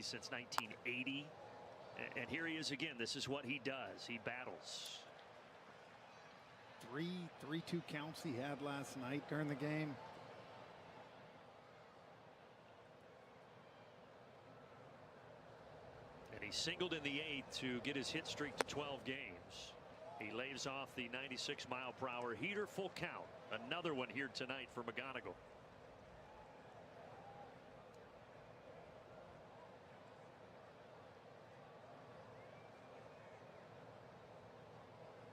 Yankees since 1980. And here he is again. This is what he does. He battles. 3-2 counts he had last night during the game. And he singled in the 8th to get his hit streak to 12 games. He lays off the 96-mile-per-hour heater. Full count. Another one here tonight for McGonigal.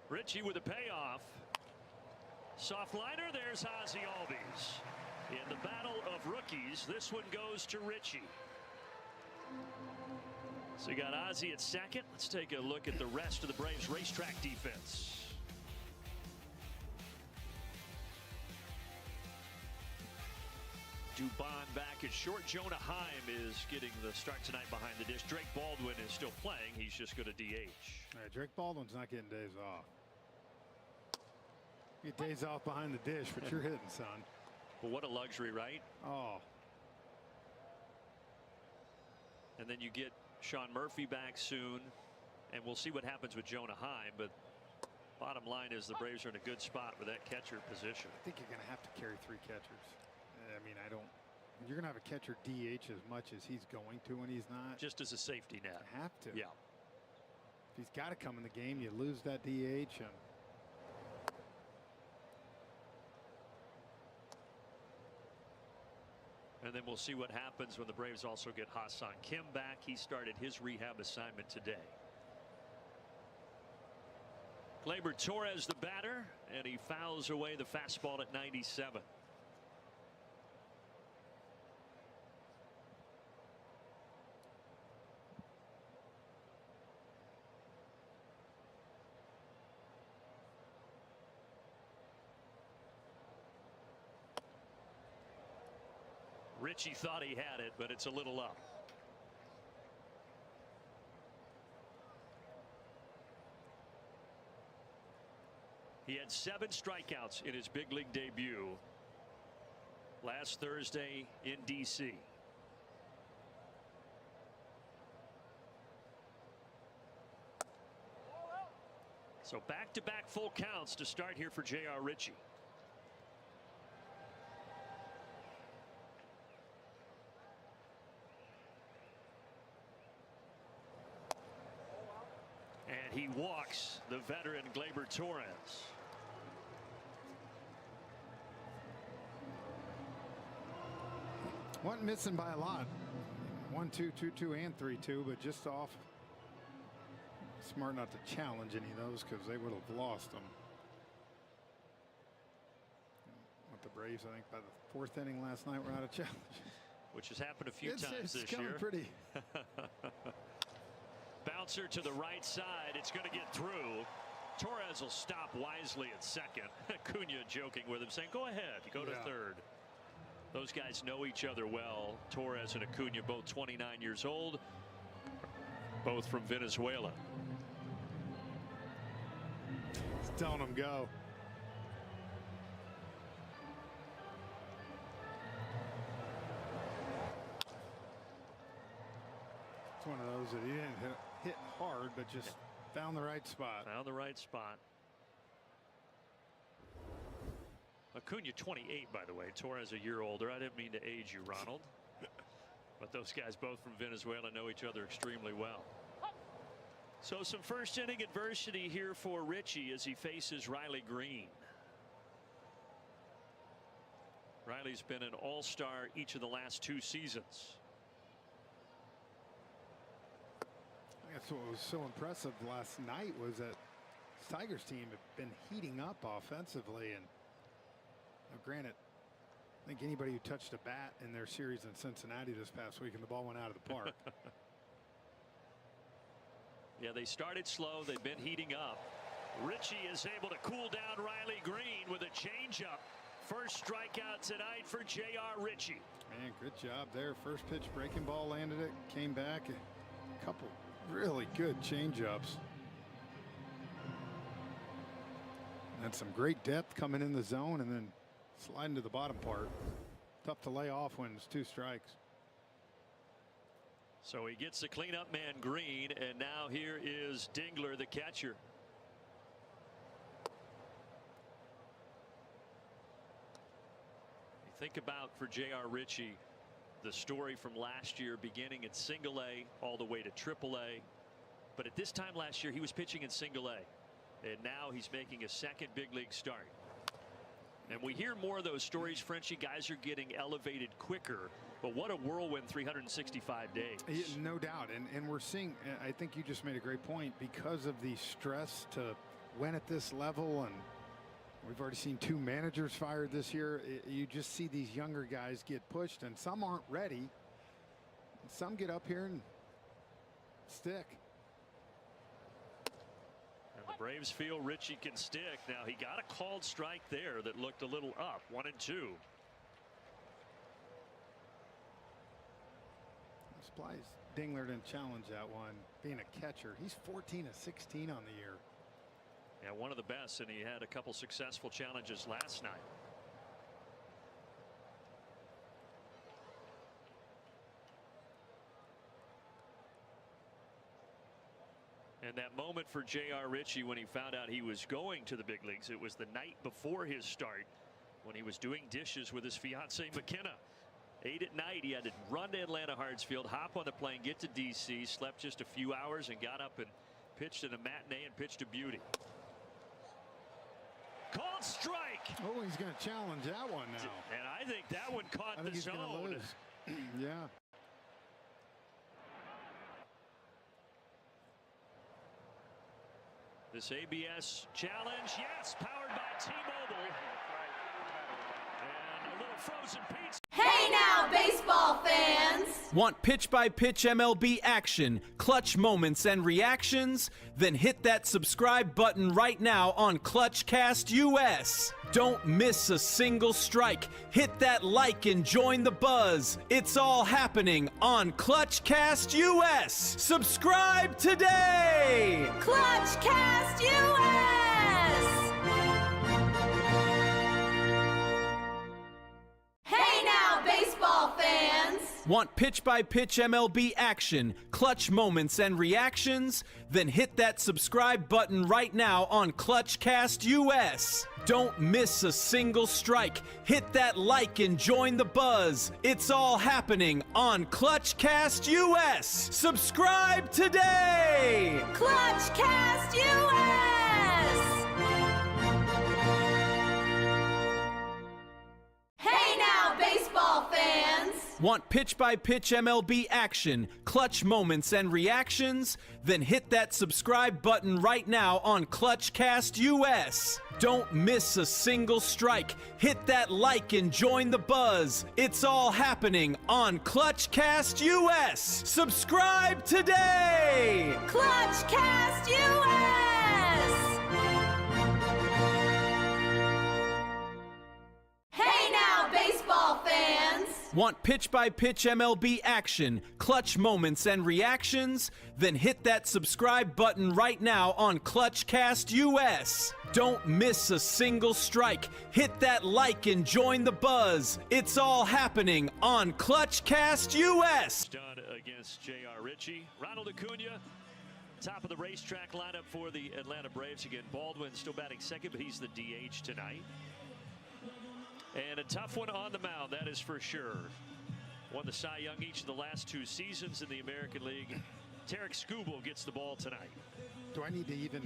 Ritchie with a payoff. Soft liner. There's Ozzie Albies. In the battle of rookies, this one goes to Ritchie. So you got Ozzie at second. Let's take a look at the rest of the Braves racetrack defense. Dubon back at short. Jonah Heim is getting the start tonight behind the dish. Drake Baldwin is still playing. He's just going to DH. Drake Baldwin's not getting days off. You get days off behind the dish, but you're hitting, son. Well, what a luxury, right? Oh. And then you get Sean Murphy back soon, and we'll see what happens with Jonah Heim. But bottom line is the Braves are in a good spot with that catcher position. I think you're going to have to carry 3 catchers. I mean, you're going to have a catcher DH as much as he's going to when he's not. Just as a safety net. You have to. Yeah. If he's got to come in the game, you lose that DH. And then we'll see what happens when the Braves also get Ha-Seong Kim back. He started his rehab assignment today. Gleyber Torres the batter, and he fouls away the fastball at 97. Ritchie thought he had it, but it's a little up. He had 7 strikeouts in his big league debut last Thursday in D.C. So back-to-back full counts to start here for J.R. Ritchie. And he walks the veteran Gleyber Torres. Wasn't missing by a lot. 1-2, 2-2, and 3-2, but just off. Smart not to challenge any of those because they would have lost them. With the Braves, I think by the 4th inning last night, we're out of challenge. Which has happened a few times this year. It's pretty. Bouncer to the right side. It's going to get through. Torres will stop wisely at second. Acuña joking with him, saying, go ahead, go to third. Those guys know each other well. Torres and Acuña, both 29 years old, both from Venezuela. He's telling them go. It's one of those that he didn't hit hard, but just found the right spot. Found the right spot. Acuña 28, by the way. Torres a year older. I didn't mean to age you, Ronald. But those guys both from Venezuela know each other extremely well. So some first inning adversity here for Ritchie as he faces Riley Green. Riley's been an all-star each of the last 2 seasons. That's what was so impressive last night was that the Tigers team have been heating up offensively, and granted, I think anybody who touched a bat in their series in Cincinnati this past week and the ball went out of the park. Yeah, they started slow. They've been heating up. Ritchie is able to cool down Riley Green with a changeup. First strikeout tonight for J.R. Ritchie. Man, good job there. First pitch breaking ball, landed it, came back. A couple really good changeups. And some great depth coming in the zone and then sliding to the bottom part. Tough to lay off when it's 2 strikes. So he gets the cleanup man Green, and now here is Dingler, the catcher. You think about, for J.R. Ritchie, the story from last year, beginning at single A all the way to triple A. But at this time last year, he was pitching in single A, and now he's making a second big league start. And we hear more of those stories, Frenchie. Guys are getting elevated quicker. But what a whirlwind 365 days. No doubt. And we're seeing, I think you just made a great point, because of the stress to win at this level, and we've already seen 2 managers fired this year. You just see these younger guys get pushed, and some aren't ready. Some get up here and stick. And the Braves feel Ritchie can stick. Now he got a called strike there that looked a little up. 1-2. Supplies Dingler didn't challenge that one. Being a catcher, he's 14 of 16 on the year. Yeah, one of the best, and he had a couple successful challenges last night. And that moment for J.R. Ritchie when he found out he was going to the big leagues, it was the night before his start when he was doing dishes with his fiancee McKenna. 8 at night, he had to run to Atlanta Hartsfield, hop on the plane, get to D.C., slept just a few hours, and got up and pitched in a matinee and pitched a beauty. Called strike. Oh, he's going to challenge that one now. And I think that one caught the zone. Yeah. This ABS challenge, yes, powered by T-Mobile. And a little frozen pizza. Hey now, baseball fans! Want pitch-by-pitch MLB action, clutch moments, and reactions? Then hit that subscribe button right now on ClutchCast US. Don't miss a single strike. Hit that like and join the buzz. It's all happening on ClutchCast US. Subscribe today! ClutchCast US! Hey now, baseball fans! Want pitch-by-pitch MLB action, clutch moments, and reactions? Then hit that subscribe button right now on ClutchCast US. Don't miss a single strike. Hit that like and join the buzz. It's all happening on ClutchCast US. Subscribe today! ClutchCast US! Hey now, baseball fans! Want pitch-by-pitch MLB action, clutch moments, and reactions? Then hit that subscribe button right now on ClutchCast US. Don't miss a single strike. Hit that like and join the buzz. It's all happening on ClutchCast US. Subscribe today! ClutchCast US! Hey now, baseball fans! Want pitch-by-pitch MLB action, clutch moments, and reactions? Then hit that subscribe button right now on ClutchCast US. Don't miss a single strike. Hit that like and join the buzz. It's all happening on ClutchCast US. Done against J.R. Ritchie. Ronald Acuña, top of the racetrack lineup for the Atlanta Braves. Again, Baldwin still batting second, but he's the DH tonight. And a tough one on the mound, that is for sure. Won the Cy Young each of the last 2 seasons in the American League. Tarik Skubal gets the ball tonight. Do I need to even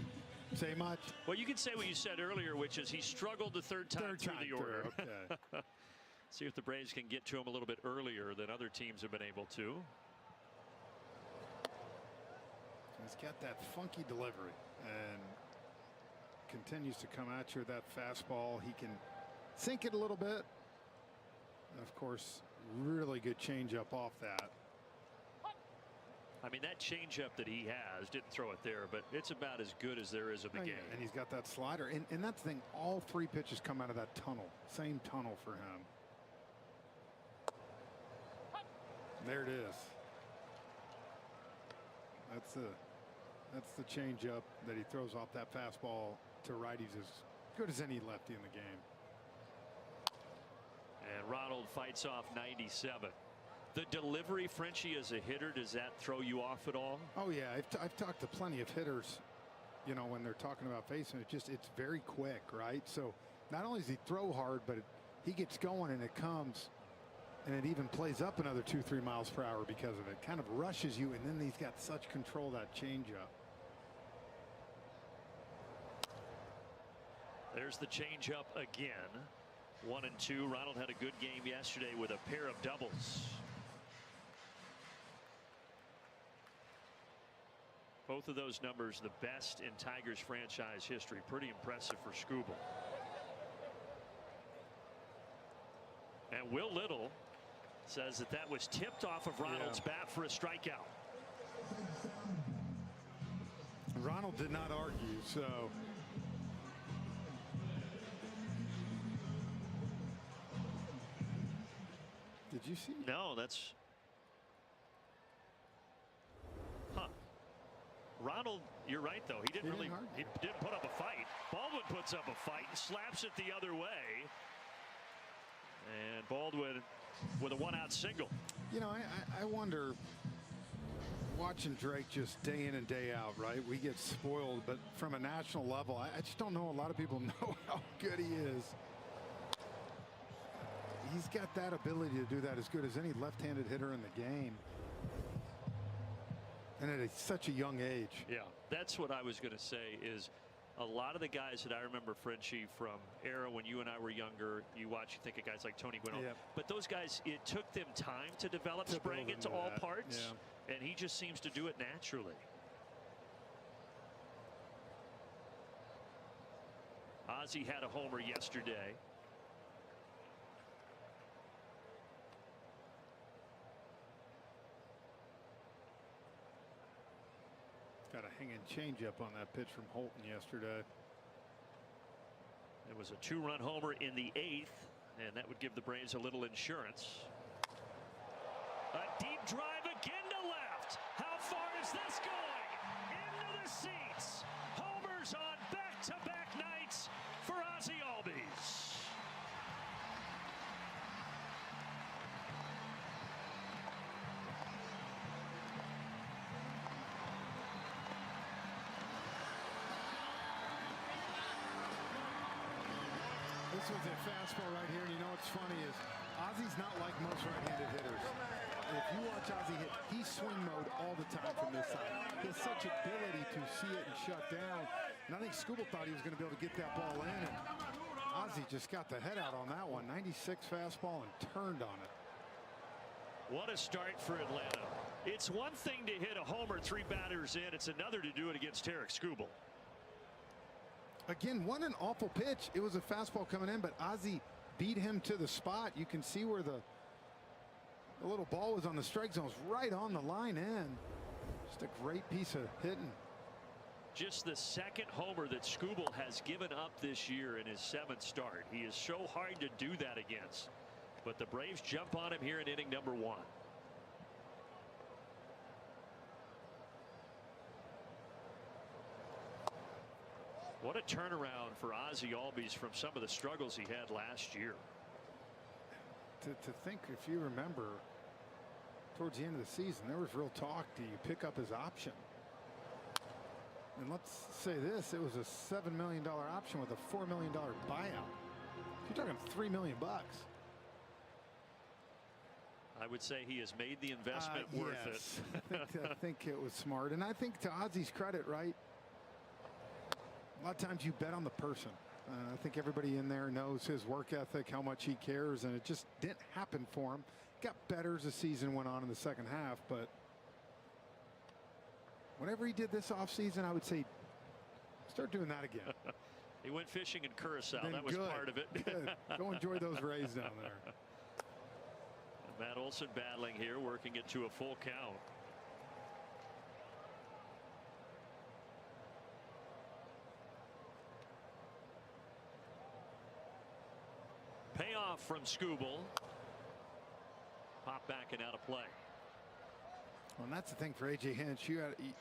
say much? Well, you can say what you said earlier, which is he struggled the third time through the order. Okay. See if the Braves can get to him a little bit earlier than other teams have been able to. He's got that funky delivery and continues to come at you with that fastball. He can sink it a little bit. Of course, really good changeup off that. I mean, that changeup that he has, didn't throw it there, but it's about as good as there is in the game. And he's got that slider. And that's the thing, all 3 pitches come out of that tunnel. Same tunnel for him. There it is. That's the changeup that he throws off that fastball to righties, as good as any lefty in the game. And Ronald fights off 97. The delivery, Frenchie, as a hitter, does that throw you off at all? Oh yeah, I've talked to plenty of hitters, you know, when they're talking about facing it, it's very quick, right? So not only does he throw hard, but he gets going and it comes, and it even plays up another 2-3 miles per hour because of it. Kind of rushes you, and then he's got such control of that changeup. There's the changeup again. 1 and 2. Ronald had a good game yesterday with a pair of doubles. Both of those numbers the best in Tigers franchise history. Pretty impressive for Skubal. And Will Little says that was tipped off of Ronald's bat for a strikeout. Ronald did not argue, so. Did you see? No, that's. Huh. Ronald, you're right though. He didn't put up a fight. Baldwin puts up a fight and slaps it the other way. And Baldwin with a 1-out single. You know, I wonder, watching Drake just day in and day out, right? We get spoiled, but from a national level, I just don't know a lot of people know how good he is. He's got that ability to do that as good as any left-handed hitter in the game. And at such a young age. Yeah, that's what I was going to say is a lot of the guys that I remember, Frenchie, from era when you and I were younger, you think of guys like Tony Gwynn. Yep. But those guys, it took them time to develop, spraying it to all parts. Yeah. And he just seems to do it naturally. Ozzie had a homer yesterday. Got a hanging changeup on that pitch from Holton yesterday. It was a 2-run homer in the 8th, and that would give the Braves a little insurance. A deep drive again to left. How far is this going? Into the seats. Homers on back-to-back nights for Ozzie Albies. This was a fastball right here, and you know what's funny is Ozzie's not like most right-handed hitters. If you watch Ozzie hit, he's swing mode all the time from this side. He has such ability to see it and shut down. And I think Skubal thought he was going to be able to get that ball in, and Ozzie just got the head out on that one. 96 fastball and turned on it. What a start for Atlanta. It's one thing to hit a homer 3 batters in. It's another to do it against Tarik Skubal. Again, what an awful pitch. It was a fastball coming in, but Ozzie beat him to the spot. You can see where the little ball was on the strike zone. It was right on the line in. Just a great piece of hitting. Just the second homer that Skubal has given up this year in his 7th start. He is so hard to do that against. But the Braves jump on him here in inning number 1. What a turnaround for Ozzie Albies from some of the struggles he had last year. To think, if you remember, towards the end of the season, there was real talk. Do you pick up his option? And let's say this: it was a $7 million option with a $4 million buyout. You're talking $3 million. I would say he has made the investment worth it. I think it was smart, and I think to Ozzie's credit, right? A lot of times you bet on the person. I think everybody in there knows his work ethic, how much he cares, and it just didn't happen for him. Got better as the season went on in the second half, but whatever he did this offseason, I would say start doing that again. He went fishing in Curacao. Then that was part of it. Good. Go enjoy those Rays down there. Matt Olson battling here, working it to a full count. Payoff from Skubal. Pop back and out of play. Well, and that's the thing for A.J. Hinch.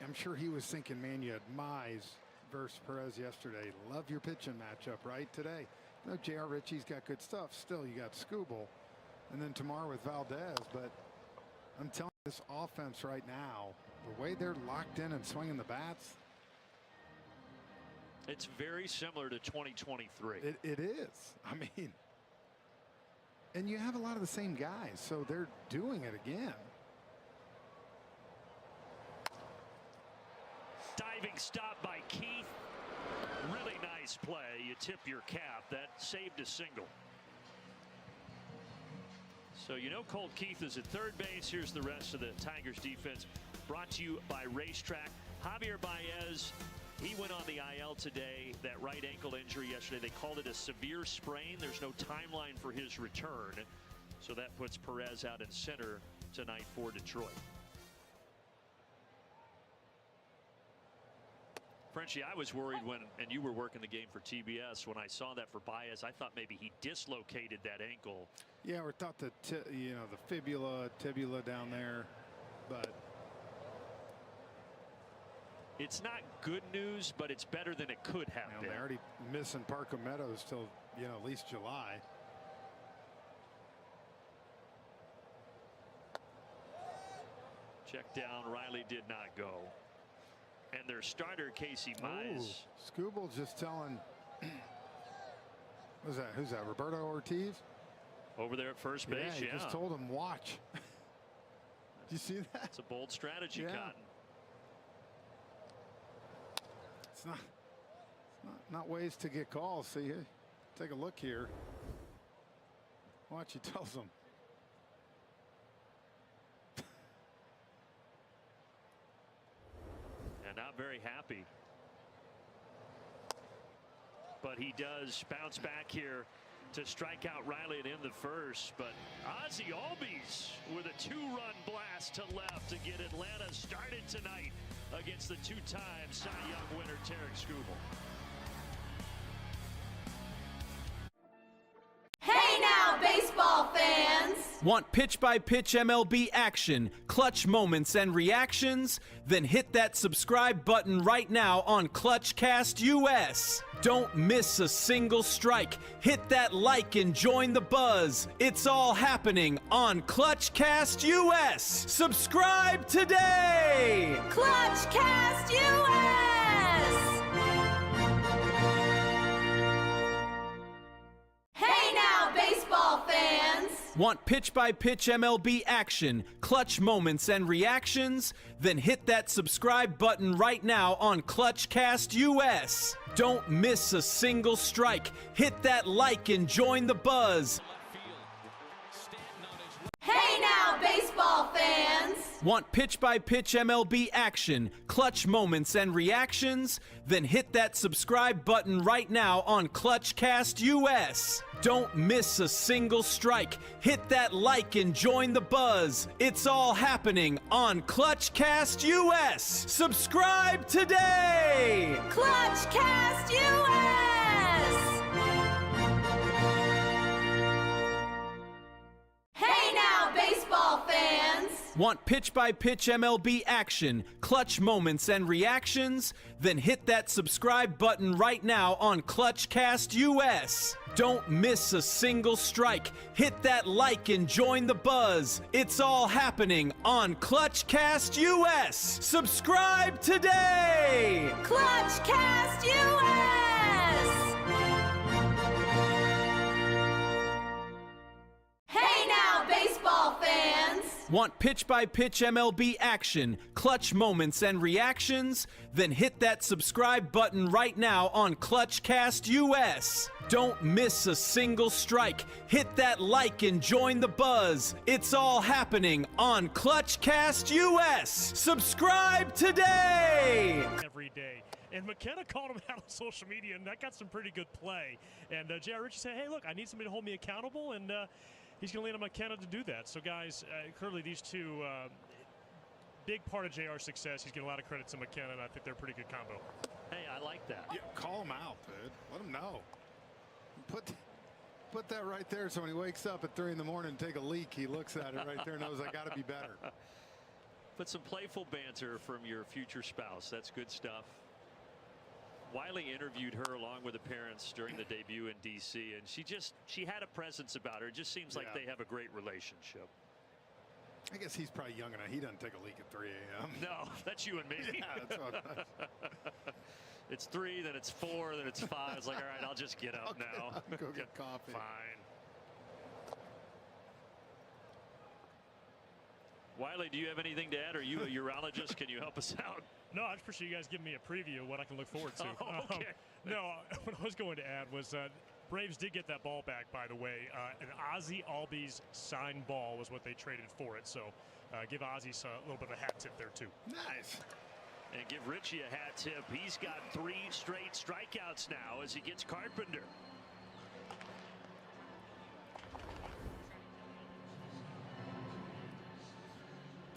I'm sure he was thinking, man, you had Mize versus Perez yesterday. Love your pitching matchup, right? Today, no, J.R. Ritchie's got good stuff. Still, you got Skubal. And then tomorrow with Valdez. But I'm telling you, this offense right now, the way they're locked in and swinging the bats. It's very similar to 2023. It is. I mean, and you have a lot of the same guys, so they're doing it again. Diving stop by Keith. Really nice play. You tip your cap. That saved a single. So you know Colt Keith is at third base. Here's the rest of the Tigers defense. Brought to you by Racetrack. Javier Baez, he went on the IL today. That right ankle injury yesterday, they called it a severe sprain. There's no timeline for his return. So that puts Perez out in center tonight for Detroit. Frenchie, I was worried when, and you were working the game for TBS, when I saw that for Baez. I thought maybe he dislocated that ankle. Yeah, we thought the the tibula down there, but it's not good news, but it's better than it could have been. They're already missing Parco Meadows till at least July. Check down. Riley did not go. And their starter, Casey Mize. Skubal just telling, who's that, Roberto Ortiz? Over there at first base, yeah. He just told him, watch. Did you see that? It's a bold strategy, Cotton. It's not ways to get calls. See, take a look here. Watch, he tells them. Not very happy, but he does bounce back here to strike out Riley and end the first. But Ozzie Albies with a 2-run blast to left to get Atlanta started tonight against the 2-time Cy Young winner Tarik Skubal. Hey now, baseball fans! Want pitch-by-pitch MLB action, clutch moments, and reactions? Then hit that subscribe button right now on ClutchCast US. Don't miss a single strike. Hit that like and join the buzz. It's all happening on ClutchCast US. Subscribe today! ClutchCast US! Hey now, baseball fans! Want pitch-by-pitch MLB action, clutch moments, and reactions? Then hit that subscribe button right now on ClutchCast US. Don't miss a single strike. Hit that like and join the buzz. Hey now, baseball fans! Want pitch-by-pitch MLB action, clutch moments, and reactions? Then hit that subscribe button right now on ClutchCast US. Don't miss a single strike. Hit that like and join the buzz. It's all happening on ClutchCast US. Subscribe today! ClutchCast US! Hey now, baseball fans! Want pitch-by-pitch MLB action, clutch moments, and reactions? Then hit that subscribe button right now on ClutchCast US. Don't miss a single strike. Hit that like and join the buzz. It's all happening on ClutchCast US. Subscribe today! ClutchCast US! Hey now, baseball fans! Want pitch-by-pitch MLB action, clutch moments, and reactions? Then hit that subscribe button right now on ClutchCast US. Don't miss a single strike. Hit that like and join the buzz. It's all happening on ClutchCast US. Subscribe today! Every day. And McKenna called him out on social media, and that got some pretty good play. And J.R. Ritchie said, hey, look, I need somebody to hold me accountable, and he's going to lean on McKenna to do that. So, guys, clearly these two, big part of JR's success. He's getting a lot of credit to McKenna, and I think they're a pretty good combo. Hey, I like that. Yeah, call him out, dude. Let him know. Put that right there so when he wakes up at 3 in the morning and take a leak, he looks at it right there and knows I got to be better. Put some playful banter from your future spouse. That's good stuff. Wiley interviewed her along with the parents during the debut in DC, and she had a presence about her. It just seems like they have a great relationship. I guess he's probably young enough. He doesn't take a leak at 3 a.m. No, that's you and me. Yeah, that's what It's 3, then it's 4, then it's 5. It's like, all right, I'll just get up now. Go get coffee. Fine. Wiley, do you have anything to add? Are you a urologist? Can you help us out? No, I just appreciate you guys giving me a preview of what I can look forward to. Oh, okay. No, what I was going to add was Braves did get that ball back, by the way. An Ozzie Albies signed ball was what they traded for it. So give Ozzie a little bit of a hat tip there, too. Nice. And give Richie a hat tip. He's got 3 straight strikeouts now as he gets Carpenter.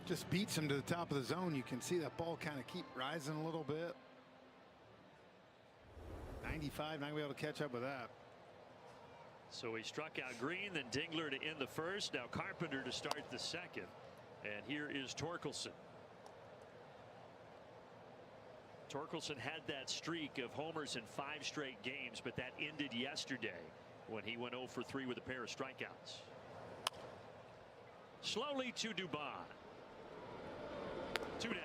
Just beats him to the top of the zone. You can see that ball kind of keep rising a little bit. 95, not going to be able to catch up with that. So he struck out Green, then Dingler to end the first. Now Carpenter to start the second. And here is Torkelson. Torkelson had that streak of homers in 5 straight games, but that ended yesterday when he went 0 for 3 with a pair of strikeouts. Slowly to Dubon. 2 down.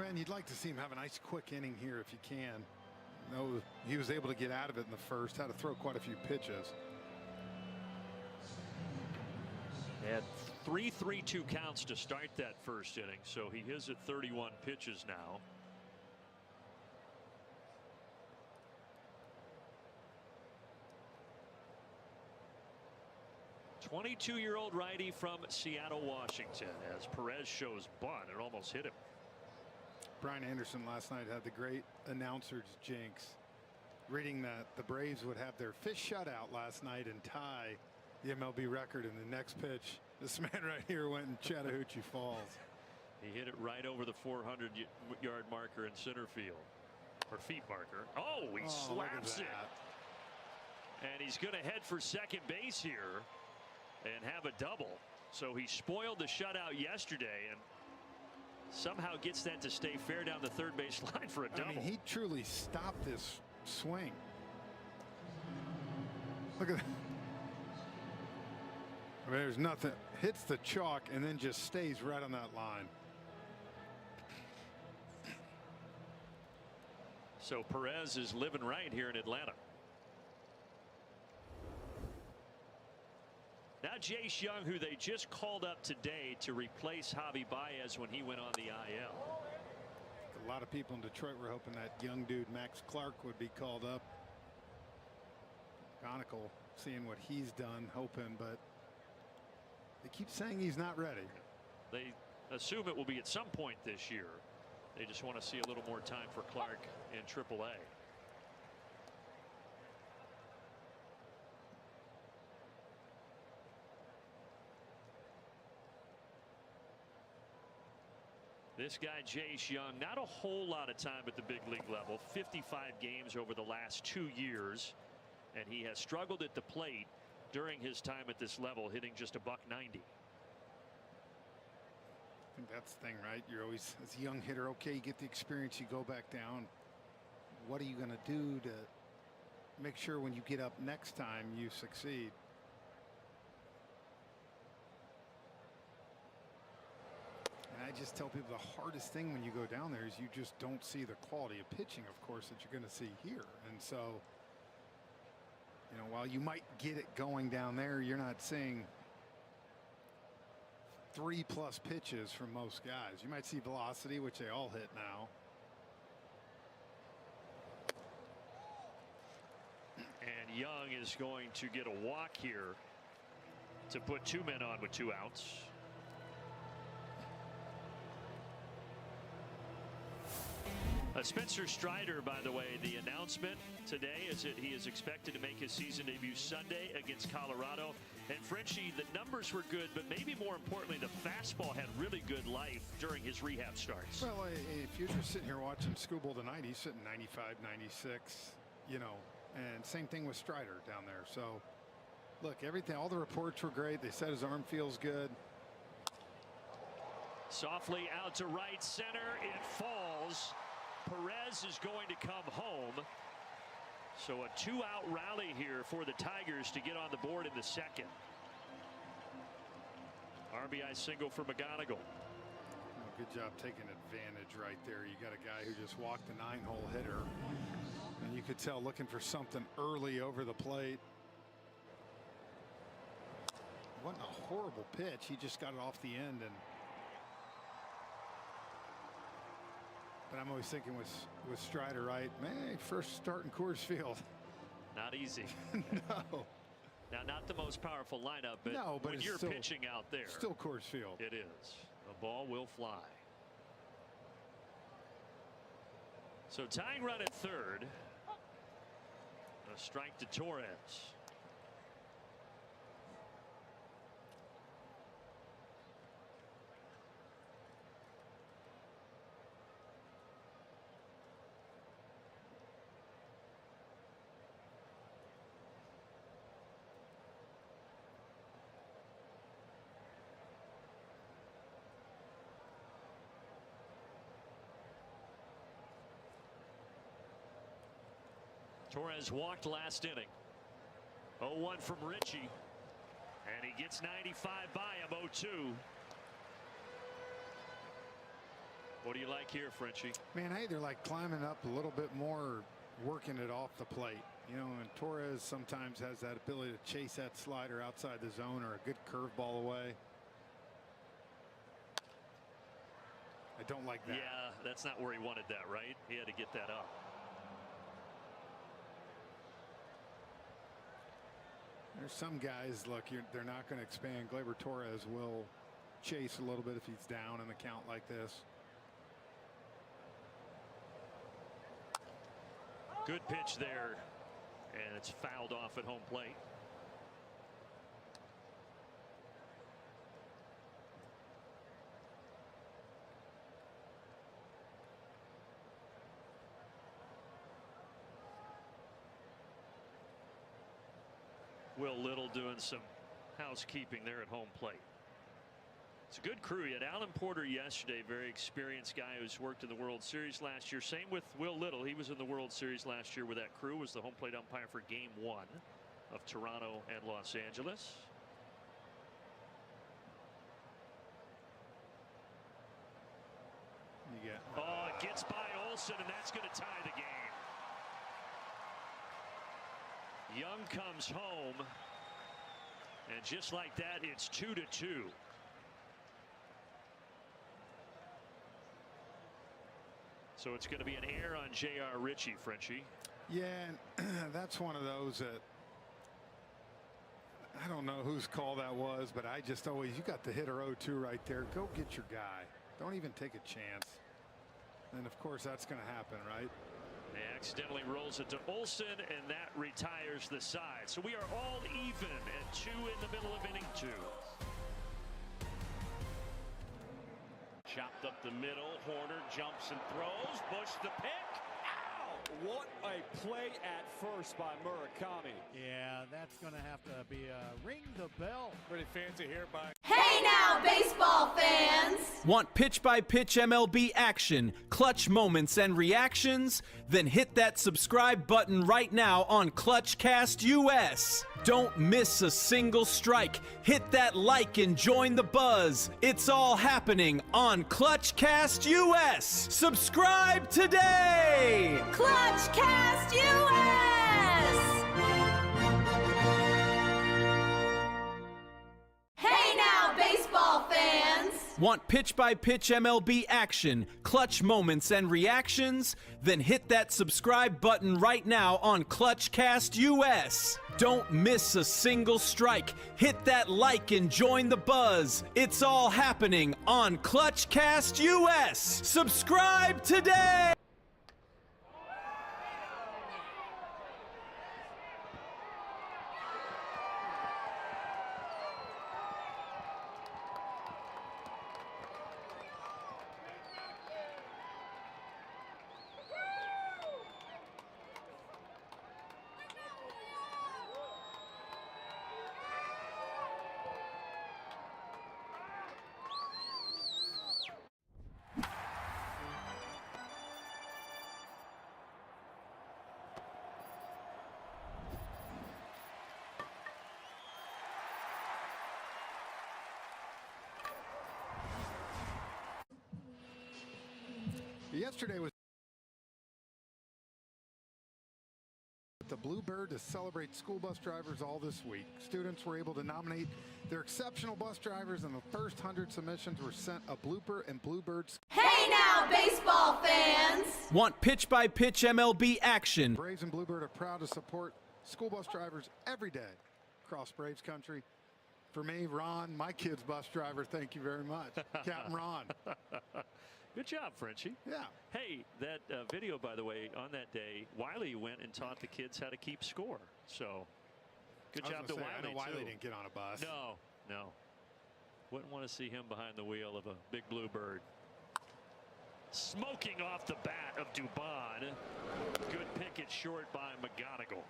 And you'd like to see him have a nice quick inning here if you can. No, he was able to get out of it in the first. Had to throw quite a few pitches. Had 3 3-2 counts to start that first inning, so he is at 31 pitches now. '22-year-old righty from Seattle, Washington, as Perez shows bunt. It almost hit him. Brian Anderson last night had the great announcer's jinx, reading that the Braves would have their 5th shutout last night and tie the MLB record in the next pitch. This man right here went in Chattahoochee Falls. He hit it right over the 400-yard marker in center field, or feet marker. Oh, he slaps it. And he's going to head for second base here and have a double. So he spoiled the shutout yesterday and somehow gets that to stay fair down the third base line for a double. I mean, he truly stopped this swing. Look at that. I mean, there's nothing. Hits the chalk and then just stays right on that line. So Perez is living right here in Atlanta. Now Jace Young, who they just called up today to replace Javi Baez when he went on the IL. A lot of people in Detroit were hoping that young dude Max Clark would be called up. Conical seeing what he's done, hoping, but they keep saying he's not ready. They assume it will be at some point this year. They just want to see a little more time for Clark in AAA. This guy Jace Young, not a whole lot of time at the big league level, 55 games over the last 2 years, and he has struggled at the plate during his time at this level, hitting just a $190. I think that's the thing, right? You're always, as a young hitter, okay, you get the experience, you go back down. What are you going to do to make sure when you get up next time you succeed? And I just tell people the hardest thing when you go down there is you just don't see the quality of pitching, of course, that you're going to see here. And so, you know, while you might get it going down there, you're not seeing 3+ pitches from most guys. You might see velocity, which they all hit now. And Young is going to get a walk here to put 2 men on with 2 outs. Spencer Strider, by the way, the announcement today is that he is expected to make his season debut Sunday against Colorado. And Frenchie, the numbers were good, but maybe more importantly, the fastball had really good life during his rehab starts. Well, if you're just sitting here watching Skubal tonight, he's sitting 95, 96, you know, and same thing with Strider down there. So, look, everything, all the reports were great. They said his arm feels good. Softly out to right center. It falls. Perez is going to come home. So a 2-out rally here for the Tigers to get on the board in the second. RBI single for McGonigal. Oh, good job taking advantage right there. You got a guy who just walked the 9-hole hitter, and you could tell looking for something early over the plate. Wasn't a horrible pitch. He just got it off the end. But I'm always thinking with Strider, right? Man, first start in Coors Field. Not easy. No. Now, not the most powerful lineup, but, no, but when you're still, pitching out there, still Coors Field. It is. The ball will fly. So tying run at third. A strike to Torres. Torres walked last inning. 0-1 from Richie. And he gets 95 by him, 0-2. What do you like here, Frenchie? Man, I either like climbing up a little bit more or working it off the plate. You know, and Torres sometimes has that ability to chase that slider outside the zone or a good curveball away. I don't like that. Yeah, that's not where he wanted that, right? He had to get that up. There's some guys, look, they're not going to expand. Gleyber Torres will chase a little bit if he's down in the count like this. Good pitch there, and it's fouled off at home plate. Will Little doing some housekeeping there at home plate. It's a good crew. You had Alan Porter yesterday, very experienced guy who's worked in the World Series last year. Same with Will Little. He was in the World Series last year with that crew, was the home plate umpire for Game 1 of Toronto and Los Angeles. Oh, it gets by Olsen, and that's going to tie the game. Young comes home, and just like that, it's 2-2. So it's going to be an error on J.R. Richie, Frenchie. Yeah, and that's one of those that I don't know whose call that was, but I just always, you got the hitter 0-2 right there. Go get your guy. Don't even take a chance. And of course, that's going to happen, right? He accidentally rolls it to Olsen, and that retires the side. So we are all even at 2 in the middle of inning 2. Chopped up the middle. Horner jumps and throws. Bush the pick. Ow! What a play at first by Murakami. Yeah, that's going to have to be a ring the bell. Pretty fancy here by. Hey now, baseball fans! Want pitch-by-pitch MLB action, clutch moments, and reactions? Then hit that subscribe button right now on ClutchCast US. Don't miss a single strike. Hit that like and join the buzz. It's all happening on ClutchCast US. Subscribe today! ClutchCast US! Hey now, baseball fans! Want pitch-by-pitch MLB action, clutch moments, and reactions? Then hit that subscribe button right now on ClutchCast US. Don't miss a single strike. Hit that like and join the buzz. It's all happening on ClutchCast US. Subscribe today! yesterday was the Bluebird to celebrate school bus drivers all this week. Students were able to nominate their exceptional bus drivers, and the first 100 submissions were sent a blooper and Bluebirds. Hey now, baseball fans! Want pitch-by-pitch MLB action? Braves and Bluebird are proud to support school bus drivers every day across Braves country. For me, Ron, my kid's bus driver, thank you very much. Captain Ron. Good job, Frenchie. Yeah. Hey, that video, by the way, on that day, Wiley went and taught the kids how to keep score. So, good job to Wiley. I know Wiley didn't get on a bus. No. Wouldn't want to see him behind the wheel of a big Bluebird. Smoking off the bat of Dubon. Good pick it short by McGonigal.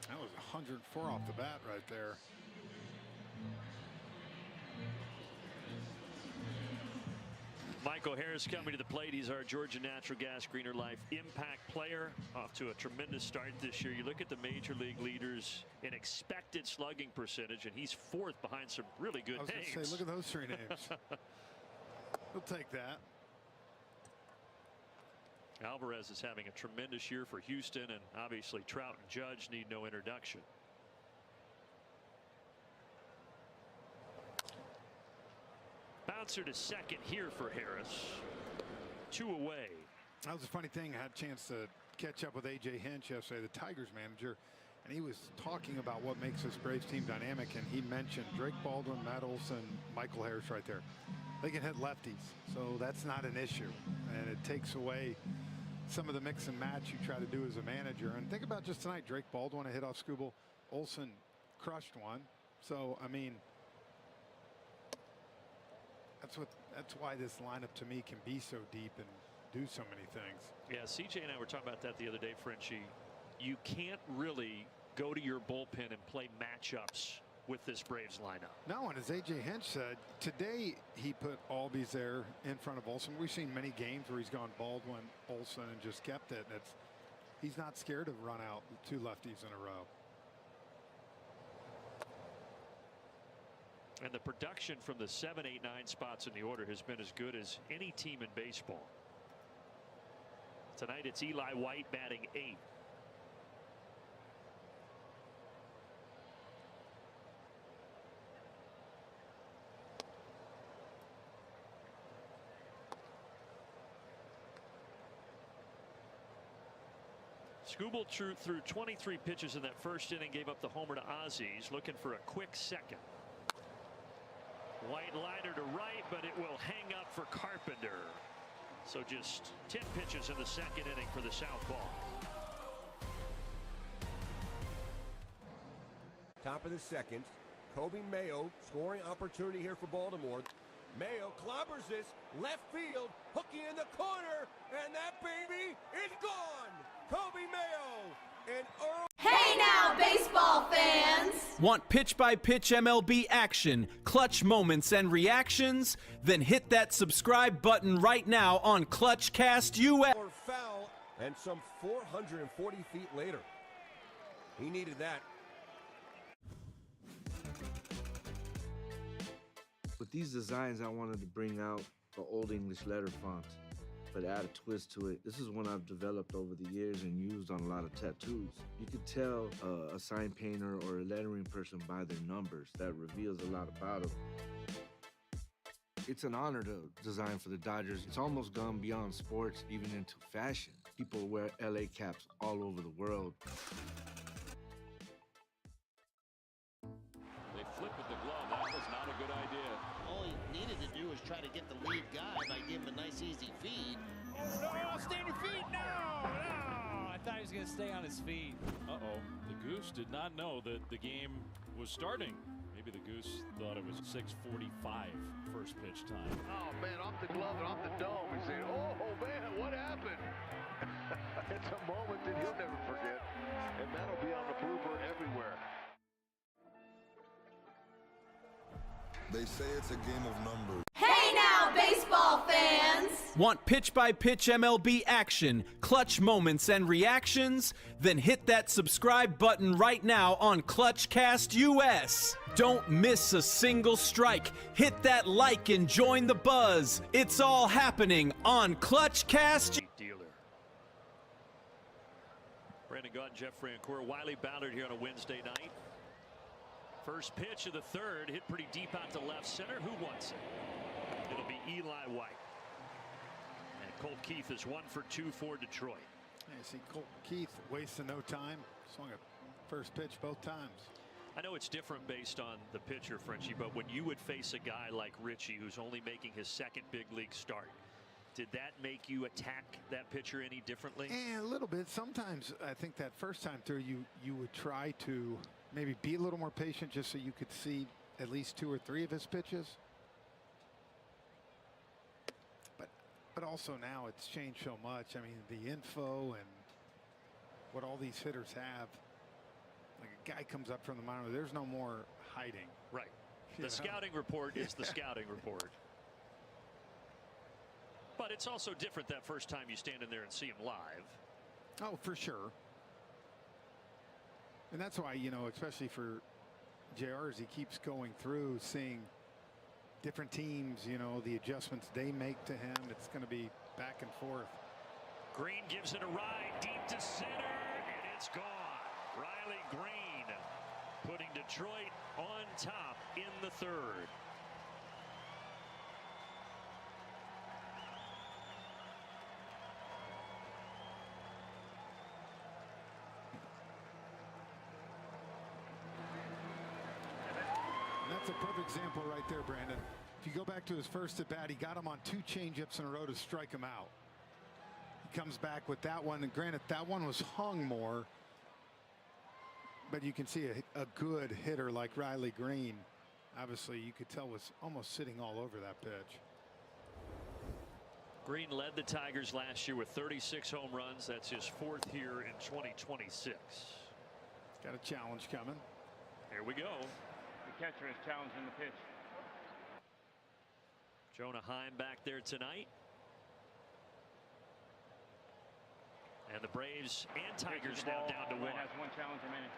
That was 104 off the bat right there. Michael Harris coming to the plate. He's our Georgia Natural Gas Greener Life impact player. Off to a tremendous start this year. You look at the major league leaders in expected slugging percentage, and he's fourth behind some really good names. I was going to say, look at those three names. We'll take that. Alvarez is having a tremendous year for Houston, and obviously Trout and Judge need no introduction. Bouncer to second here for Harris. 2 away. That was a funny thing. I had a chance to catch up with A.J. Hinch yesterday, the Tigers manager, and he was talking about what makes this Braves team dynamic, and he mentioned Drake Baldwin, Matt Olson, Michael Harris right there. They can hit lefties, so that's not an issue, and it takes away some of the mix and match you try to do as a manager. And think about just tonight, Drake Baldwin a hit off Skubal, Olson crushed one. So I mean, that's why this lineup to me can be so deep and do so many things. Yeah, CJ and I were talking about that the other day, Frenchie. You can't really go to your bullpen and play matchups with this Braves lineup. No, and as A.J. Hinch said, today he put Albies there in front of Olson. We've seen many games where he's gone Baldwin, Olson, and just kept it. He's not scared to run out 2 lefties in a row. And the production from the 7, 8, 9 spots in the order has been as good as any team in baseball. Tonight it's Eli White batting 8. Skubal threw 23 pitches in that first inning, gave up the homer to Ozzie. He's looking for a quick second. White liner to right, but it will hang up for Carpenter. So just 10 pitches in the second inning for the southpaw. Top of the second, Kobe Mayo scoring opportunity here for Baltimore. Mayo clobbers this left field, hooking in the corner, and that baby is gone. Kobe Mayo and Earl. Hey now, baseball fans! Want pitch-by-pitch MLB action, clutch moments, and reactions? Then hit that subscribe button right now on ClutchCast US. Foul, and some 440 feet later. He needed that. With these designs, I wanted to bring out the Old English letter font, but add a twist to it. This is one I've developed over the years and used on a lot of tattoos. You could tell a sign painter or a lettering person by their numbers. That reveals a lot about them. It's an honor to design for the Dodgers. It's almost gone beyond sports, even into fashion. People wear LA caps all over the world. They flip with the glove. That was not a good idea. All he needed to do was try to get the lead guy by giving him a nice easy feed. No, you want to stay on your feet? No. I thought he was going to stay on his feet. Uh-oh. The Goose did not know that the game was starting. Maybe the Goose thought it was 6:45 first pitch time. Oh, man, off the glove and off the dome. He's saying, oh, man, what happened? It's a moment that he'll never forget, and that'll be on the Bluebird everywhere. They say it's a game of numbers. Hey now, now, baseball fans. Want pitch-by-pitch MLB action, clutch moments, and reactions? Then hit that subscribe button right now on ClutchCast US. Don't miss a single strike. Hit that like and join the buzz. It's all happening on ClutchCast. Dealer. Brandon Gaudin, Jeff Francoeur, Wiley Ballard here on a Wednesday night. First pitch of the third, hit pretty deep out to left center. Who wants it? It'll be Eli White. And Colt Keith is 1 for 2 for Detroit. Yeah, you see Colt Keith wasting no time. Swung a first pitch both times. I know it's different based on the pitcher, Frenchie, but when you would face a guy like Richie who's only making his second big league start, did that make you attack that pitcher any differently? A little bit. Sometimes I think that first time through you would try to maybe be a little more patient just so you could see at least 2 or 3 of his pitches. But also now it's changed so much. I mean, the info and what all these hitters have. Like a guy comes up from the minor, there's no more hiding. Right. The scouting report is the scouting report. But it's also different that first time you stand in there and see him live. Oh, for sure. And that's why, you know, especially for JR, as he keeps going through, seeing different teams, you know, the adjustments they make to him, it's going to be back and forth. Green gives it a ride deep to center, and it's gone. Riley Green putting Detroit on top in the third. That's a perfect example right there, Brandon. If you go back to his first at bat, he got him on 2 changeups in a row to strike him out. He comes back with that one, and granted, that one was hung more. But you can see a good hitter like Riley Green, obviously you could tell was almost sitting all over that pitch. Green led the Tigers last year with 36 home runs. That's his 4th here in 2026. Got a challenge coming. Here we go. The catcher is challenging the pitch. Jonah Heim back there tonight. And the Braves and Tigers now down to 1. Has 1 challenge remaining.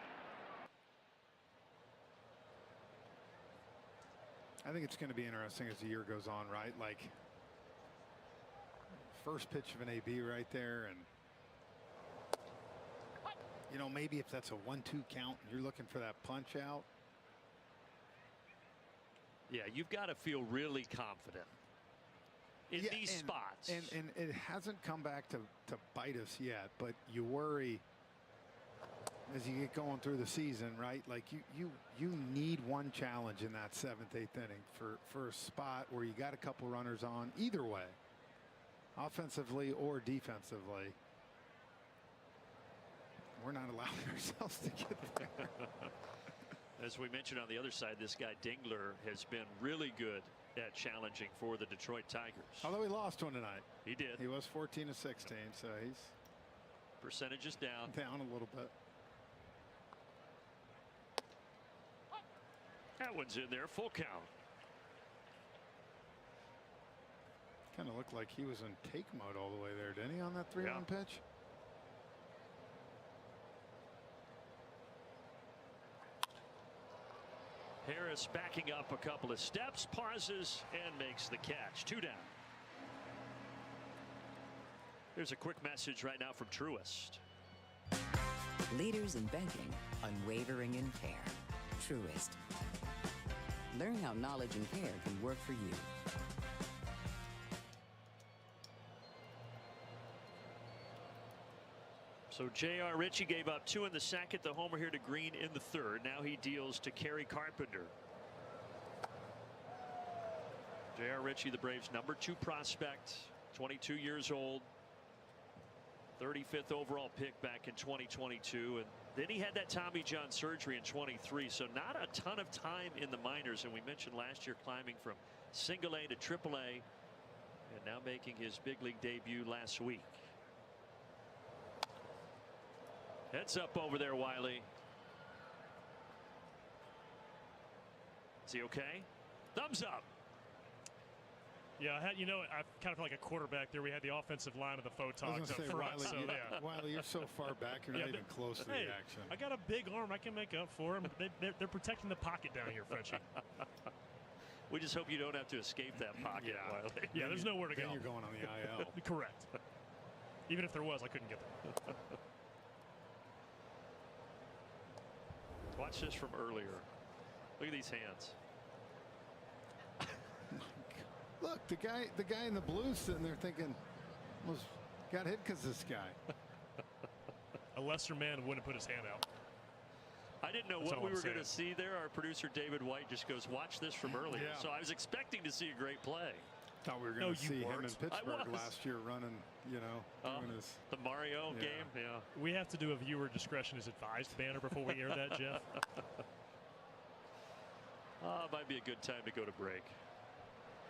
I think it's going to be interesting as the year goes on, right? Like first pitch of an AB right there, and you know, maybe if that's a 1-2 count, you're looking for that punch out. Yeah, you've got to feel really confident in these spots. And it hasn't come back to bite us yet, but you worry as you get going through the season, right? Like you need 1 challenge in that 7th, 8th inning for a spot where you got a couple runners on either way, offensively or defensively. We're not allowing ourselves to get there. As we mentioned on the other side, this guy Dingler has been really good at challenging for the Detroit Tigers. Although he lost one tonight. He did. He was 14 of 16, so he's percentage is down. Down a little bit. That one's in there, full count. Kind of looked like he was in take mode all the way there, didn't he, on that 3-1 pitch? Harris backing up a couple of steps, pauses, and makes the catch. 2 down. Here's a quick message right now from Truist. Leaders in banking, unwavering in care. Truist. Learn how knowledge and care can work for you. So J.R. Ritchie gave up 2 in the second, the homer here to Green in the third. Now he deals to Kerry Carpenter. J.R. Ritchie, the Braves' number 2 prospect, 22 years old, 35th overall pick back in 2022, and then he had that Tommy John surgery in 23, so not a ton of time in the minors. And we mentioned last year climbing from single A to triple A, and now making his big league debut last week. Heads up over there, Wiley. Is he okay? Thumbs up. Yeah, I kind of feel like a quarterback there. We had the offensive line of the Photogs up front. Wiley, you're so far back, you're not even close to the action. I got a big arm. I can make up for them. They're protecting the pocket down here, Frenchie. We just hope you don't have to escape that pocket, Wiley. Yeah, there's nowhere to go. Then you're going on the IL. Correct. Even if there was, I couldn't get there. Watch this from earlier. Look at these hands. Look, the guy in the blue sitting there thinking, almost got hit because this guy. A lesser man wouldn't put his hand out. I didn't know what we were going to see there. Our producer David White just goes, watch this from earlier. Yeah. So I was expecting to see a great play. Thought we were going to see him in Pittsburgh last year running, doing his the Mario game. Yeah. We have to do a viewer discretion is advised banner before we air that, Jeff. Might be a good time to go to break.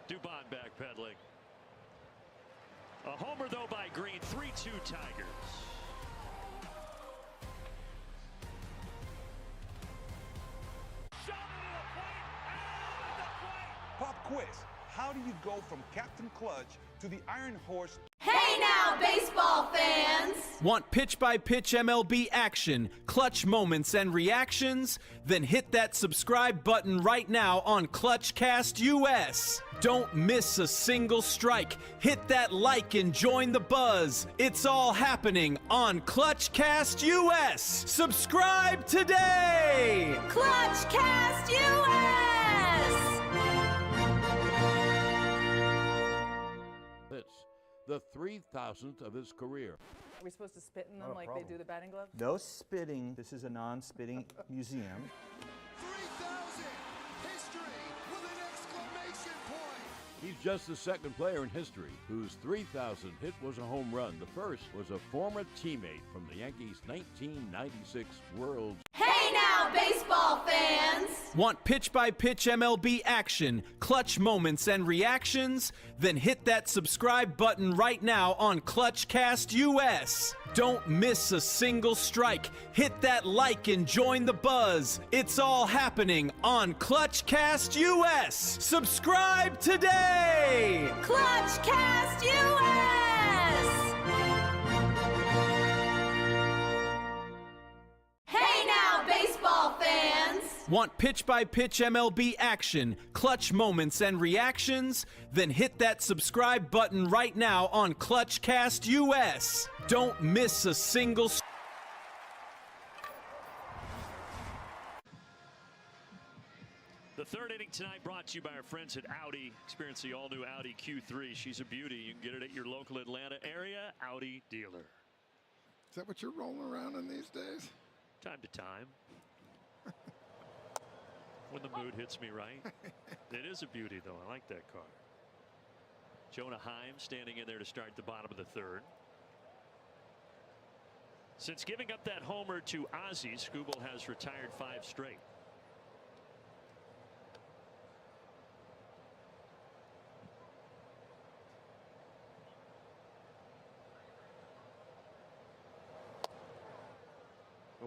Dubon backpedaling. A homer though by Green. 3-2 Tigers. Pop quiz. How do you go from Captain Clutch to the Iron Horse? Hey now, baseball fans! Want pitch-by-pitch MLB action, clutch moments, and reactions? Then hit that subscribe button right now on ClutchCast US. Don't miss a single strike. Hit that like and join the buzz. It's all happening on ClutchCast US. Subscribe today! ClutchCast US! The 3,000th of his career. Are we supposed to spit in them like they do the batting glove? No spitting. This is a non-spitting museum. 3,000! History with an exclamation point! He's just the second player in history whose 3,000th hit was a home run. The first was a former teammate from the Yankees' 1996 World. Hey now, baseball fans! Want pitch-by-pitch MLB action, clutch moments, and reactions? Then hit that subscribe button right now on ClutchCast US. Don't miss a single strike. Hit that like and join the buzz. It's all happening on ClutchCast US. Subscribe today! ClutchCast US! Hey now, baseball fans! Want pitch-by-pitch MLB action, clutch moments, and reactions? Then hit that subscribe button right now on ClutchCast US. Don't miss a single. The third inning tonight brought to you by our friends at Audi. Experience the all-new Audi Q3. She's a beauty. You can get it at your local Atlanta area Audi dealer. Is that what you're rolling around in these days? Time to time. When the mood hits me right. It is a beauty, though. I like that car. Jonah Heim standing in there to start the bottom of the third. Since giving up that homer to Ozzie, Skubal has retired 5 straight.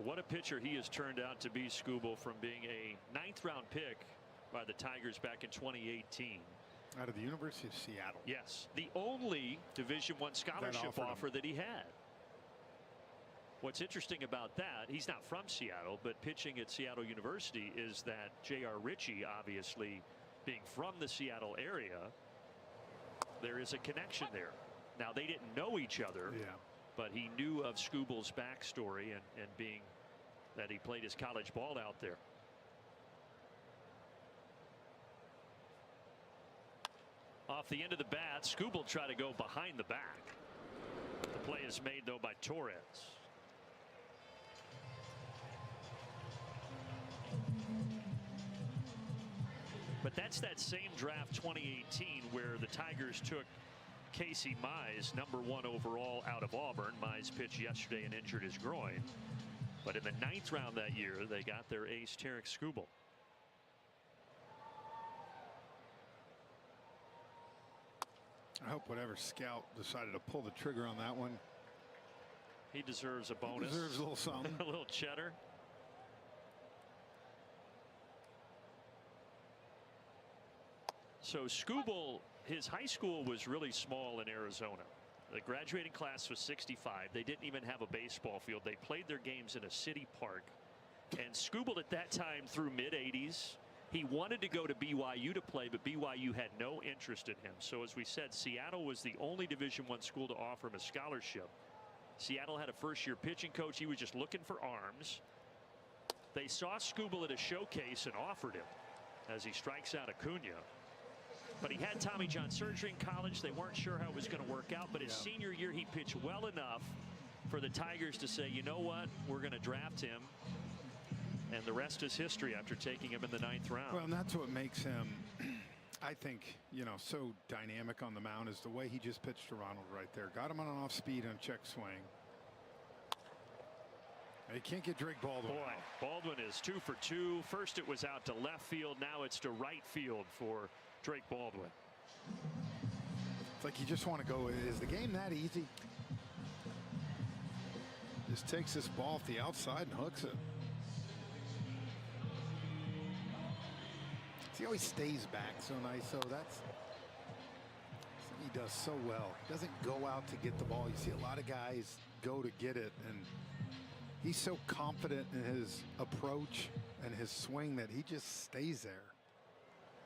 What a pitcher he has turned out to be, Skubal, from being a 9th-round pick by the Tigers back in 2018. Out of the University of Seattle. Yes, the only Division I scholarship offer that he had. What's interesting about that, he's not from Seattle, but pitching at Seattle University, is that J.R. Ritchie, obviously being from the Seattle area, there is a connection there. Now, they didn't know each other. Yeah. But he knew of Skubal's backstory and being that he played his college ball out there. Off the end of the bat, Skubal tried to go behind the back. The play is made, though, by Torres. But that's that same draft 2018 where the Tigers took Casey Mize, #1 overall out of Auburn. Mize pitched yesterday and injured his groin. But in the 9th round that year, they got their ace, Tarik Skubal. I hope whatever scout decided to pull the trigger on that one. He deserves a bonus. Deserves a little something. A little cheddar. So Skubal, his high school was really small in Arizona. The graduating class was 65. They didn't even have a baseball field. They played their games in a city park. And Skubal at that time threw mid-80s. He wanted to go to BYU to play, but BYU had no interest in him. So as we said, Seattle was the only Division I school to offer him a scholarship. Seattle had a first-year pitching coach. He was just looking for arms. They saw Skubal at a showcase and offered him as he strikes out Acuña. But he had Tommy John surgery in college. They weren't sure how it was going to work out. But his senior year, he pitched well enough for the Tigers to say, you know what, we're going to draft him. And the rest is history after taking him in the 9th round. Well, and that's what makes him, I think, you know, so dynamic on the mound is the way he just pitched to Ronald right there. Got him on an off speed on check swing. He can't get Drake Baldwin. Boy, Baldwin is 2 for 2. First it was out to left field. Now it's to right field for Drake Baldwin. It's like you just want to go, is the game that easy? Just takes this ball off the outside and hooks it. See how he stays back so nice. So that's something he does so well. He doesn't go out to get the ball. You see a lot of guys go to get it, and he's so confident in his approach and his swing that he just stays there.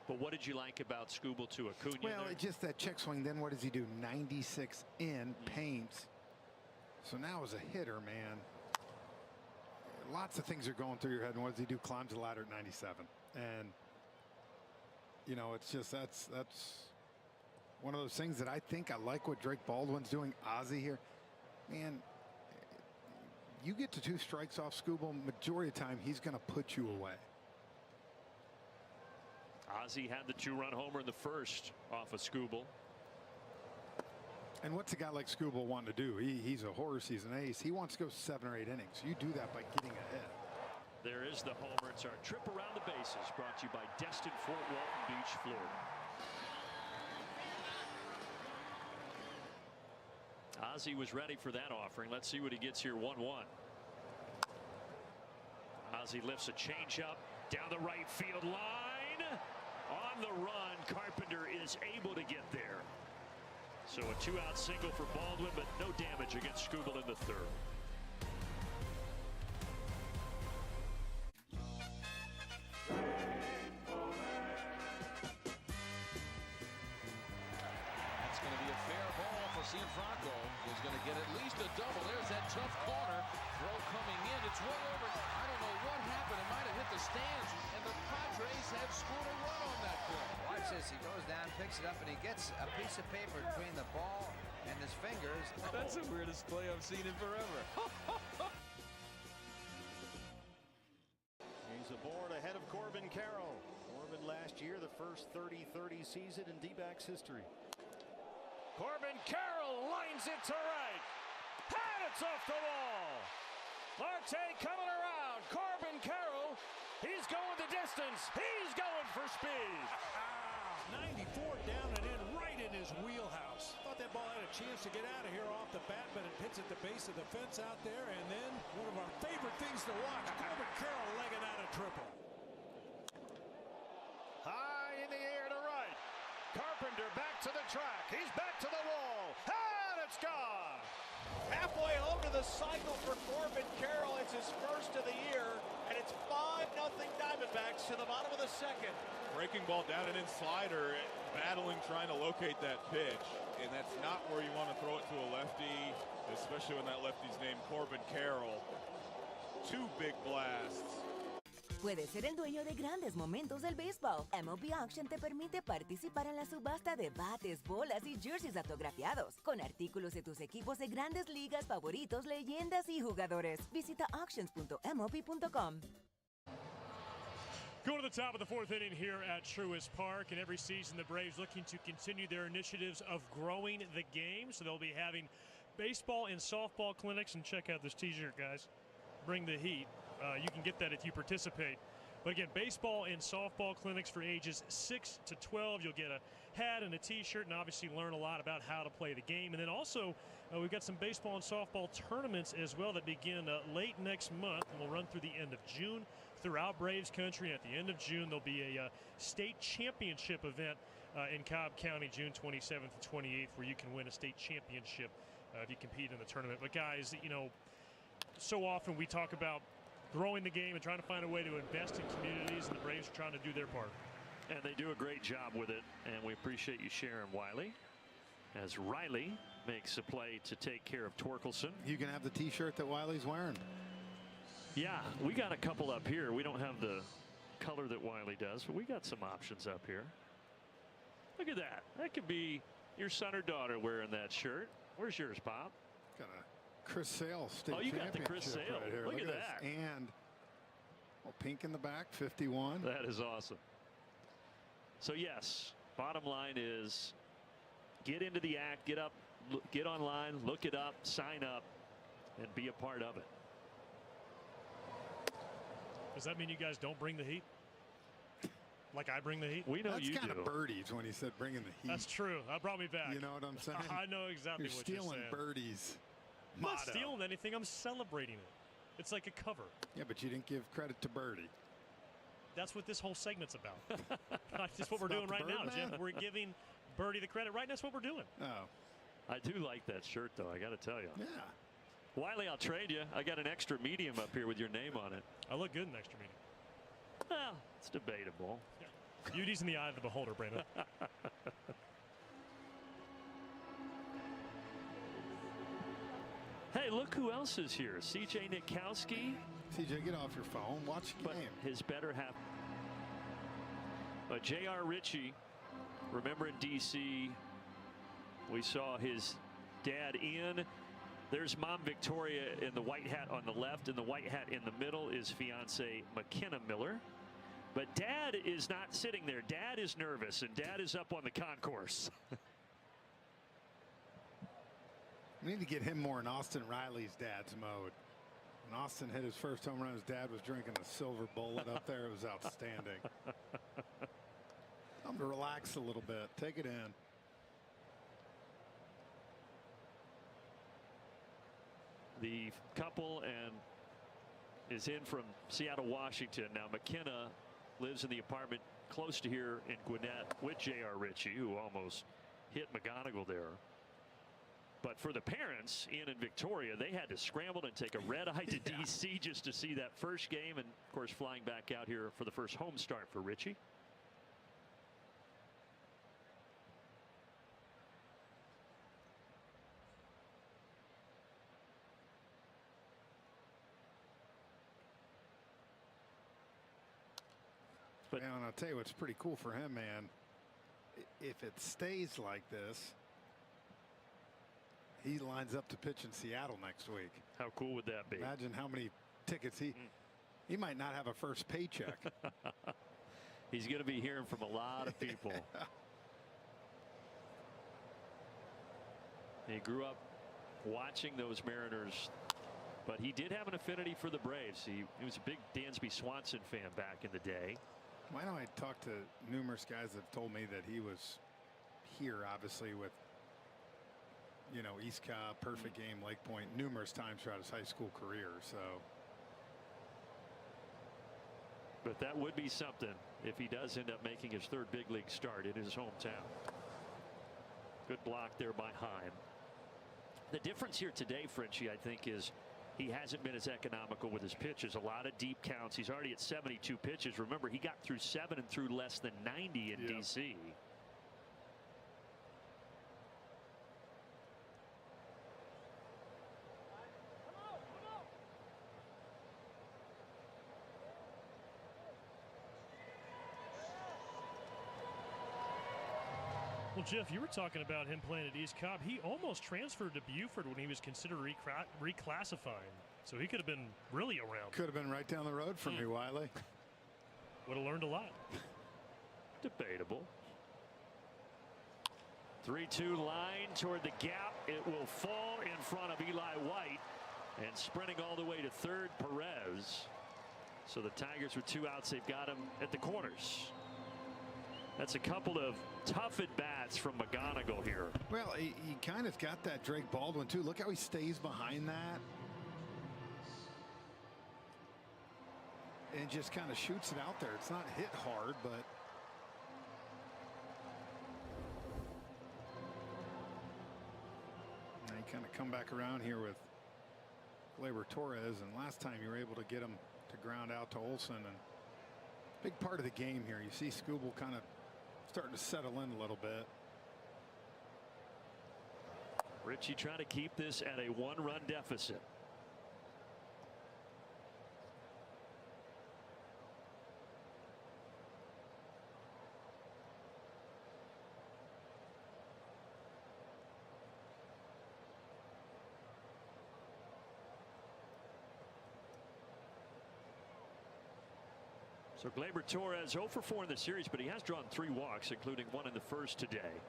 But what did you like about Skubal to Acuña? Well, it's just that check swing. Then what does he do? 96 in, paints. So now as a hitter, man, lots of things are going through your head. And what does he do? Climbs the ladder at 97. And, you know, it's just that's one of those things that I think I like what Drake Baldwin's doing. Ozzie here. Man, you get to 2 strikes off Skubal, majority of the time he's going to put you away. Ozzie had the 2-run homer in the first off of Skubal. And what's a guy like Skubal wanting to do? He's a horse, he's an ace. He wants to go 7 or 8 innings. You do that by getting ahead. There is the homer. It's our trip around the bases, brought to you by Destin Fort Walton Beach, Florida. Ozzie was ready for that offering. Let's see what he gets here. 1-1. Ozzie lifts a changeup down the right field line. On the run, Carpenter is able to get there. So a 2-out single for Baldwin, but no damage against Skubal in the 3rd. That's going to be a fair ball for Cianfrocco. He's going to get at least a double. There's that tough corner. Throw coming in. It's way over. I don't know what happened. It might have hit the stands, and the Padres have scored a run on that play. Watch this. He goes down, picks it up, and he gets a piece of paper between the ball and his fingers. That's the weirdest play I've seen in forever. He's aboard ahead of Corbin Carroll. Corbin last year, the first 30-30 season in D-backs history. Corbin Carroll lines it to right. And it's off the wall. Marte coming around. Corbin Carroll. He's going the distance. He's going for speed. 94 down and in right in his wheelhouse. Thought that ball had a chance to get out of here off the bat, but it hits at the base of the fence out there. And then one of our favorite things to watch, Corbin Carroll legging out a triple. High in the air to right. Carpenter back to the track. He's back to the wall. And it's gone. Halfway home to the cycle for Corbin Carroll. It's his first of the year, and it's 5-0 Diamondbacks to the bottom of the 2nd. Breaking ball down and in slider, battling, trying to locate that pitch, and that's not where you want to throw it to a lefty, especially when that lefty's named Corbin Carroll. 2 big blasts. Puedes ser el dueño de grandes momentos del béisbol. MLB Auction te permite participar en la subasta de bates, bolas y jerseys autografiados, con artículos de tus equipos de grandes ligas favoritos, leyendas y jugadores. Visita auctions.mlb.com. Going to the top of the 4th inning here at Truist Park, and every season the Braves looking to continue their initiatives of growing the game. So they'll be having baseball and softball clinics, and check out this t-shirt, guys. Bring the heat. You can get that if you participate. But again, baseball and softball clinics for ages 6 to 12. You'll get a hat and a t-shirt and obviously learn a lot about how to play the game. And then also we've got some baseball and softball tournaments as well that begin late next month and will run through the end of June throughout Braves country. At the end of June, there'll be a state championship event in Cobb County, June 27th and 28th, where you can win a state championship if you compete in the tournament. But guys, you know, so often we talk about growing the game and trying to find a way to invest in communities, and the Braves are trying to do their part. And they do a great job with it, and we appreciate you sharing, Wiley. As Riley makes a play to take care of Torkelson. You can have the T-shirt that Wiley's wearing. Yeah, we got a couple up here. We don't have the color that Wiley does, but we got some options up here. Look at that. That could be your son or daughter wearing that shirt. Where's yours, Pop? Got a Chris Sale state Oh, you got the Chris championship Sale. right here. Look at this. that. And pink in the back, 51. That is awesome. So yes, bottom line is get into the act, get up, get online, look it up, sign up, and be a part of it. Does that mean you guys don't bring the heat? Like I bring the heat? We know you do. That's kind of birdies when he said bringing the heat. That's true. That brought me back. You know what I'm saying? I know exactly You're what you're saying. stealing birdies. I'm not motto. stealing anything. I'm celebrating it. It's like a cover. Yeah, but you didn't give credit to Birdie. That's what this whole segment's about. That's what we're doing right now, Jim. We're giving Birdie the credit. Right, that's what we're doing. Oh. I do like that shirt, though. I got to tell you. Yeah. Wiley, I'll trade you. I got an extra medium up here with your name on it. I look good in extra medium. Well, it's debatable. Yeah. Beauty's in the eye of the beholder, Brandon. Hey, look who else is here. C.J. Nitkowski. CJ, get off your phone. Watch the game. His better half. J.R. Ritchie. Remember in D.C., we saw his dad in. There's Mom Victoria in the white hat on the left, and the white hat in the middle is fiance McKenna Miller. But Dad is not sitting there. Dad is nervous, and Dad is up on the concourse. We need to get him more in Austin Riley's dad's mode. When Austin hit his first home run, his dad was drinking a silver bullet up there. It was outstanding. I'm going to relax a little bit. Take it in. The couple and is in from Seattle, Washington. Now McKenna lives in the apartment close to here in Gwinnett with J.R. Ritchie, who almost hit McGonigal there. But for the parents, Ian and Victoria, they had to scramble and take a red eye to D.C. just to see that first game, and of course flying back out here for the first home start for Ritchie. But man, I'll tell you what's pretty cool for him, man. If it stays like this, he lines up to pitch in Seattle next week. How cool would that be? Imagine how many tickets he might not have a first paycheck. He's going to be hearing from a lot of people. He grew up watching those Mariners, but he did have an affinity for the Braves. He was a big Dansby Swanson fan back in the day. Why don't I talk to numerous guys that have told me that he was here, obviously, with, you know, East Cobb, Perfect Game, Lake Point, numerous times throughout his high school career. So, but that would be something if he does end up making his third big league start in his hometown. Good block there by Heim. The difference here today, Frenchie, I think, is he hasn't been as economical with his pitches. A lot of deep counts. He's already at 72 pitches. Remember, he got through 7 and threw less than 90 in D.C. Well, Jeff, you were talking about him playing at East Cobb. He almost transferred to Buford when he was considered reclassifying. So he could have been really around. Could have been right down the road from me, Wiley. Would have learned a lot. Debatable. 3-2 line toward the gap. It will fall in front of Eli White. And sprinting all the way to third, Perez. So the Tigers with 2 outs, they've got him at the corners. That's a couple of tough at-bats from McGonigal here. Well, he kind of got that Drake Baldwin, too. Look how he stays behind that. And just kind of shoots it out there. It's not hit hard, but kind of come back around here with Gleyber Torres, and last time you were able to get him to ground out to Olson, and big part of the game here. You see Skubal kind of starting to settle in a little bit. Richie trying to keep this at a 1-run deficit. So Gleyber Torres 0 for 4 in the series, but he has drawn 3 walks, including 1 in the first today.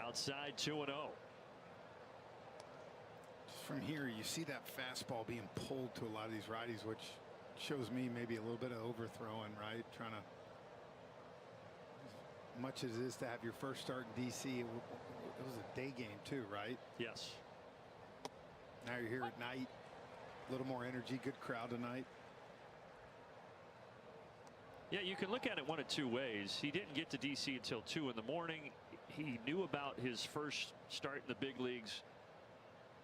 Outside 2-0. From here, you see that fastball being pulled to a lot of these righties, which shows me maybe a little bit of overthrowing, right? Trying to, as much as it is to have your first start in DC, it was a day game too, right? Yes. Now you're here at night. A little more energy, good crowd tonight. Yeah, you can look at it one of 2 ways. He didn't get to DC until 2 in the morning. He knew about his first start in the big leagues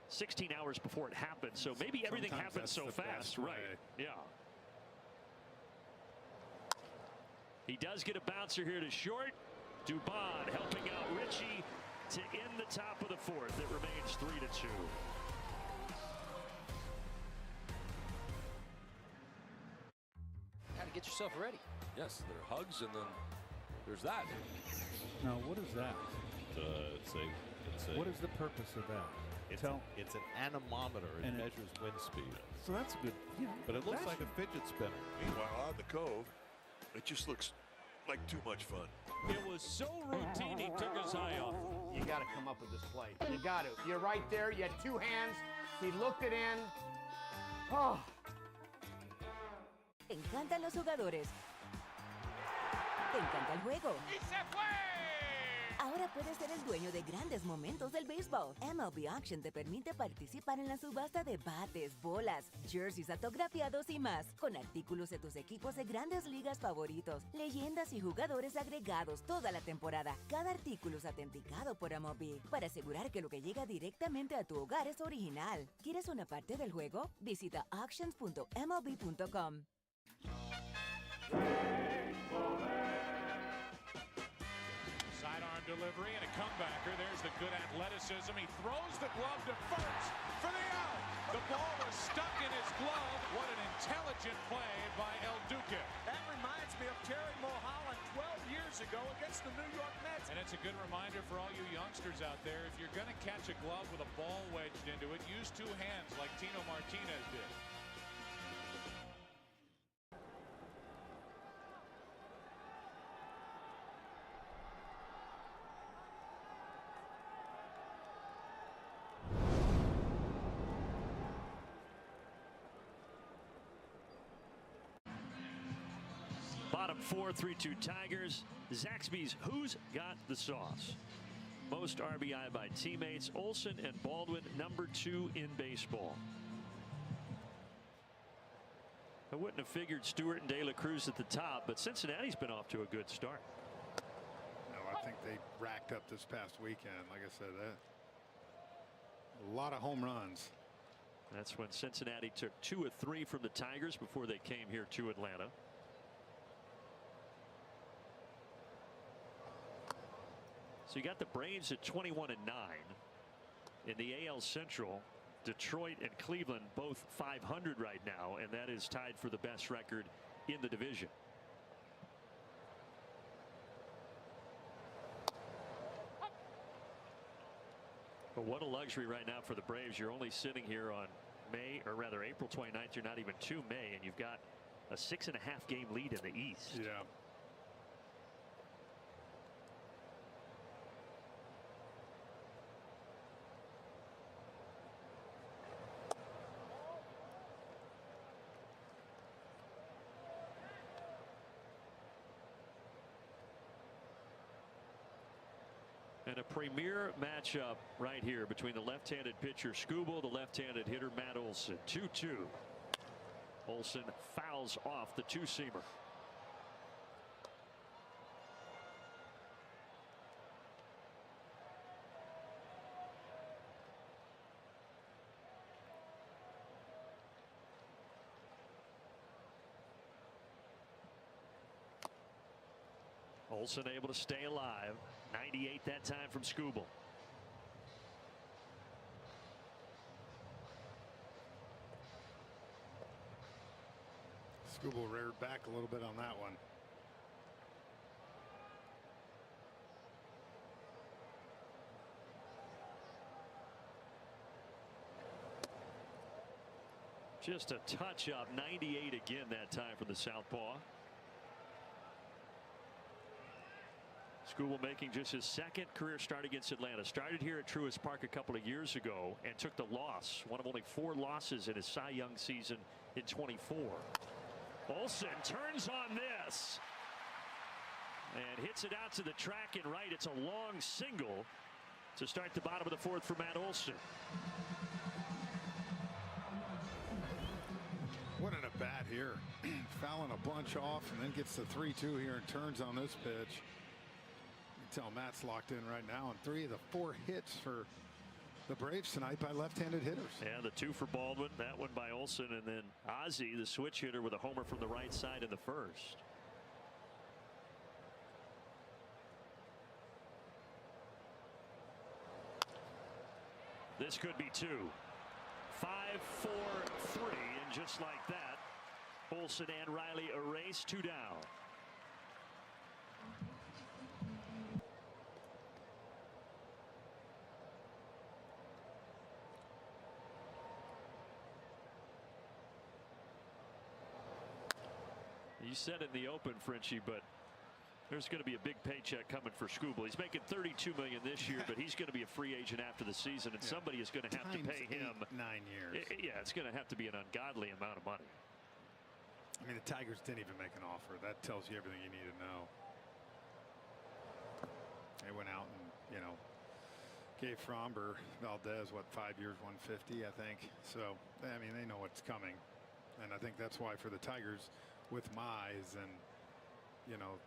16 hours before it happened. So maybe everything happened so fast, right? Yeah. He does get a bouncer here to short. Dubon helping out Richie to end the top of the 4th. It remains 3-2. Get yourself ready. Yes, there are hugs, and then there's that. Now, what is that? What is the purpose of that? It's an anemometer. It measures wind speed. So that's good. Yeah, but it looks like a fidget spinner. Meanwhile, on the Cove, it just looks like too much fun. It was so routine, he took his eye off. You got to come up with this play. You got to. You're right there. You had 2 hands. He looked it in. Oh. Te encantan los jugadores. Te encanta el juego. ¡Y se fue! Ahora puedes ser el dueño de grandes momentos del béisbol. MLB Auction te permite participar en la subasta de bates, bolas, jerseys autografiados y más, con artículos de tus equipos de grandes ligas favoritos, leyendas y jugadores agregados toda la temporada. Cada artículo es autenticado por MLB para asegurar que lo que llega directamente a tu hogar es original. ¿Quieres una parte del juego? Visita auctions.mlb.com. Sidearm delivery and a comebacker. There's the good athleticism. He throws the glove to first for the out. The ball was stuck in his glove. What an intelligent play by El Duque. That reminds me of Terry Mulholland 12 years ago against the New York Mets. And it's a good reminder for all you youngsters out there. If you're going to catch a glove with a ball wedged into it, use 2 hands like Tino Martinez did. Bottom 4, 3-2 Tigers. Zaxby's Who's Got the Sauce? Most RBI by teammates. Olson and Baldwin, number 2 in baseball. I wouldn't have figured Stewart and De La Cruz at the top, but Cincinnati's been off to a good start. No, I think they racked up this past weekend. Like I said, a lot of home runs. That's when Cincinnati took 2 of 3 from the Tigers before they came here to Atlanta. So you got the Braves at 21-9 in the AL Central. Detroit and Cleveland both 500 right now, and that is tied for the best record in the division. But what a luxury right now for the Braves. You're only sitting here on April 29th. You're not even to May, and you've got a 6.5 game lead in the East. Yeah. And a premier matchup right here between the left-handed pitcher Skubal, the left-handed hitter Matt Olson. 2-2. Olson fouls off the 2-seamer. Olsen able to stay alive. 98 that time from Skubal. Skubal reared back a little bit on that one. Just a touch up. 98 again that time for the southpaw. Skubal making just his second career start against Atlanta. Started here at Truist Park a couple of years ago and took the loss. One of only 4 losses in his Cy Young season in 24. Olsen turns on this and hits it out to the track and right. It's a long single to start the bottom of the 4th for Matt Olsen. What an at bat here. Fouling a bunch off and then gets the 3-2 here and turns on this pitch. You can tell Matt's locked in right now, and 3 of the 4 hits for the Braves tonight by left-handed hitters. Yeah, the 2 for Baldwin, that one by Olsen, and then Ozzie, the switch hitter, with a homer from the right side in the 1st. This could be 2. 5, 4, 3, and just like that, Olsen and Riley erase 2 down. You said in the open, Frenchie, but there's going to be a big paycheck coming for Skubal. He's making $32 million this year, but he's going to be a free agent after the season, and somebody is going to have to pay him 9 years. Yeah, it's going to have to be an ungodly amount of money. I mean, the Tigers didn't even make an offer. That tells you everything you need to know. They went out and, you know, gave Fromber Valdez, what, 5 years, 150, I think. So, I mean, they know what's coming. And I think that's why for the Tigers, with Mize and, you know,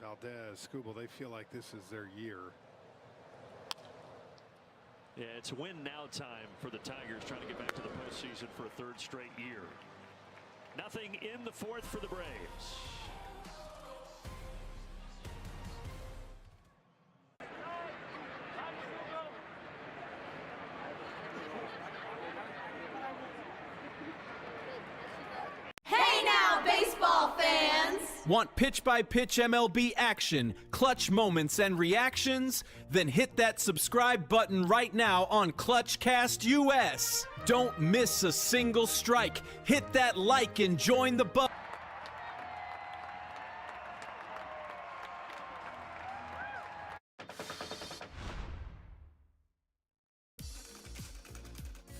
Valdez, Skubal, they feel like this is their year. Yeah, it's win now time for the Tigers, trying to get back to the postseason for a 3rd straight year. Nothing in the 4th for the Braves. Hey now, baseball fans! Want pitch-by-pitch MLB action, clutch moments, and reactions? Then hit that subscribe button right now on ClutchCast US. Don't miss a single strike. Hit that like and join the button.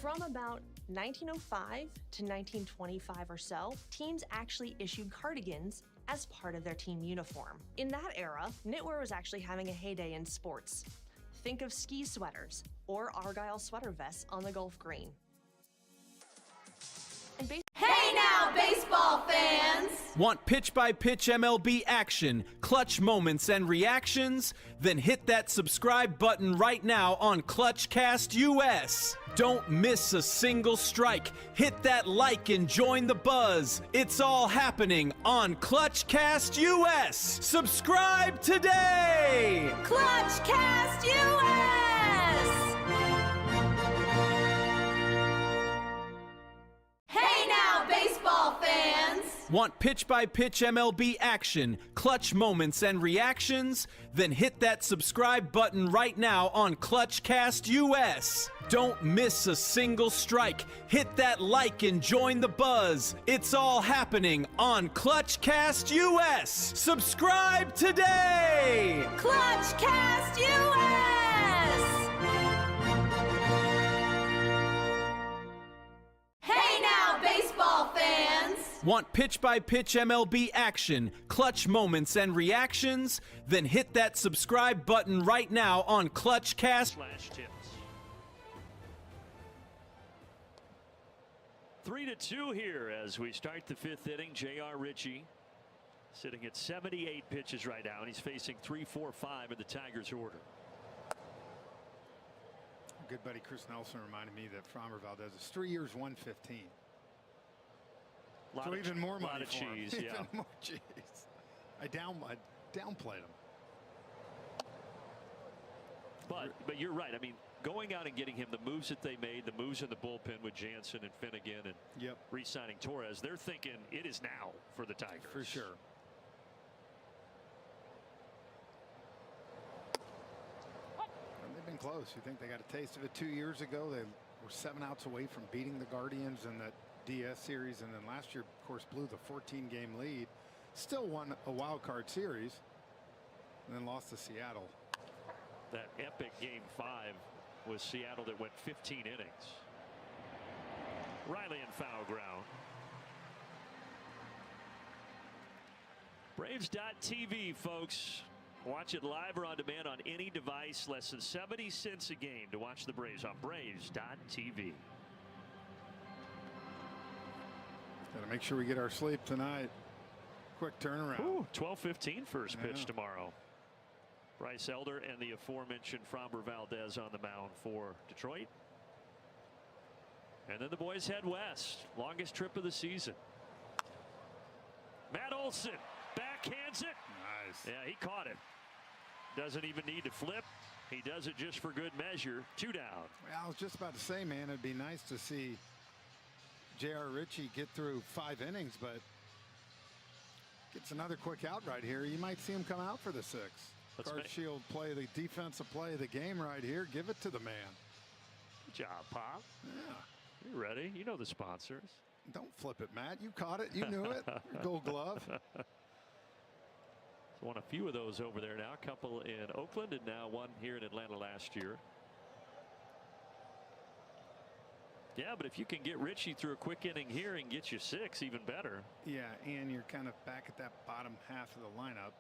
From about 1905 to 1925 or so, teams actually issued cardigans as part of their team uniform. In that era, knitwear was actually having a heyday in sports. Think of ski sweaters or Argyle sweater vests on the Gulf Green. Hey now, baseball fans! Want pitch-by-pitch MLB action, clutch moments, and reactions? Then hit that subscribe button right now on ClutchCast US. Don't miss a single strike. Hit that like and join the buzz. It's all happening on ClutchCast US. Subscribe today! ClutchCast US! Hey now, baseball fans! Want pitch-by-pitch MLB action, clutch moments, and reactions? Then hit that subscribe button right now on ClutchCast US. Don't miss a single strike. Hit that like and join the buzz. It's all happening on ClutchCast US. Subscribe today! ClutchCast US! Hey now, baseball fans! Want pitch-by-pitch MLB action, clutch moments, and reactions? Then hit that subscribe button right now on ClutchCast. /tips. 3-2 here as we start the 5th inning. J.R. Ritchie sitting at 78 pitches right now, and he's facing 3, 4, 5 in the Tigers order. Good buddy Chris Nelson reminded me that Fromber Valdez is 3 years, 115. So even more money lot of for him. cheese, yeah. Even more cheese. I downplayed him. But you're right. I mean, going out and getting him the moves that they made, the moves in the bullpen with Jansen and Finnegan and re-signing Torres, they're thinking it is now for the Tigers. For sure. And they've been close. You think they got a taste of it 2 years ago? They were 7 outs away from beating the Guardians in that DS series, and then last year, of course, blew the 14-game lead. Still won a wild card series, and then lost to Seattle. That epic Game 5 was Seattle that went 15 innings. Riley in foul ground. Braves.tv, folks. Watch it live or on demand on any device. Less than 70 cents a game to watch the Braves on Braves.tv. Got to make sure we get our sleep tonight. Quick turnaround. Ooh, 12:15 first pitch tomorrow. Bryce Elder and the aforementioned Framber Valdez on the mound for Detroit. And then the boys head west. Longest trip of the season. Matt Olson backhands it. Nice. Yeah, he caught it. Doesn't even need to flip. He does it just for good measure. 2 down. Well, I was just about to say, man, it'd be nice to see J.R. Ritchie get through 5 innings, but gets another quick out right here. You might see him come out for the 6th. Card Shield play, the defensive play of the game right here. Give it to the man. Good job, Pop. Yeah. You're ready. You know the sponsors. Don't flip it, Matt. You caught it. You knew it. Gold glove. So won a few of those over there now. A couple in Oakland and now one here in Atlanta last year. Yeah, but if you can get Ritchie through a quick inning here and get you 6, even better. Yeah, and you're kind of back at that bottom half of the lineup.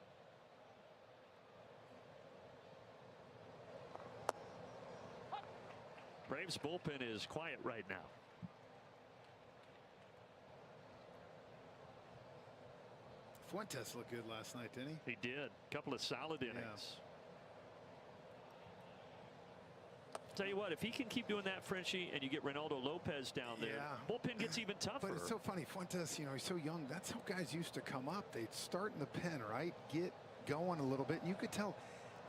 Braves bullpen is quiet right now. Fuentes looked good last night, didn't he? He did. A couple of solid innings. Yeah. Tell you what, if he can keep doing that, Frenchie, and you get Reynaldo Lopez down there, bullpen gets even tougher. But it's so funny. Fuentes, you know, he's so young. That's how guys used to come up. They'd start in the pen, right? Get going a little bit. And you could tell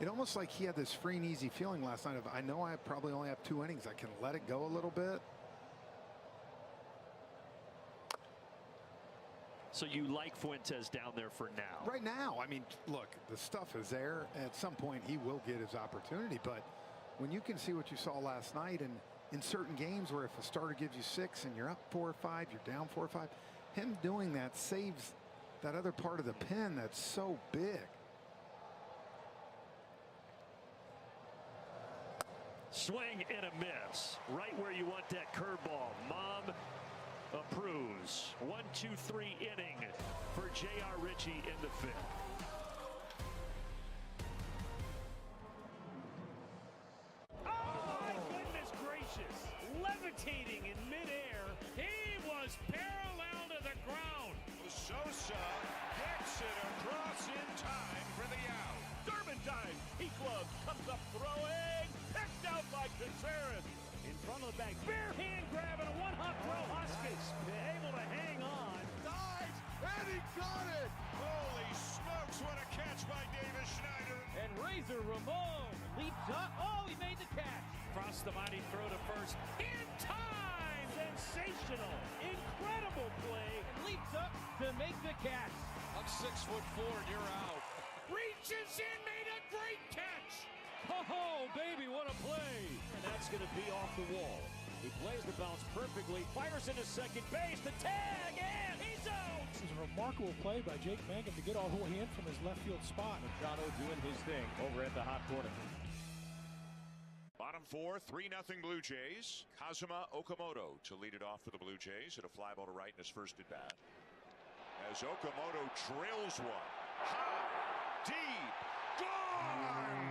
it almost like he had this free and easy feeling last night of, I know I probably only have 2 innings. I can let it go a little bit. So you like Fuentes down there for now? Right now, I mean, look, the stuff is there. At some point, he will get his opportunity. But when you can see what you saw last night, and in certain games where if a starter gives you 6 and you're up 4 or 5, you're down 4 or 5, him doing that saves that other part of the pen that's so big. Swing and a miss. Right where you want that curveball. Mom approves. 1-2-3 inning for J.R. Ritchie in the 5th. Oh my goodness gracious. Levitating in midair. He was parallel to the ground. Sosa gets it across in time for the out. Durbin dive. He gloves. Comes up throwing. Picked out by Contreras. In front of the bag. Bare hand grab and a one-hop throw. Hoskins able to hang on. Dives and he got it. Holy smokes, what a catch by Davis Schneider. And Razor Ramon leaps up. Oh, he made the catch. Cross the mighty throw to first. In time. Sensational. Incredible play. And leaps up to make the catch. I'm 6'4" and you're out. Reaches in, made a great catch. Oh, baby, what a play. And that's going to be off the wall. He plays the bounce perfectly, fires into second base, the tag, and he's out. This is a remarkable play by Jake Mangum to get all the way in from his left field spot. Machado doing his thing over at the hot corner. Bottom 4, 3-0 Blue Jays. Kazuma Okamoto to lead it off for the Blue Jays at a fly ball to right in his first at bat. As Okamoto drills one. High, deep, gone!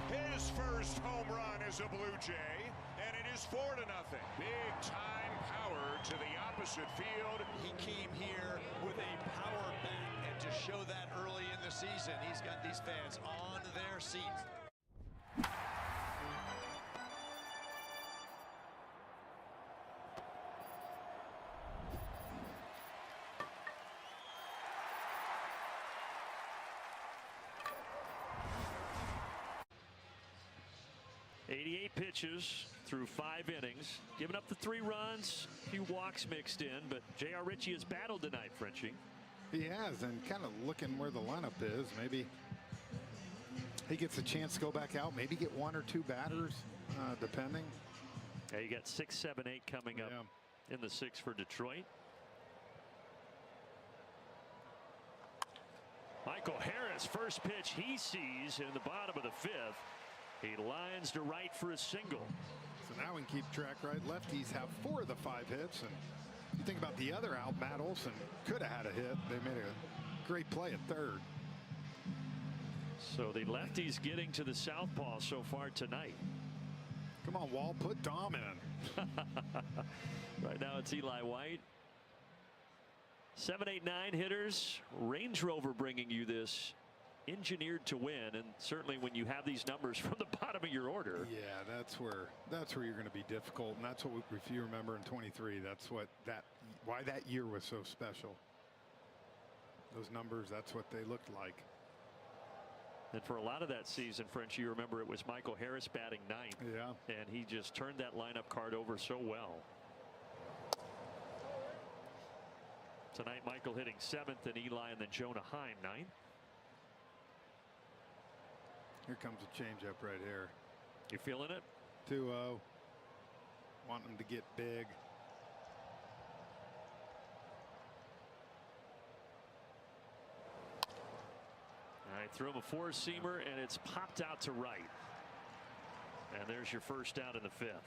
His first home run as a Blue Jay, and it is 4-0. Big time power to the opposite field. He came here with a power bat, and to show that early in the season, he's got these fans on their seats. 88 pitches through 5 innings, giving up the 3 runs, a few walks mixed in, but J.R. Ritchie has battled tonight, Frenchie. He has, and kind of looking where the lineup is. Maybe he gets a chance to go back out, maybe get 1 or 2 batters, depending. Yeah, you got 6, 7, 8 coming up in the 6th for Detroit. Michael Harris, first pitch he sees in the bottom of the 5th. He lines to right for a single. So now we can keep track, right? Lefties have 4 of the 5 hits, and you think about the other out, Matt Olson could have had a hit. They made a great play at third. So the lefties getting to the southpaw so far tonight. Come on, Wall, put Dom in. Right now it's Eli White. 7, 8, 9 hitters. Range Rover bringing you this, engineered to win, and certainly when you have these numbers from the bottom of your order. Yeah, that's where you're going to be difficult, and that's what if you remember in 23, that's why that year was so special. Those numbers, that's what they looked like. And for a lot of that season, French, you remember it was Michael Harris batting 9th. Yeah. And he just turned that lineup card over so well. Tonight, Michael hitting 7th, and Eli and then Jonah Heim 9th. Here comes a changeup right here. You feeling it? 2-0. Want him to get big. All right, threw him a 4-seamer, and it's popped out to right. And there's your first out in the 5th.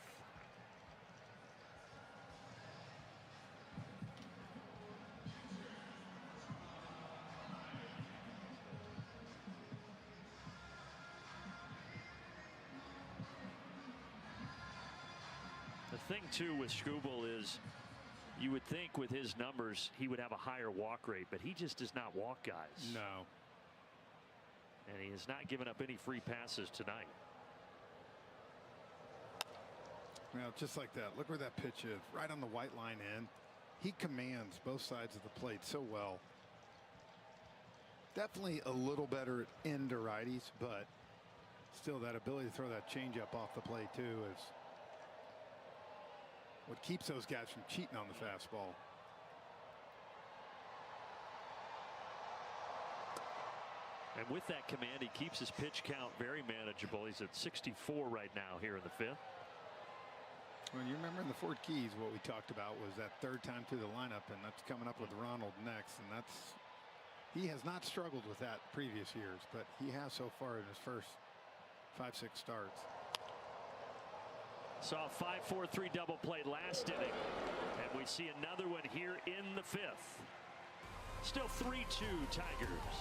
The thing too with Skubal is you would think with his numbers he would have a higher walk rate, but he just does not walk guys. No. And he has not given up any free passes tonight. Well, just like that. Look where that pitch is. Right on the white line in. He commands both sides of the plate so well. Definitely a little better at end to righties, but still that ability to throw that changeup off the plate too is what keeps those guys from cheating on the fastball. And with that command, he keeps his pitch count very manageable. He's at 64 right now here in the 5th. Well, you remember in the Ford Keys what we talked about was that 3rd time through the lineup, and that's coming up with Ronald next, and he has not struggled with that previous years, but he has so far in his first 5-6 starts. Saw a 5-4-3 double play last inning, and we see another one here in the 5th. Still 3-2 Tigers.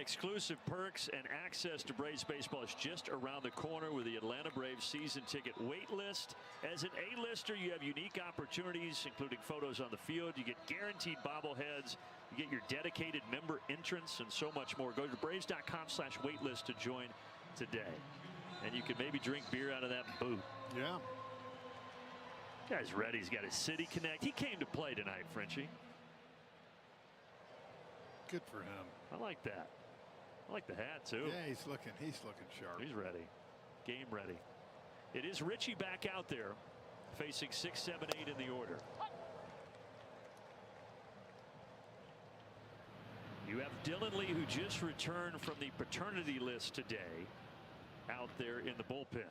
Exclusive perks and access to Braves baseball is just around the corner with the Atlanta Braves season ticket wait list. As an A-lister, you have unique opportunities, including photos on the field. You get guaranteed bobbleheads. You get your dedicated member entrance and so much more. Go to Braves.com/waitlist to join today. And you can maybe drink beer out of that boot. Yeah. Guy's ready. He's got his City Connect. He came to play tonight, Frenchie. Good for him. I like that. I like the hat too. Yeah, he's looking sharp. He's ready. Game ready. It is Richie back out there, facing 6, 7, 8 in the order. You have Dylan Lee, who just returned from the paternity list today, out there in the bullpen.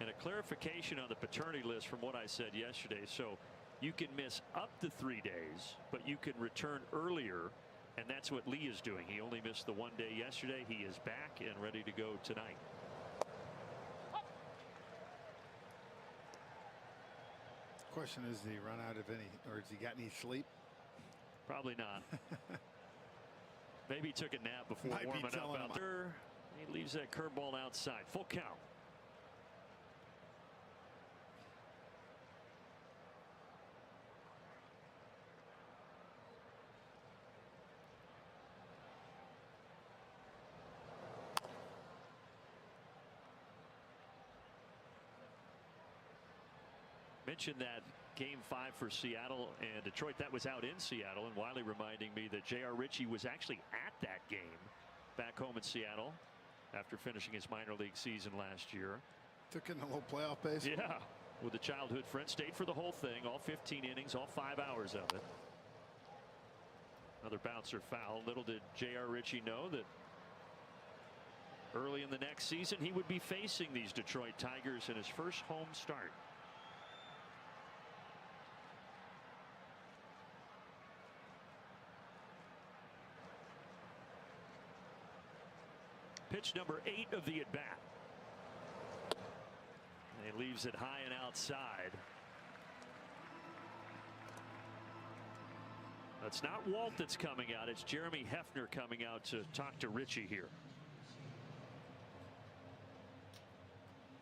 And a clarification on the paternity list from what I said yesterday. So you can miss up to 3 days, but you can return earlier. And that's what Lee is doing. He only missed the 1 day yesterday. He is back and ready to go tonight. Question is, did he run out of any, or has he got any sleep? Probably not. Maybe he took a nap before warming up out there. He leaves that curveball outside. Full count. Mentioned that game 5 for Seattle and Detroit. That was out in Seattle, and Wiley reminding me that J.R. Ritchie was actually at that game back home in Seattle after finishing his minor league season last year. Took in a little playoff baseball. Yeah, with a childhood friend. Stayed for the whole thing, all 15 innings, all 5 hours of it. Another bouncer foul. Little did J.R. Ritchie know that early in the next season he would be facing these Detroit Tigers in his first home start. Pitch number 8 of the at bat. And he leaves it high and outside. It's not Walt that's coming out. It's Jeremy Hefner coming out to talk to Ritchie here.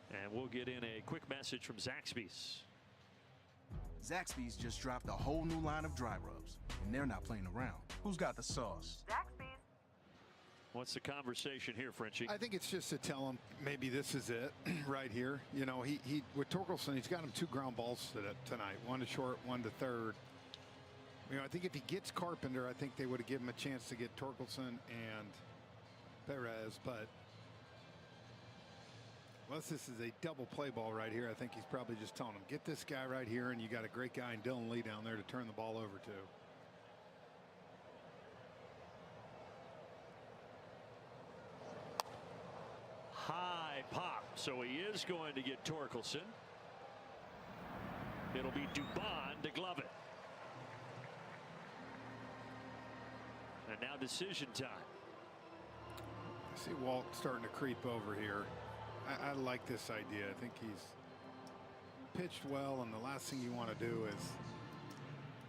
And we'll get in a quick message from Zaxby's. Zaxby's just dropped a whole new line of dry rubs, and they're not playing around. Who's got the sauce? Zaxby's. What's the conversation here, Frenchie? I think it's just to tell him maybe this is it right here. You know, he with Torkelson, he's got him 2 ground balls tonight, 1 to short, 1 to third. You know, I think if he gets Carpenter, I think they would have given him a chance to get Torkelson and Perez, but unless this is a double play ball right here, I think he's probably just telling him, get this guy right here, and you got a great guy in Dylan Lee down there to turn the ball over to. High pop, so he is going to get Torkelson. It'll be Dubon to glove it. And now decision time. I see Walt starting to creep over here. I like this idea. I think he's pitched well, and the last thing you want to do is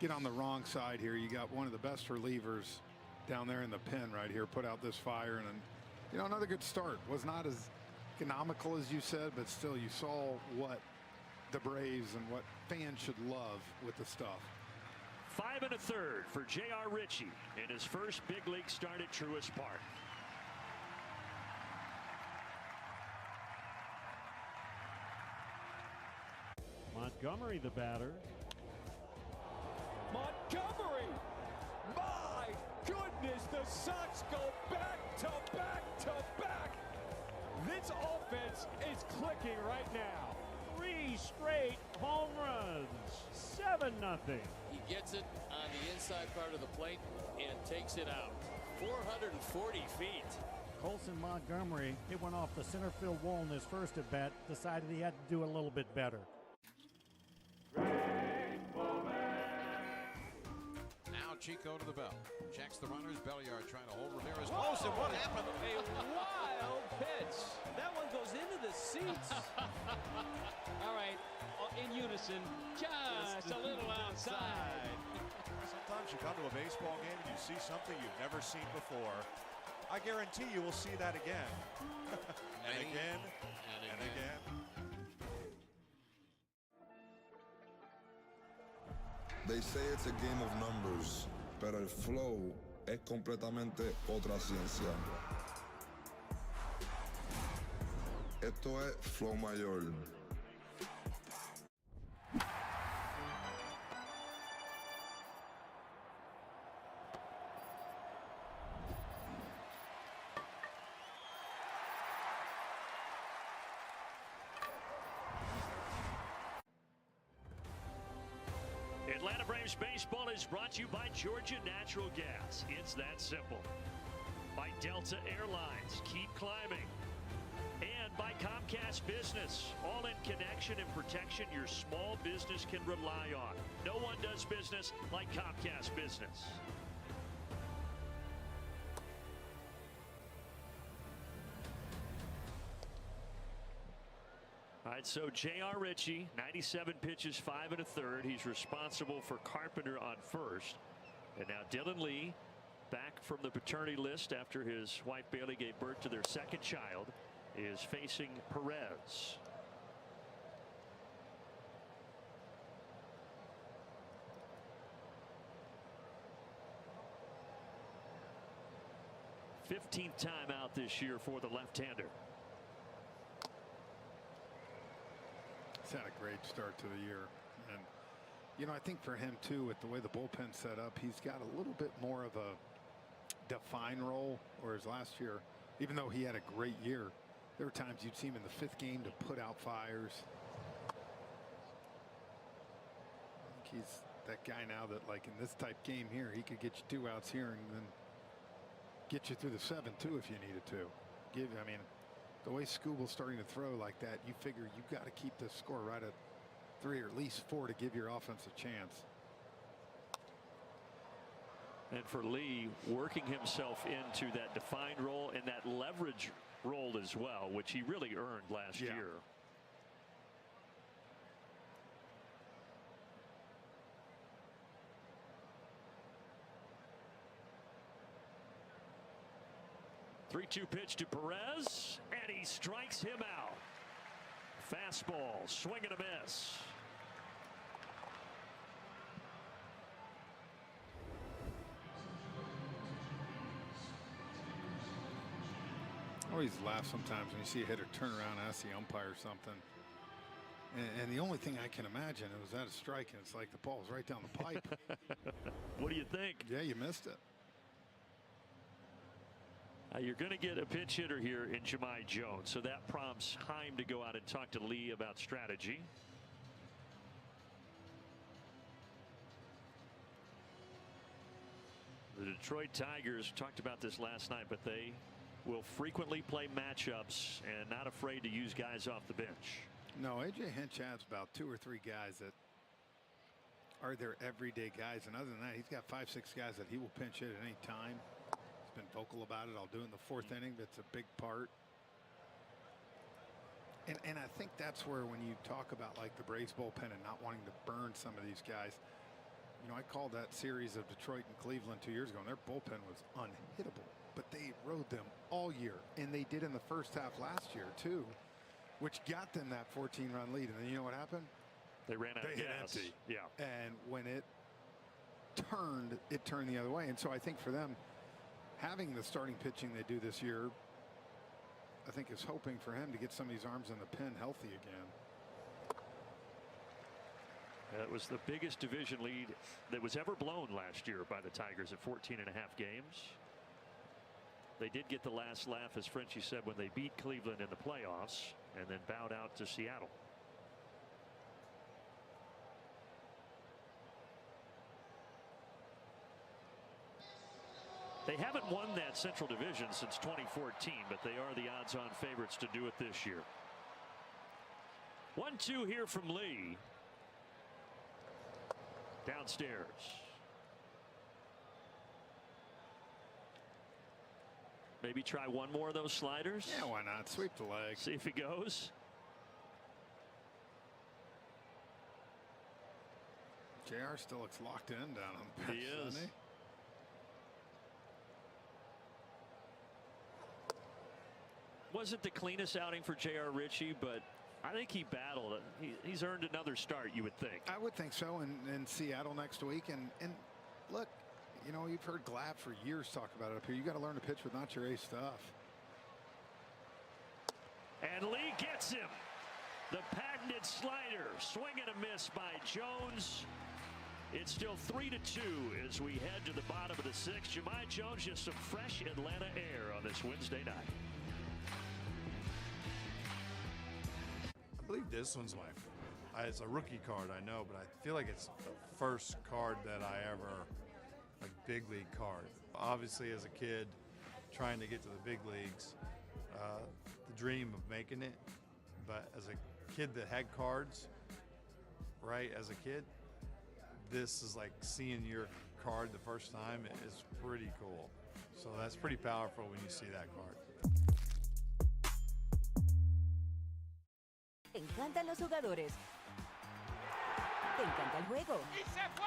get on the wrong side here. You got one of the best relievers down there in the pen right here. Put out this fire, and you know, another good start. Was not as economical as you said, but still you saw what the Braves and what fans should love with the stuff. 5 1/3 for J.R. Ritchie in his first big league start at Truist Park. Montgomery, the batter. Montgomery! My goodness, the Sox go back to back to back. This offense is clicking right now. 3 straight home runs. 7-0. He gets it on the inside part of the plate and takes it out. 440 feet. Colson Montgomery, it went off the center field wall in his first at bat. Decided he had to do a little bit better. Now Chico to the belt. Checks the runner's Belliard trying to hold Ramirez close. And what happened? A wild pitch. That one goes into the seats. All right, in unison, just a little outside. sometimes you come to a baseball game and you see something you've never seen before. I guarantee you will see that again. and again. And again. They say it's a game of numbers, pero el flow es completamente otra ciencia. Esto es flow mayor. Atlanta Braves baseball is brought to you by Georgia Natural Gas. It's that simple. By Delta Airlines, keep climbing. And by Comcast Business, all in connection and protection your small business can rely on. No one does business like Comcast Business. All right, so J.R. Ritchie, 97 pitches, 5 1/3. He's responsible for Carpenter on first. And now Dylan Lee, back from the paternity list after his wife Bailey gave birth to their second child, is facing Perez. `15th time out this year for the left-hander. He's had a great start to the year, and you know, I think for him too, with the way the bullpen's set up, he's got a little bit more of a defined role. Whereas last year, even though he had a great year, there were times you'd see him in the 5th game to put out fires. I think he's that guy now that, like in this type game here, he could get you 2 outs here and then get you through the 7th too if you needed to. I mean, the way Skubal's starting to throw like that, you figure you've got to keep the score right at 3 or at least 4 to give your offense a chance. And for Lee, working himself into that defined role and that leverage role as well, which he really earned last year. Three-2 pitch to Perez, and he strikes him out. Fastball, swing and a miss. I always laugh sometimes when you see a hitter turn around and ask the umpire something. And the only thing I can imagine, it was at a strike, and it's like the ball's right down the pipe. What do you think? Yeah, you missed it. You're going to get a pinch hitter here in Jahmai Jones, so that prompts Heim to go out and talk to Lee about strategy. The Detroit Tigers, talked about this last night, but they will frequently play matchups and not afraid to use guys off the bench. No, A.J. Hinch has about 2 or 3 guys that are their everyday guys, and other than that, he's got 5, 6 guys that he will pinch hit at any time. Been vocal about it. I'll do it in the 4th inning. That's a big part. And I think that's where, when you talk about like the Braves bullpen and not wanting to burn some of these guys, you know, I called that series of Detroit and Cleveland 2 years ago, and their bullpen was unhittable, but they rode them all year, and they did in the first half last year too, which got them that 14-run lead. And then you know what happened? They ran out of gas. Empty. Yeah. And when it turned the other way. And so I think for them, having the starting pitching they do this year, I think is hoping for him to get some of these arms in the pen healthy again. That was the biggest division lead that was ever blown last year by the Tigers at 14.5 games. They did get the last laugh, as Frenchie said, when they beat Cleveland in the playoffs and then bowed out to Seattle. They haven't won that Central Division since 2014, but they are the odds-on favorites to do it this year. 1-2 here from Lee. Downstairs. Maybe try one more of those sliders. Yeah, why not? Sweep the leg. See if he goes. JR still looks locked in down on the bench. He is. Doesn't he? Wasn't the cleanest outing for J.R. Ritchie, but I think he battled it. He's earned another start, you would think. I would think so in Seattle next week. And look, you know, you've heard Glab for years talk about it up here. You got to learn to pitch with not your ace stuff. And Lee gets him. The patented slider. Swing and a miss by Jones. It's still 3-2 as we head to the bottom of the sixth. Jahmai Jones, just some fresh Atlanta air on this Wednesday night. I believe this one's it's a rookie card, I know, but I feel like it's the first card that I ever, like, big league card. Obviously, as a kid, trying to get to the big leagues, the dream of making it. But as a kid that had cards, right, as a kid, this is like seeing your card the first time. It's pretty cool. So that's pretty powerful when you see that card. Te encantan los jugadores. Te encanta el juego. ¡Y se fue!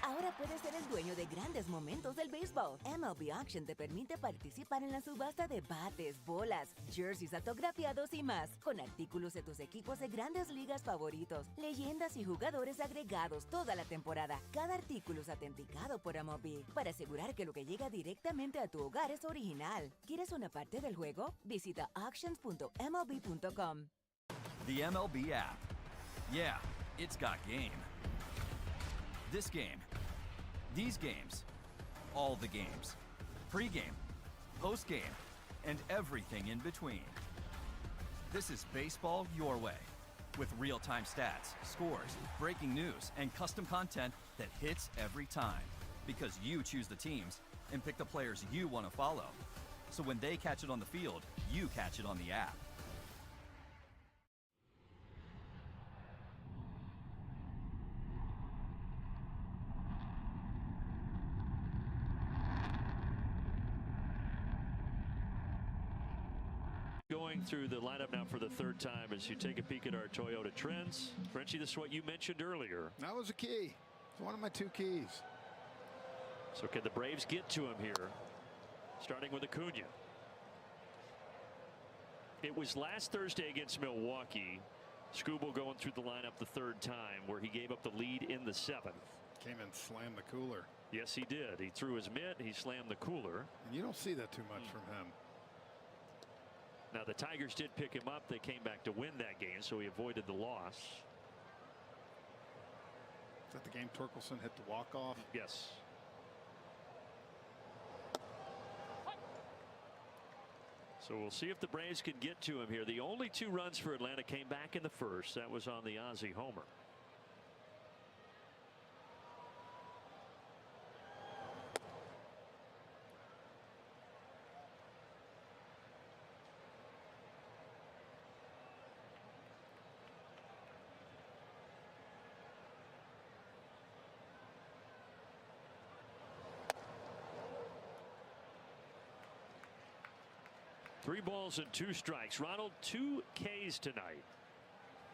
Ahora puedes ser el dueño de grandes momentos del béisbol. MLB Auction te permite participar en la subasta de bates, bolas, jerseys autografiados y más, con artículos de tus equipos de grandes ligas favoritos, leyendas y jugadores agregados toda la temporada. Cada artículo es autenticado por MLB para asegurar que lo que llega directamente a tu hogar es original. ¿Quieres una parte del juego? Visita auctions.mlb.com. The MLB app. Yeah, it's got game. This game. These games. All the games. Pre-game, post-game, and everything in between. This is baseball your way. With real-time stats, scores, breaking news, and custom content that hits every time. Because you choose the teams and pick the players you want to follow. So when they catch it on the field, you catch it on the app. Going through the lineup now for the third time as you take a peek at our Toyota trends. Frenchie, this is what you mentioned earlier. That was a key. It's one of my two keys. So can the Braves get to him here? Starting with Acuña. It was last Thursday against Milwaukee. Skubal going through the lineup the third time where he gave up the lead in the seventh. Came and slammed the cooler. Yes, he did. He threw his mitt. He slammed the cooler. And you don't see that too much from him. Now the Tigers did pick him up. They came back to win that game, so he avoided the loss. Is that the game Torkelson hit the walk-off? Yes. So we'll see if the Braves can get to him here. The only 2 runs for Atlanta came back in the first. That was on the Ozzie homer. Three balls and 2 strikes. Ronald, 2 Ks tonight.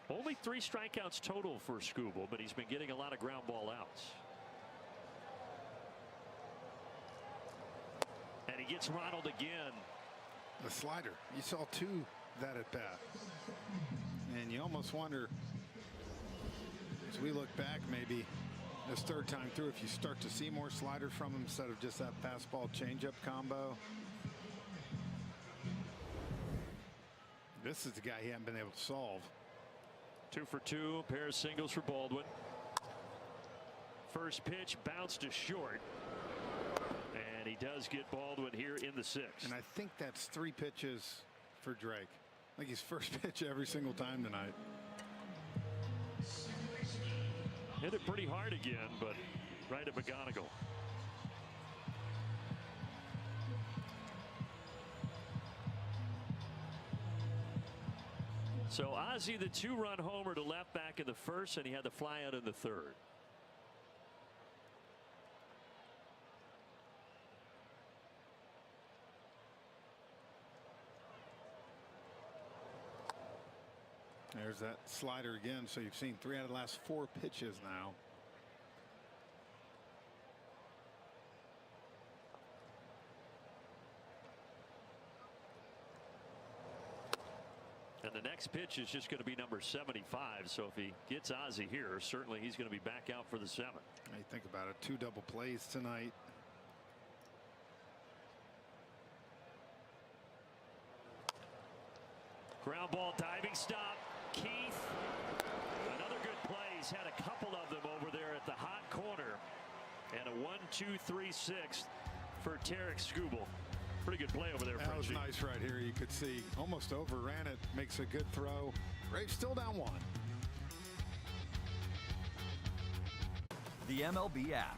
Only 3 strikeouts total for Skubal, but he's been getting a lot of ground ball outs. And he gets Ronald again. The slider. You saw 2 that at bat. And you almost wonder, as we look back, maybe this third time through, if you start to see more sliders from him instead of just that fastball changeup combo. This is the guy he hasn't been able to solve. 2 for 2, a pair of singles for Baldwin. First pitch bounced to short. And he does get Baldwin here in the 6th. And I think that's 3 pitches for Drake. Like his first pitch every single time tonight. Hit it pretty hard again, but right at McGonigal. So Ozzie, the 2-run homer to left back in the first, and he had the fly out in the third. There's that slider again. So you've seen 3 out of the last 4 pitches now. And the next pitch is just going to be number 75. So if he gets Ozzie here, certainly he's going to be back out for the 7th. Hey, think about it. 2 double plays tonight. Ground ball, diving stop. Keith. Another good play. He's had a couple of them over there at the hot corner. And a 1-2-3-6 for Tarik Skubal. Pretty good play over there. That was nice right here. You could see almost overran it. Makes a good throw. Braves still down 1. The MLB app.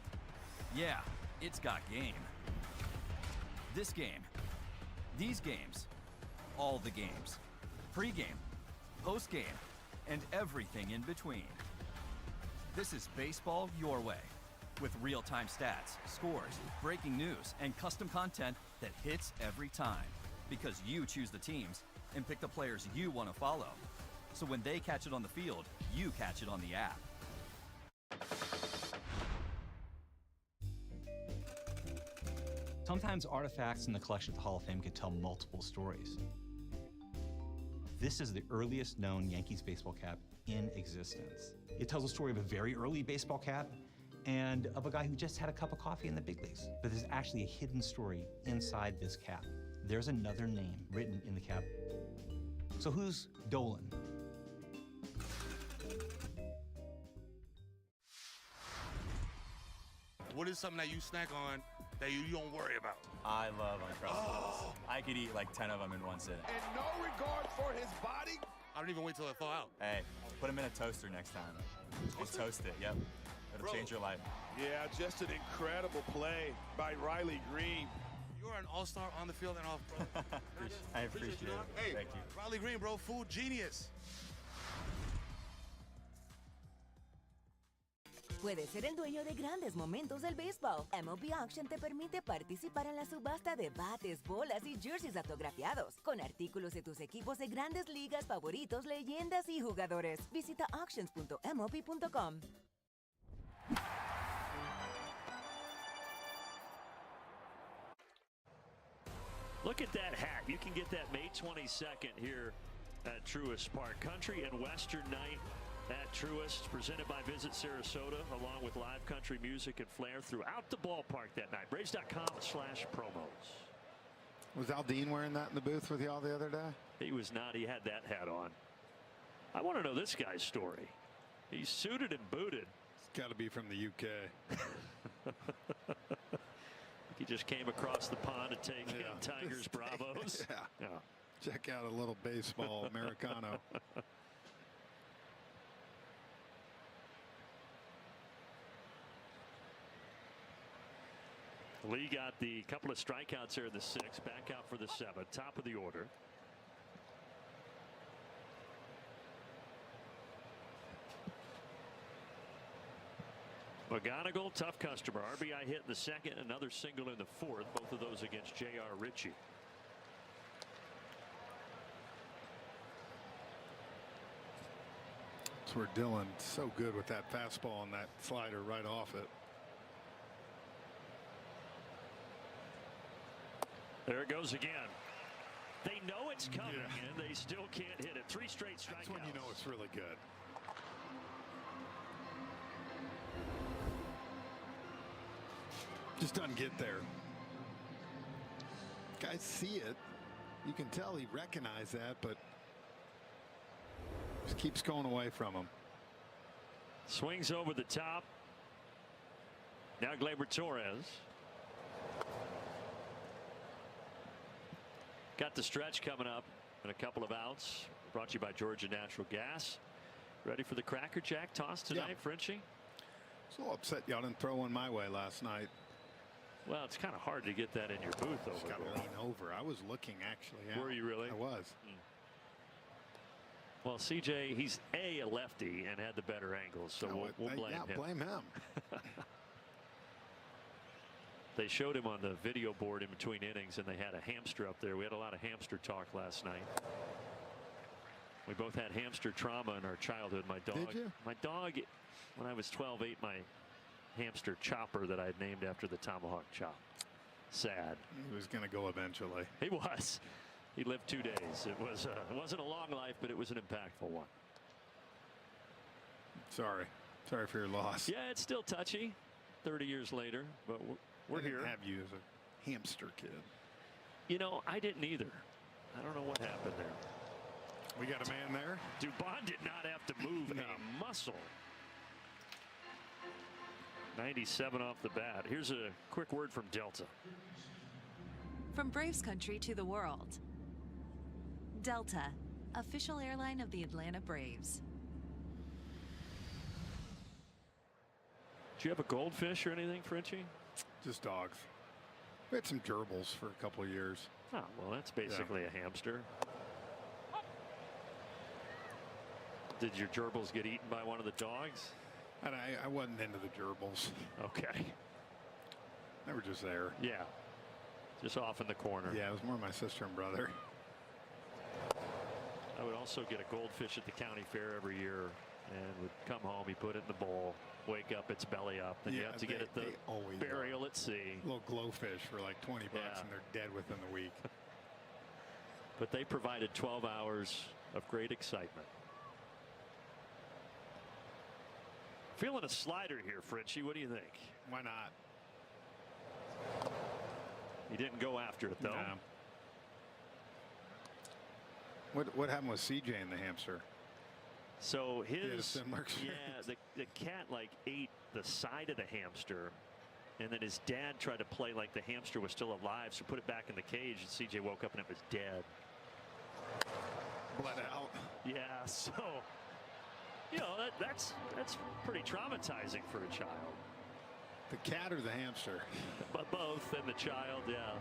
Yeah, it's got game. This game. These games. All the games. Pre-game. Post-game. And everything in between. This is baseball your way. With real-time stats, scores, breaking news, and custom content that hits every time. Because you choose the teams and pick the players you want to follow. So when they catch it on the field, you catch it on the app. Sometimes artifacts in the collection at the Hall of Fame could tell multiple stories. This is the earliest known Yankees baseball cap in existence. It tells a story of a very early baseball cap and of a guy who just had a cup of coffee in the big leagues. But there's actually a hidden story inside this cap. There's another name written in the cap. So who's Dolan? What is something that you snack on that you don't worry about? I love Uncrustables. I could eat like 10 of them in one sitting. And no regard for his body? I don't even wait till it thaw out. Hey, put them in a toaster next time. And toast it, yep. It'll change your life. Yeah, just an incredible play by Riley Green. You're an all-star on the field and off, bro. I appreciate it. Hey, thank you. Riley Green, bro, food genius. Puedes ser el dueño de grandes momentos del béisbol. MLB Auction te permite participar en la subasta de bates, bolas y jerseys autografiados, con artículos de tus equipos de grandes ligas favoritos, leyendas y jugadores. Visita auctions.mlb.com. Look at that hat. You can get that May 22nd here at Truist Park. Country and Western night at Truist, presented by Visit Sarasota, along with live country music and flair throughout the ballpark that night. Braves.com/promos. Was Aldine wearing that in the booth with y'all the other day? He was not. He had that hat on. I want to know this guy's story. He's suited and booted. It's got to be from the UK. He just came across the pond to take in Tigers Bravos. Yeah. Check out a little baseball Americano. Lee got the couple of strikeouts there in the 6th, back out for the 7th, top of the order. McGonigal, tough customer. RBI hit in the 2nd, another single in the 4th, both of those against J.R. Ritchie. That's where Dylan's so good with that fastball and that slider right off it. There it goes again. They know it's coming, and they still can't hit it. 3 straight strikeouts. That's when you know it's really good. Just doesn't get there. Guys see it. You can tell he recognized that, but just keeps going away from him. Swings over the top. Now Gleyber Torres. Got the stretch coming up and a couple of outs. Brought to you by Georgia Natural Gas. Ready for the Cracker Jack toss tonight, Frenchie? So upset y'all didn't throw one my way last night. Well, it's kind of hard to get that in your booth over there. Got to lean over. I was looking actually. Yeah. Were you really? I was. Well, CJ, he's a lefty and had the better angles, so we'll blame him. Yeah, blame him. They showed him on the video board in between innings, and they had a hamster up there. We had a lot of hamster talk last night. We both had hamster trauma in our childhood. My dog, Did you? My dog, when I was 12, ate my hamster Chopper that I had named after the tomahawk chop. Sad. He was going to go eventually. He was. He lived 2 days. It wasn't a long life, but it was an impactful one. Sorry for your loss. Yeah, it's still touchy 30 years later, but we're here. Have you as a hamster kid? You know, I didn't either. I don't know what happened there. We got a man there. Dubon did not have to move a muscle. 97 off the bat. Here's a quick word from Delta. From Braves country to the world. Delta, official airline of the Atlanta Braves. Do you have a goldfish or anything, Frenchie? Just dogs. We had some gerbils for a couple of years. Oh, well, that's basically a hamster. Did your gerbils get eaten by one of the dogs? And I wasn't into the gerbils. Okay. They were just there. Yeah. Just off in the corner. Yeah, it was more my sister and brother. I would also get a goldfish at the county fair every year and would come home, you put it in the bowl, wake up, it's belly up. Then you have to get it the burial at sea. Little glowfish for like 20 bucks and they're dead within the week. But they provided 12 hours of great excitement. Feeling a slider here, Frenchie. What do you think? Why not? He didn't go after it, though. No. What happened with CJ and the hamster? So his the cat like ate the side of the hamster, and then his dad tried to play like the hamster was still alive, so put it back in the cage, and CJ woke up and it was dead. Bled out. Yeah, so you know that's pretty traumatizing for a child. The cat or the hamster? But both, and the child, yeah.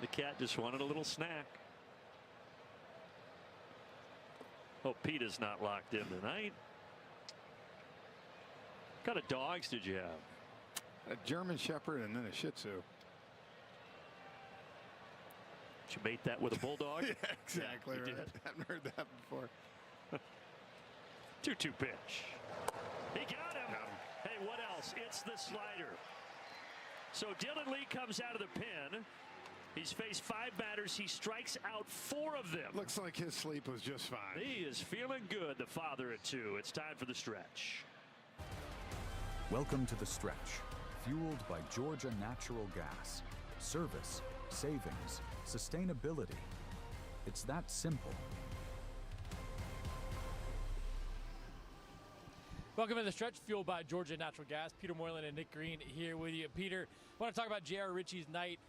The cat just wanted a little snack. Hope Peta's not locked in tonight. What kind of dogs did you have? A German Shepherd and then a Shih Tzu. Did you mate that with a bulldog? Yeah, exactly. Yeah, right. I haven't heard that before. 2-2 pitch. He got him. Hey, what else? It's the slider. So Dylan Lee comes out of the pen. He's faced 5 batters. He strikes out 4 of them. Looks like his sleep was just fine. He is feeling good, the father at 2. It's time for the stretch. Welcome to the stretch, fueled by Georgia Natural Gas. Service, savings, sustainability. It's that simple. Welcome to the stretch, fueled by Georgia Natural Gas. Peter Moylan and Nick Green here with you. Peter, I want to talk about J.R. Ritchie's night.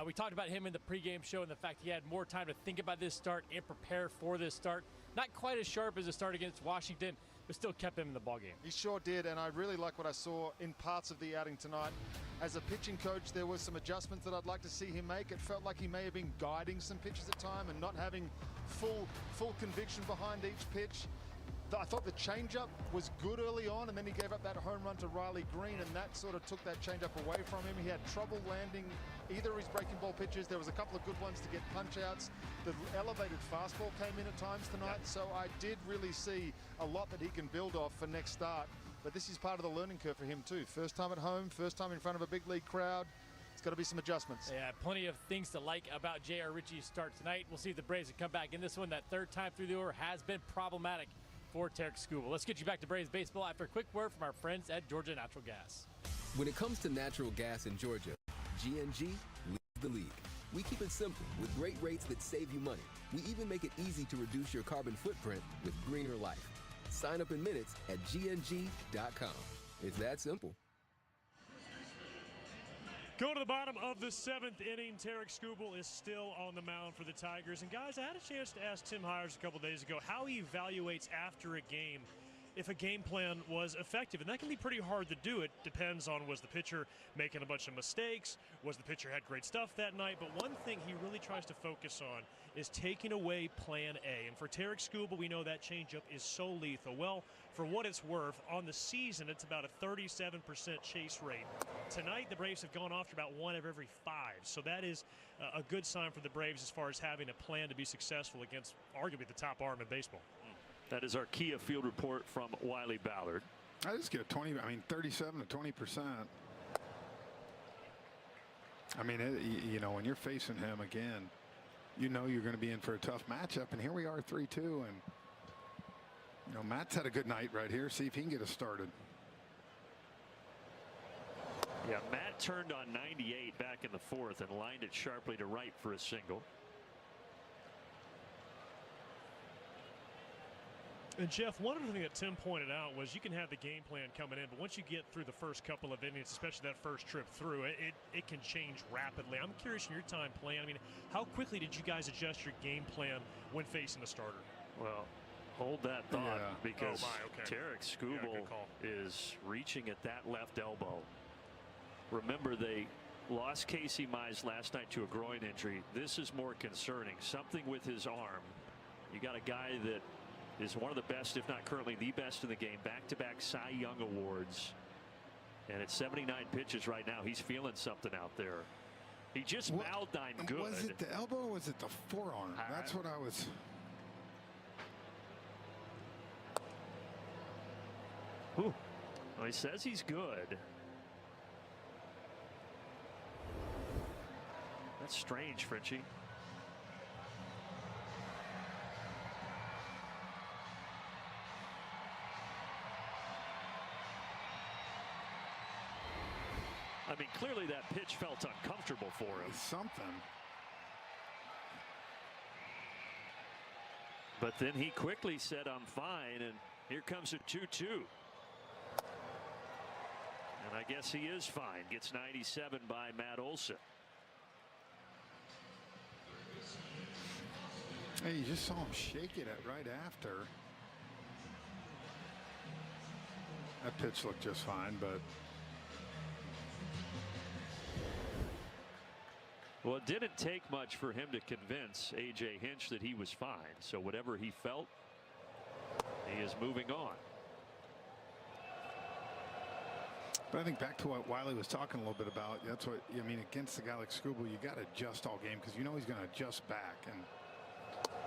We talked about him in the pregame show and the fact he had more time to think about this start and prepare for this start. Not quite as sharp as the start against Washington, but still kept him in the ballgame. He sure did, and I really like what I saw in parts of the outing tonight. As a pitching coach, there were some adjustments that I'd like to see him make. It felt like he may have been guiding some pitches at time and not having full conviction behind each pitch. I thought the changeup was good early on, and then he gave up that home run to Riley Green, and that sort of took that changeup away from him. He had trouble landing either of his breaking ball pitches. There was a couple of good ones to get punch-outs. The elevated fastball came in at times tonight, so I did really see a lot that he can build off for next start. But this is part of the learning curve for him too. First time at home, first time in front of a big league crowd. It's got to be some adjustments. Yeah, plenty of things to like about J.R. Ritchie's start tonight. We'll see if the Braves can come back in this one. That third time through the order has been problematic for Tarik Skubal. Let's get you back to Braves baseball after a quick word from our friends at Georgia Natural Gas. When it comes to natural gas in Georgia, G&G leads the league. We keep it simple with great rates that save you money. We even make it easy to reduce your carbon footprint with greener life. Sign up in minutes at gng.com. It's that simple. Going to the bottom of the 7th inning, Tarik Skubal is still on the mound for the Tigers. And guys, I had a chance to ask Tim Hires a couple days ago how he evaluates after a game if a game plan was effective. And that can be pretty hard to do. It depends on, was the pitcher making a bunch of mistakes? Was the pitcher had great stuff that night? But one thing he really tries to focus on is taking away plan A. And for Tarik Skubal, we know that changeup is so lethal. Well, for what it's worth, on the season, it's about a 37% chase rate. Tonight, the Braves have gone off to about 1 of every 5. So that is a good sign for the Braves as far as having a plan to be successful against arguably the top arm in baseball. That is our Kia field report from Wiley Ballard. I just get 37 to 20%. I mean, you know, when you're facing him again, you know you're going to be in for a tough matchup. And here we are 3-2. And, you know, Matt's had a good night right here. See if he can get us started. Yeah, Matt turned on 98 back in the fourth and lined it sharply to right for a single. And Jeff, one other thing that Tim pointed out was you can have the game plan coming in, but once you get through the first couple of innings, especially that first trip through, it can change rapidly. I'm curious in your time playing, I mean, how quickly did you guys adjust your game plan when facing the starter? Well, hold that thought because okay. Tarik Skubal is reaching at that left elbow. Remember, they lost Casey Mize last night to a groin injury. This is more concerning. Something with his arm. You got a guy that is one of the best, if not currently the best in the game. Back-to-back Cy Young awards. And at 79 pitches right now, he's feeling something out there. He just mouthed I'm good. Was it the elbow or was it the forearm? That's what I was. Ooh. Well, he says he's good. That's strange, Frenchie. I mean, clearly that pitch felt uncomfortable for him. Something. But then he quickly said, I'm fine, and here comes a 2-2. And I guess he is fine. Gets 97 by Matt Olson. Hey, you just saw him shake it right after. That pitch looked just fine, but. Well, it didn't take much for him to convince A.J. Hinch that he was fine. So whatever he felt, he is moving on. But I think back to what Wiley was talking a little bit about. That's what I mean against a guy like Skubal. You got to adjust all game because you know he's going to adjust back. And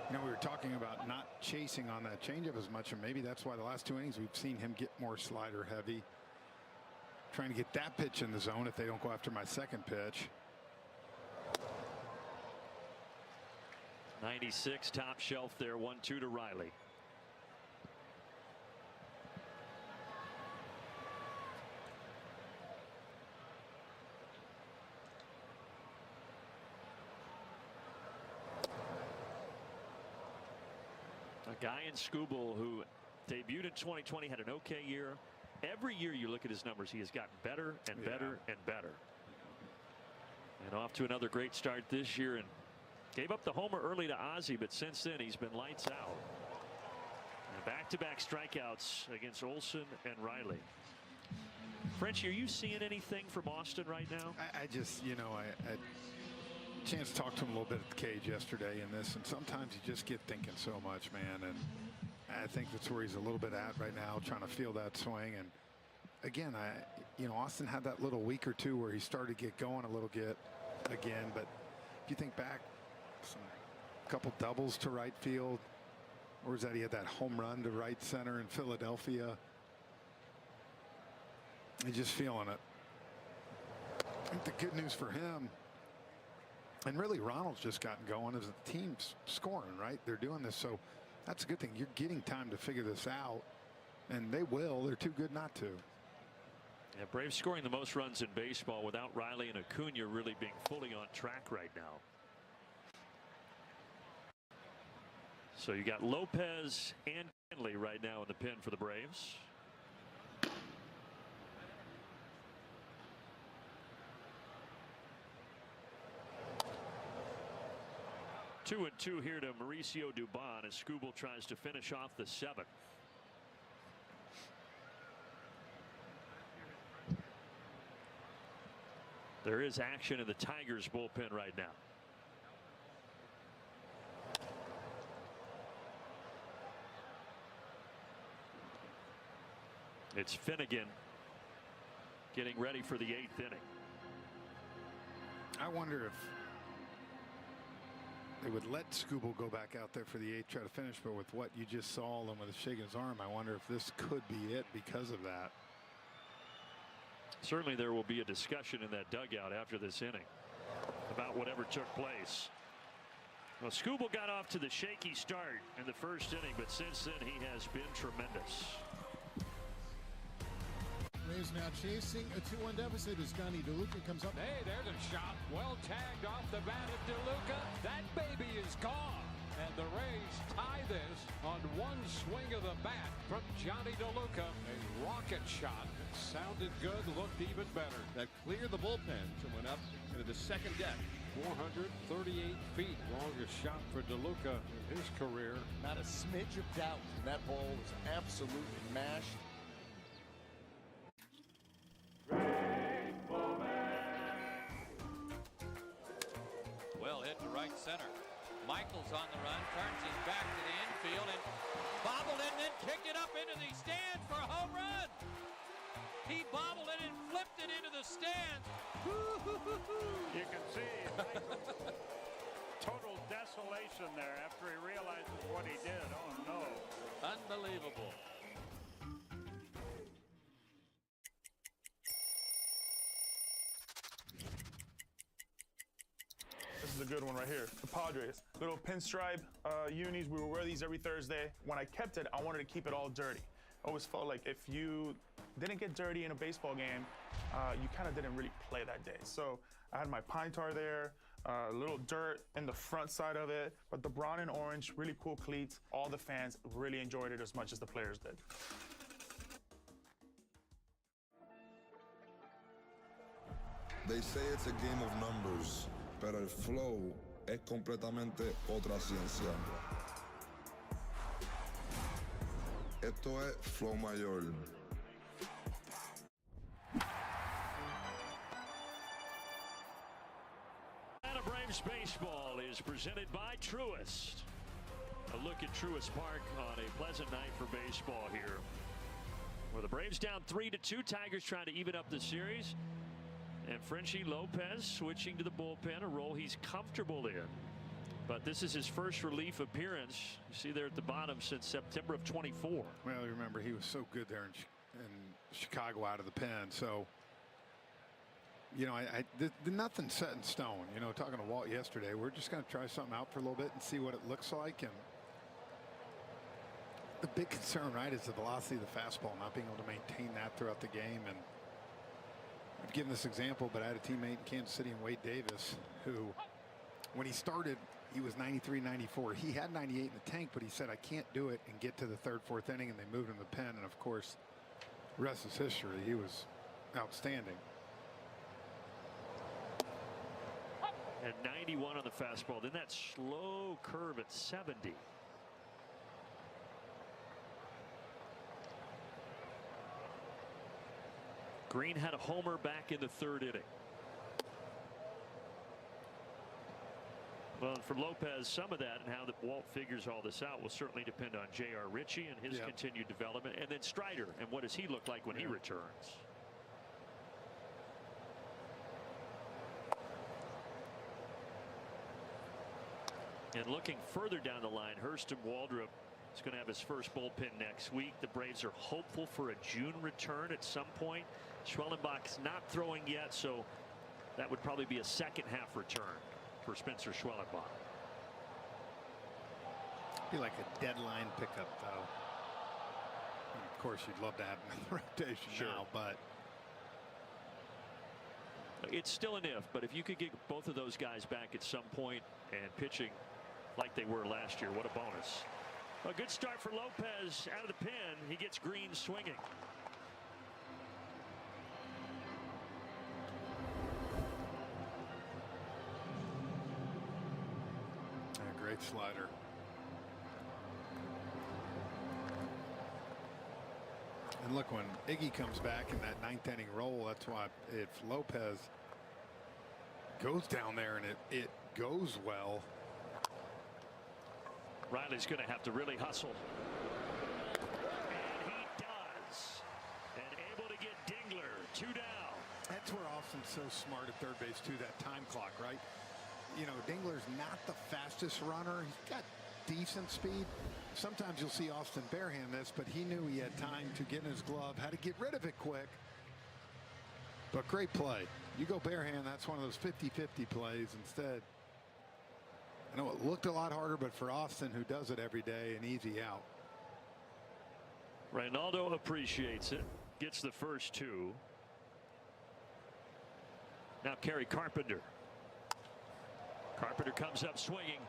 you know we were talking about not chasing on that changeup as much, and maybe that's why the last 2 innings we've seen him get more slider heavy, trying to get that pitch in the zone if they don't go after my second pitch. 96 top shelf there. 1-2 to Riley. A guy in Skubal who debuted in 2020, had an okay year. Every year you look at his numbers, he has gotten better and better and better. And off to another great start this year, and gave up the homer early to Ozzie, but since then he's been lights out. Back-to-back strikeouts against Olson and Riley. Frenchie, are you seeing anything from Austin right now? I just, you know, I had a chance to talk to him a little bit at the cage yesterday in this, and sometimes you just get thinking so much, man. And I think that's where he's a little bit at right now, trying to feel that swing. And again, you know, Austin had that little week or two where he started to get going a little bit again. But if you think back, a couple doubles to right field. Or was that he had that home run to right center in Philadelphia? He's just feeling it. I think the good news for him, and really Ronald's just gotten going, is the team's scoring, right? They're doing this, so that's a good thing. You're getting time to figure this out, and they will. They're too good not to. Yeah, Braves scoring the most runs in baseball without Riley and Acuña really being fully on track right now. So you got Lopez and Kenley right now in the pen for the Braves. Two and two here to Mauricio Dubon as Skubal tries to finish off the seventh. There is action in the Tigers bullpen right now. It's Finnegan getting ready for the 8th inning. I wonder if they would let Skubal go back out there for the 8th, try to finish, but with what you just saw and with his shaking his arm, I wonder if this could be it because of that. Certainly there will be a discussion in that dugout after this inning. about whatever took place. Well, Skubal got off to the shaky start in the first inning, but since then he has been tremendous. Braves now chasing a 2-1 deficit as Johnny DeLuca comes up. Hey, there's a shot. Well tagged off the bat of DeLuca. That baby is gone. And the Rays tie this on one swing of the bat from Johnny DeLuca. A rocket shot. It sounded good, looked even better. That cleared the bullpen to went up into the second deck. 438 feet. Longest shot for DeLuca in his career. Not a smidge of doubt. That ball was absolutely mashed. Well hit to right center. Michaels on the run, turns his back to the infield and bobbled it and then kicked it up into the stands for a home run. He bobbled it and flipped it into the stands. You can see total desolation there after he realizes what he did. Oh no. Unbelievable. This is a good one right here. The Padres. Little pinstripe unis. We would wear these every Thursday. When I kept it, I wanted to keep it all dirty. I always felt like if you didn't get dirty in a baseball game, you kind of didn't really play that day. So I had my pine tar there, a little dirt in the front side of it, but the brown and orange, really cool cleats. All the fans really enjoyed it as much as the players did. They say it's a game of numbers, pero el flow es completamente otra ciencia. Esto es flow mayor. Atlanta Braves baseball is presented by Truist. A look at Truist Park on a pleasant night for baseball here. Well, the Braves down 3-2. Tigers trying to even up the series. And Frenchie Lopez switching to the bullpen, a role he's comfortable in. But this is his first relief appearance, you see there at the bottom, since September of 24. Well, remember, he was so good there in Chicago out of the pen. So, you know, nothing's set in stone. You know, talking to Walt yesterday, we're just going to try something out for a little bit and see what it looks like. And the big concern, right, is the velocity of the fastball, not being able to maintain that throughout the game. And I've given this example, but I had a teammate in Kansas City, and Wade Davis, who, when he started, he was 93, 94. He had 98 in the tank, but he said, I can't do it and get to the third, fourth inning, and they moved him to the pen. And of course, the rest is history. He was outstanding. And 91 on the fastball. Then that slow curve at 70. Green had a homer back in the third inning. Well, and for Lopez, some of that and how that Walt figures all this out will certainly depend on J.R. Ritchie and his continued development, and then Strider and what does he look like when he returns. And looking further down the line, Hurston Waldrop is going to have his first bullpen next week. The Braves are hopeful for a June return at some point. Schwellenbach's not throwing yet, so that would probably be a second half return for Spencer Schwellenbach. Be like a deadline pickup, though. And of course, you'd love to have him in the rotation now, but it's still an if. But if you could get both of those guys back at some point and pitching like they were last year, what a bonus. A good start for Lopez out of the pen. He gets Green swinging. A great slider. And look, when Iggy comes back in that ninth inning roll, that's why if Lopez goes down there and it goes well, Riley's going to have to really hustle. And he does. And able to get Dingler 2 down. That's where Austin's so smart at third base too, that time clock, right? You know, Dingler's not the fastest runner. He's got decent speed. Sometimes you'll see Austin barehand this, but he knew he had time to get in his glove, had to get rid of it quick. But great play. You go bare hand, that's one of those 50-50 plays. Instead, I know it looked a lot harder, but for Austin, who does it every day, an easy out. Ronaldo appreciates it, gets the first two. Now Kerry Carpenter. Carpenter comes up swinging.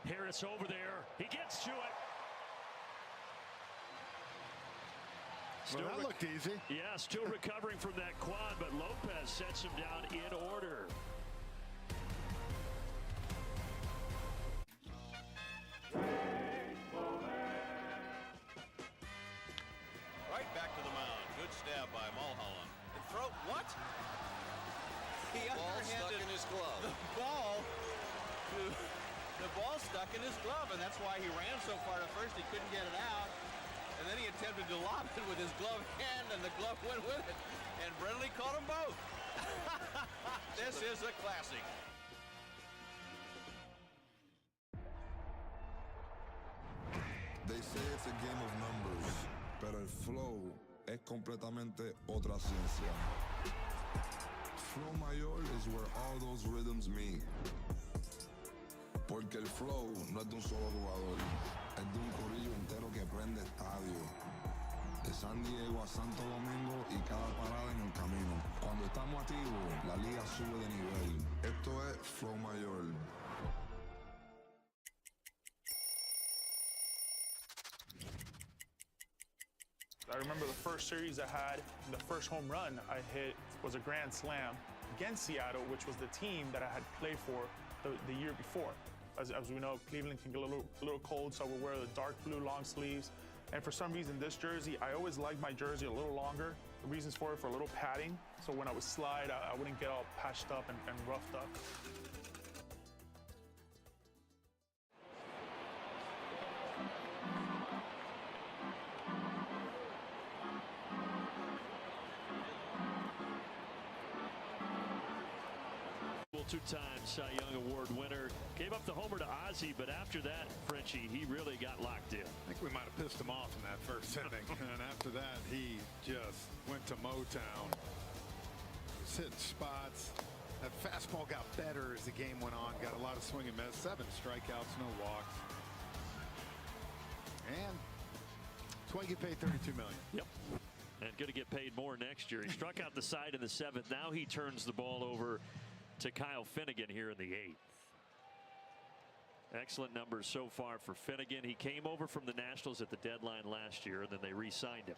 Harris over there. He gets to it. Well, that looked easy. Yeah, still recovering from that quad, but Lopez sets him down in order. Right back to the mound. Good stab by Mulholland. And throw what? He ball stuck in his glove. The ball stuck in his glove, and that's why he ran so far to first he couldn't get it out. And then he attempted to lob it with his glove hand, and the glove went with it. And Brindley caught them both. This is a classic. They say it's a game of numbers, pero el flow es completamente otra ciencia. Flow mayor is where all those rhythms meet. Porque el flow no es de un solo jugador, es de un corillo entero que prende estadio. De San Diego a Santo Domingo y cada parada en el camino. Cuando estamos activos, la liga sube de nivel. Esto es Flow Mayor. I remember the first series I had, the first home run I hit was a grand slam against Seattle, which was the team that I had played for the year before. As we know, Cleveland can get a little cold, so we'll wear the dark blue long sleeves. And for some reason, this jersey, I always liked my jersey a little longer. The reasons for it, for a little padding, so when I would slide, I wouldn't get all patched up and roughed up. Two-time Cy Young Award winner. Gave up the homer to Ozzie, but after that, Frenchie, he really got locked in. I think we might have pissed him off in that first inning. And after that, he just went to Motown. Was hitting spots. That fastball got better as the game went on. Got a lot of swing and miss. 7 strikeouts, no walks. And that's why you get paid $32 million. Yep. And going to get paid more next year. He struck out the side in the 7th. Now he turns the ball over to Kyle Finnegan here in the 8th. Excellent numbers so far for Finnegan. He came over from the Nationals at the deadline last year, and then they re-signed him.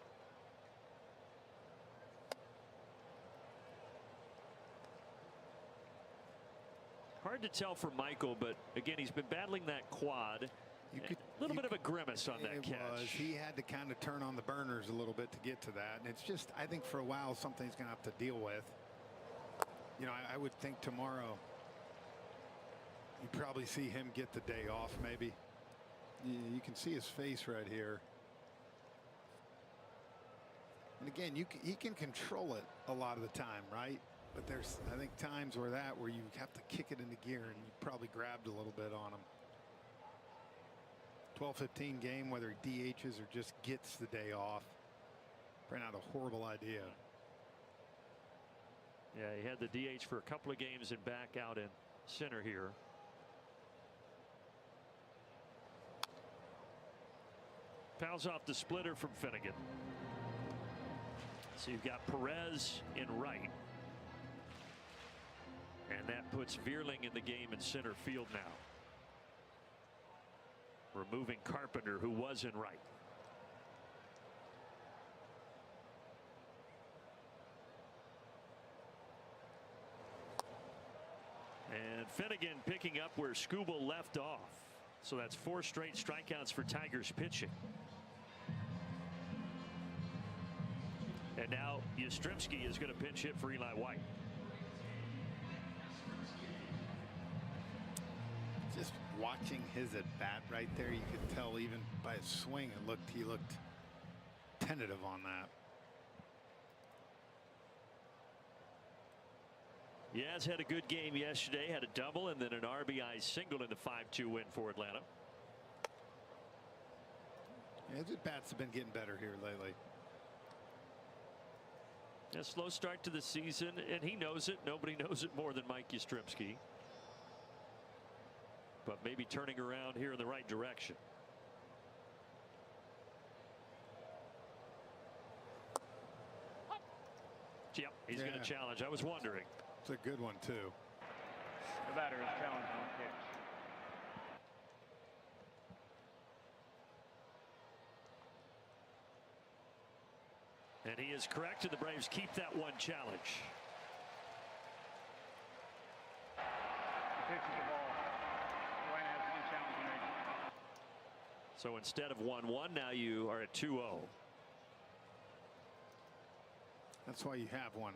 Hard to tell for Michael, but again, he's been battling that quad. A little bit of a grimace on that catch. He had to kind of turn on the burners a little bit to get to that. And it's just, I think for a while, something he's going to have to deal with. You know, I would think tomorrow you probably see him get the day off, maybe. You can see his face right here. And again, he can control it a lot of the time, right? But there's, I think, times where you have to kick it into gear, and you probably grabbed a little bit on him. 12-15 game, whether he DHs or just gets the day off. Probably not a horrible idea. Yeah, he had the DH for a couple of games and back out in center here. Fouls off the splitter from Finnegan. So you've got Perez in right. And that puts Vierling in the game in center field now. Removing Carpenter, who was in right. And Finnegan picking up where Skubal left off. So that's 4 straight strikeouts for Tigers pitching. And now Yastrzemski is going to pinch hit for Eli White. Just watching his at bat right there, you could tell even by his swing, he looked tentative on that. Yaz had a good game yesterday, had a double and then an RBI single in the 5-2 win for Atlanta. Yeah, his at bats have been getting better here lately. A slow start to the season, and he knows it. Nobody knows it more than Mike Yastrzemski. But maybe turning around here in the right direction. Yep, he's going to challenge. I was wondering. It's a good one, too. The batter is challenging the pitch. And he is correct, and the Braves keep that one challenge. The pitch is the ball. Atlanta has one challenge remaining. So instead of 1-1, now you are at 2-0. That's why you have one,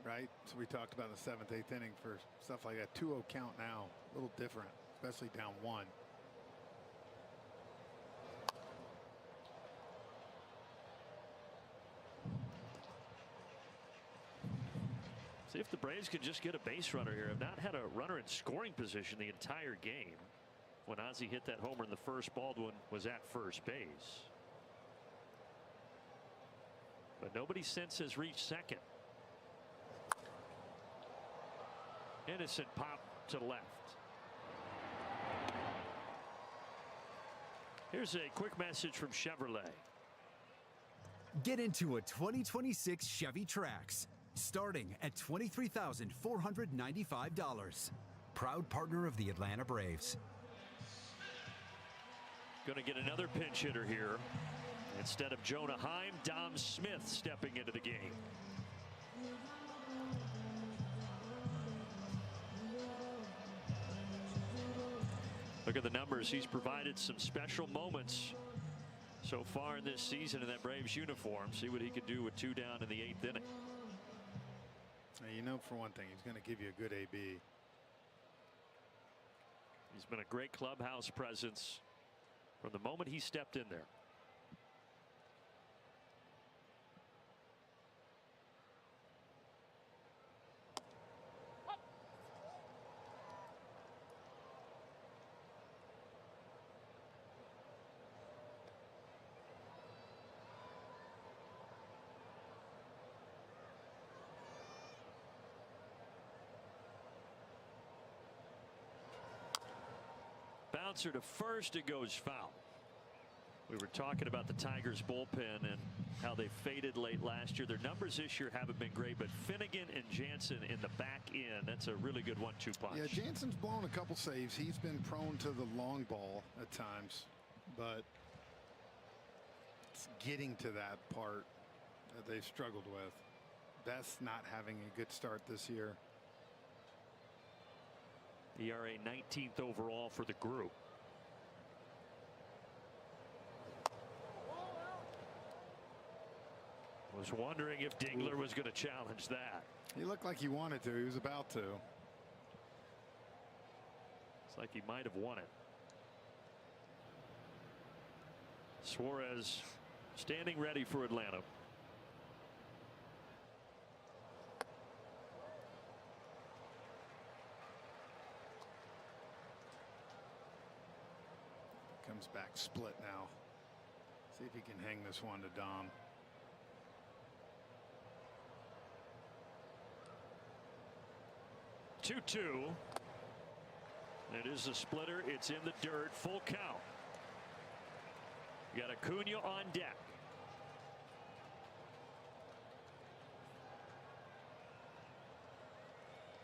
right? So we talked about in the 7th, 8th inning for stuff like that. 2-0 count now, a little different, especially down 1. See if the Braves could just get a base runner here. Have not had a runner in scoring position the entire game. When Ozzie hit that homer in the first, Baldwin was at first base. But nobody since has reached second. Innocent pop to the left. Here's a quick message from Chevrolet. Get into a 2026 Chevy Trax, starting at $23,495. Proud partner of the Atlanta Braves. Going to get another pinch hitter here. Instead of Jonah Heim, Dom Smith stepping into the game. Look at the numbers. He's provided some special moments so far in this season in that Braves uniform. See what he can do with 2 down in the 8th inning. You know, for one thing, he's going to give you a good AB. He's been a great clubhouse presence from the moment he stepped in there. Bouncer to first, it goes foul. We were talking about the Tigers bullpen and how they faded late last year. Their numbers this year haven't been great, but Finnegan and Jansen in the back end, that's a really good 1-2 punch. Yeah, Jansen's blown a couple saves. He's been prone to the long ball at times, but it's getting to that part that they've struggled with. Best not having a good start this year. ERA 19th overall for the group. Was wondering if Dingler was going to challenge that. He looked like he wanted to. He was about to. It's like he might have won it. Suarez standing ready for Atlanta. Comes back split now. See if he can hang this one to Dom. Two. It is a splitter. It's in the dirt. Full count. You got Acuña on deck.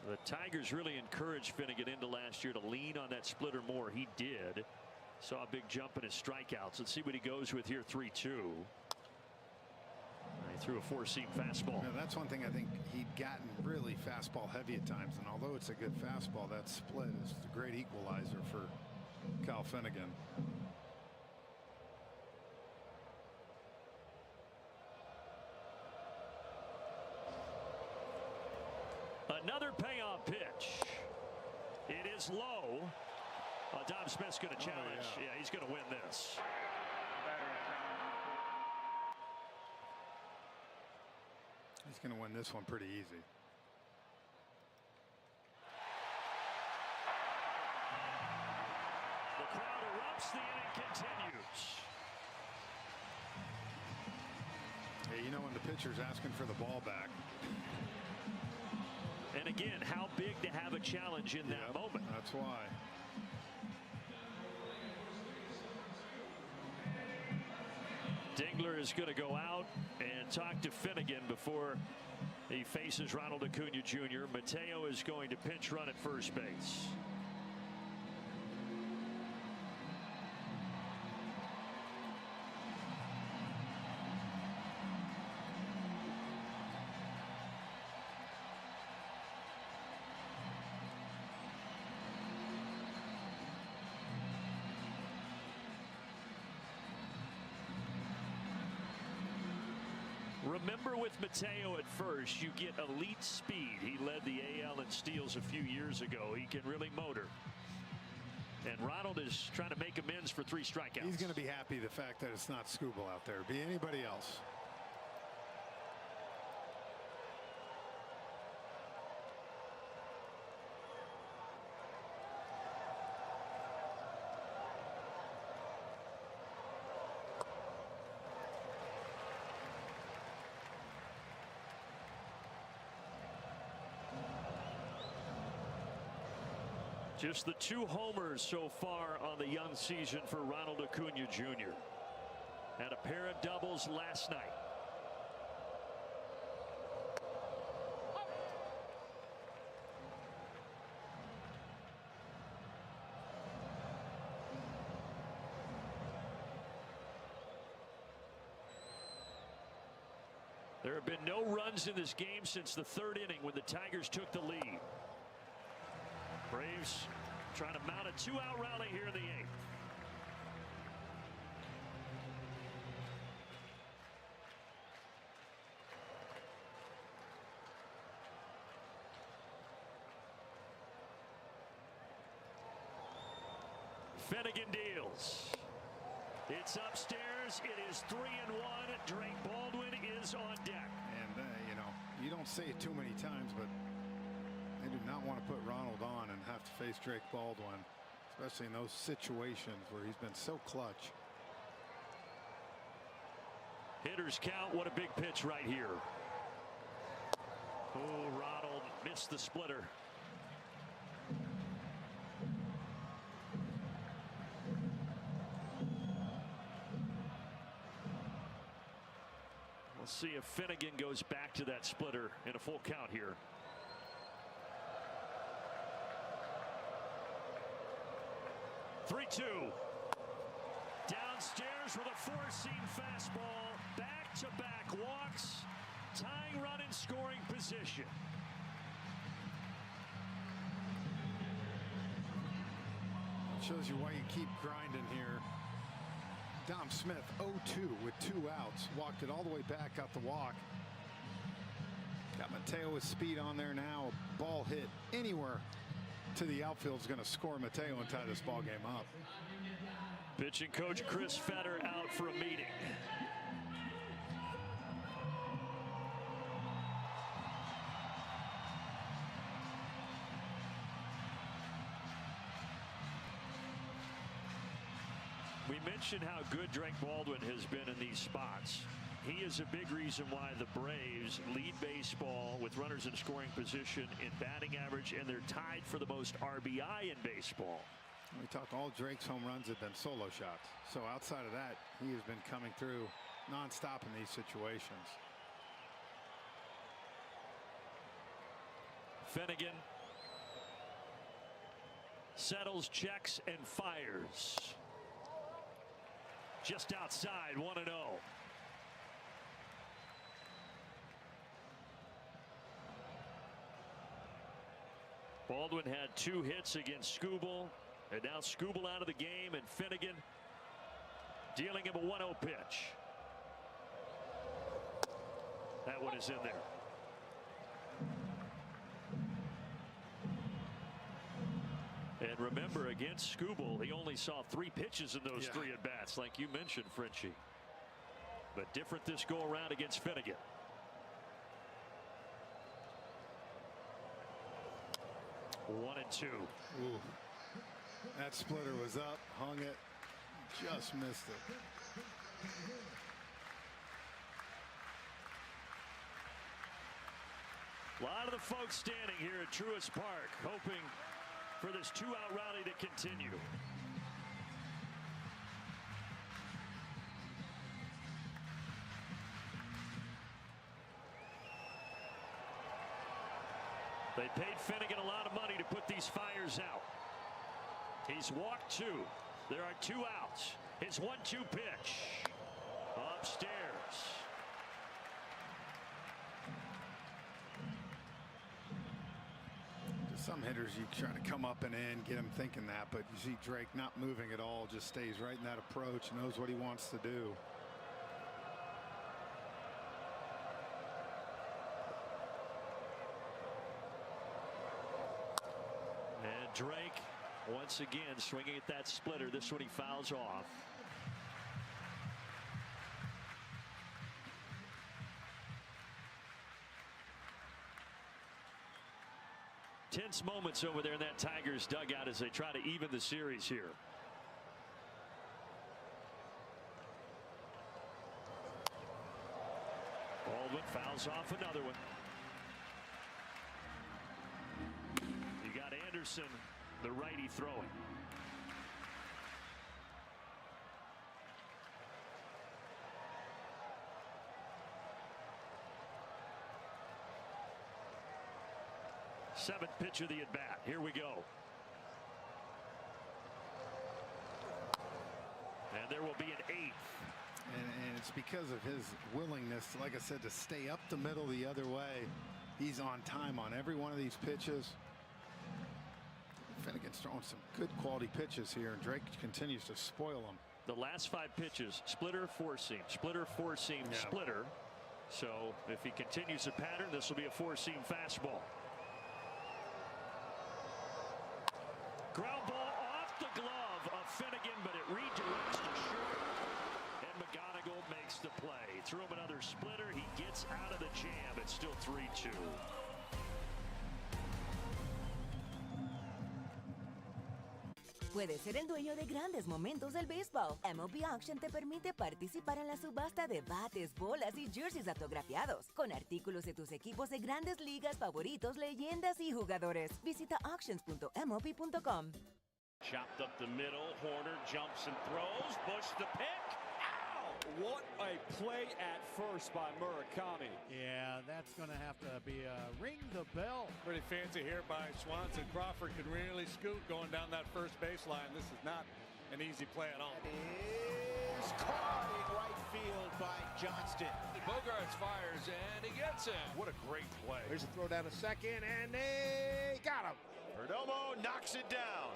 The Tigers really encouraged Finnegan into last year to lean on that splitter more. He did. Saw a big jump in his strikeouts. Let's see what he goes with here. 3-2. He threw a 4-seam fastball. Yeah, that's one thing I think he'd gotten really fastball heavy at times. And although it's a good fastball, that split is a great equalizer for Kyle Finnegan. Another payoff pitch. It is low. Dom Smith's going to challenge. Yeah, he's going to win this. He's going to win this one pretty easy. The crowd erupts. The inning continues. Yeah, you know when the pitcher's asking for the ball back. And again, how big to have a challenge in that moment. That's why. Dingler is going to go out and talk to Finnegan before he faces Ronald Acuña Jr. Mateo is going to pinch run at first base. Remember, with Mateo at first, you get elite speed. He led the AL in steals a few years ago. He can really motor. And Ronald is trying to make amends for 3 strikeouts. He's going to be happy the fact that it's not Skubal out there. Be anybody else. Just the 2 homers so far on the young season for Ronald Acuña Jr. Had a pair of doubles last night. There have been no runs in this game since the 3rd inning when the Tigers took the lead. Braves trying to mount a 2-out rally here in the 8th. Finnegan deals. It's upstairs. It is 3-1. Drake Baldwin is on deck. And you know, you don't say it too many times, but they do not want to put Ronald on and have to face Drake Baldwin, especially in those situations where he's been so clutch. Hitters count. What a big pitch right here. Oh, Ronald missed the splitter. We'll see if Finnegan goes back to that splitter in a full count here. Three-2. Downstairs with a 4-seam fastball. Back-to-back walks. Tying run in scoring position. Shows you why you keep grinding here. Dom Smith 0-2 with 2 outs. Walked it all the way back, got the walk. Got Mateo with speed on there now. A ball hit anywhere to the outfield is going to score Mateo and tie this ball game up. Pitching coach Chris Fetter out for a meeting. We mentioned how good Drake Baldwin has been in these spots. He is a big reason why the Braves lead baseball with runners in scoring position in batting average, and they're tied for the most RBI in baseball. We talk, all Drake's home runs have been solo shots. So outside of that, he has been coming through nonstop in these situations. Finnegan settles, checks, and fires. Just outside, 1-0. Baldwin had 2 hits against Skubal, and now Skubal out of the game, and Finnegan dealing him a 1-0 pitch. That one is in there. And remember, against Skubal, he only saw 3 pitches in those 3 at-bats, like you mentioned, Frenchie. But different this go-around against Finnegan. One and 2. Ooh. That splitter was up, hung it, just missed it. A lot of the folks standing here at Truist Park hoping for this two-out rally to continue. They paid Finnegan a lot of money to put these fires out. He's walked 2. There are 2 outs. His 1-2 pitch. Upstairs. Some hitters, you try to come up and in, get him thinking that, but you see Drake not moving at all, just stays right in that approach, knows what he wants to do. And Drake, once again, swinging at that splitter. This one he fouls off. Tense moments over there in that Tigers dugout as they try to even the series here. Baldwin fouls off another one. You got Anderson, the righty, throwing. Seventh pitch of the at bat. Here we go. And there will be an 8th. And it's because of his willingness, like I said, to stay up the middle the other way. He's on time on every one of these pitches. Finnegan's throwing some good quality pitches here, and Drake continues to spoil them. The last 5 pitches, splitter, 4-seam, splitter, 4-seam, splitter. So if he continues the pattern, this will be a 4-seam fastball. Ground ball off the glove of Finnegan, but it redirects to short. And McGonigal makes the play. Threw him another splitter. He gets out of the jam. It's still 3-2. Puedes ser el dueño de grandes momentos del béisbol. MLB Auction te permite participar en la subasta de bates, bolas y jerseys autografiados, con artículos de tus equipos de grandes ligas favoritos, leyendas y jugadores. Visita auctions.mlb.com. Chopped up the middle. Horner jumps and throws. Bush the pick. Ow! What a play at first by Murakami. Yeah, that's going to have to be a ring the bell. Pretty fancy here by Swanson. Crawford could really scoot going down that first baseline. This is not an easy play at all. It is caught in right field by Johnston. Bogarts fires and he gets him. What a great play. There's a throw down a second and they got him. Perdomo knocks it down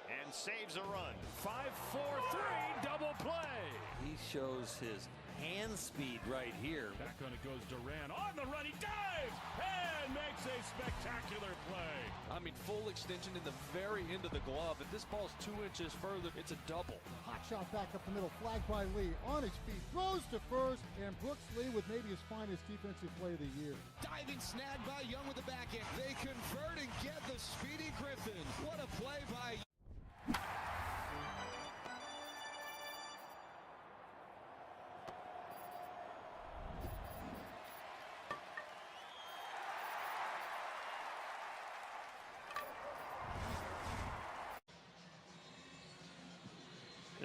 and saves a run. 5-4-3 double play. He shows his hand speed right here. Back on it goes Duran. On the run, he dives and makes a spectacular play. I mean, full extension in the very end of the glove. If this ball's 2 inches further, it's a double. Hot shot back up the middle, flagged by Lee. On his feet, throws to first, and Brooks Lee with maybe his finest defensive play of the year. Diving snag by Young with the backhand. They convert and get the Speedy Griffin. What a play by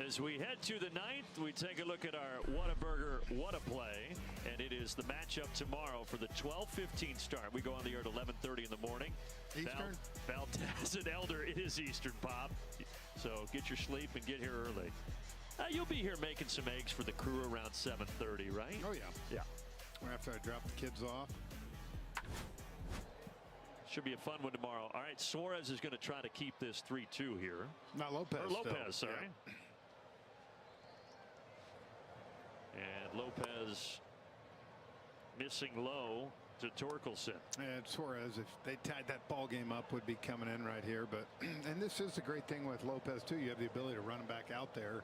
As we head to the 9th, we take a look at our Whataburger What a Play, and it is the matchup tomorrow for the 12:15 start. We go on the air at 11:30 in the morning. Eastern? Valdez and Elder, it is Eastern, Pop. So get your sleep and get here early. You'll be here making some eggs for the crew around 7:30, right? Oh, yeah. Yeah. After I drop the kids off. Should be a fun one tomorrow. All right, Suarez is going to try to keep this 3-2 here. Not Lopez. Or Lopez, still. sorry. Yeah. And Lopez missing low to Torkelson. And Suarez, if they tied that ball game up, would be coming in right here. But and this is the great thing with Lopez too. You have the ability to run him back out there,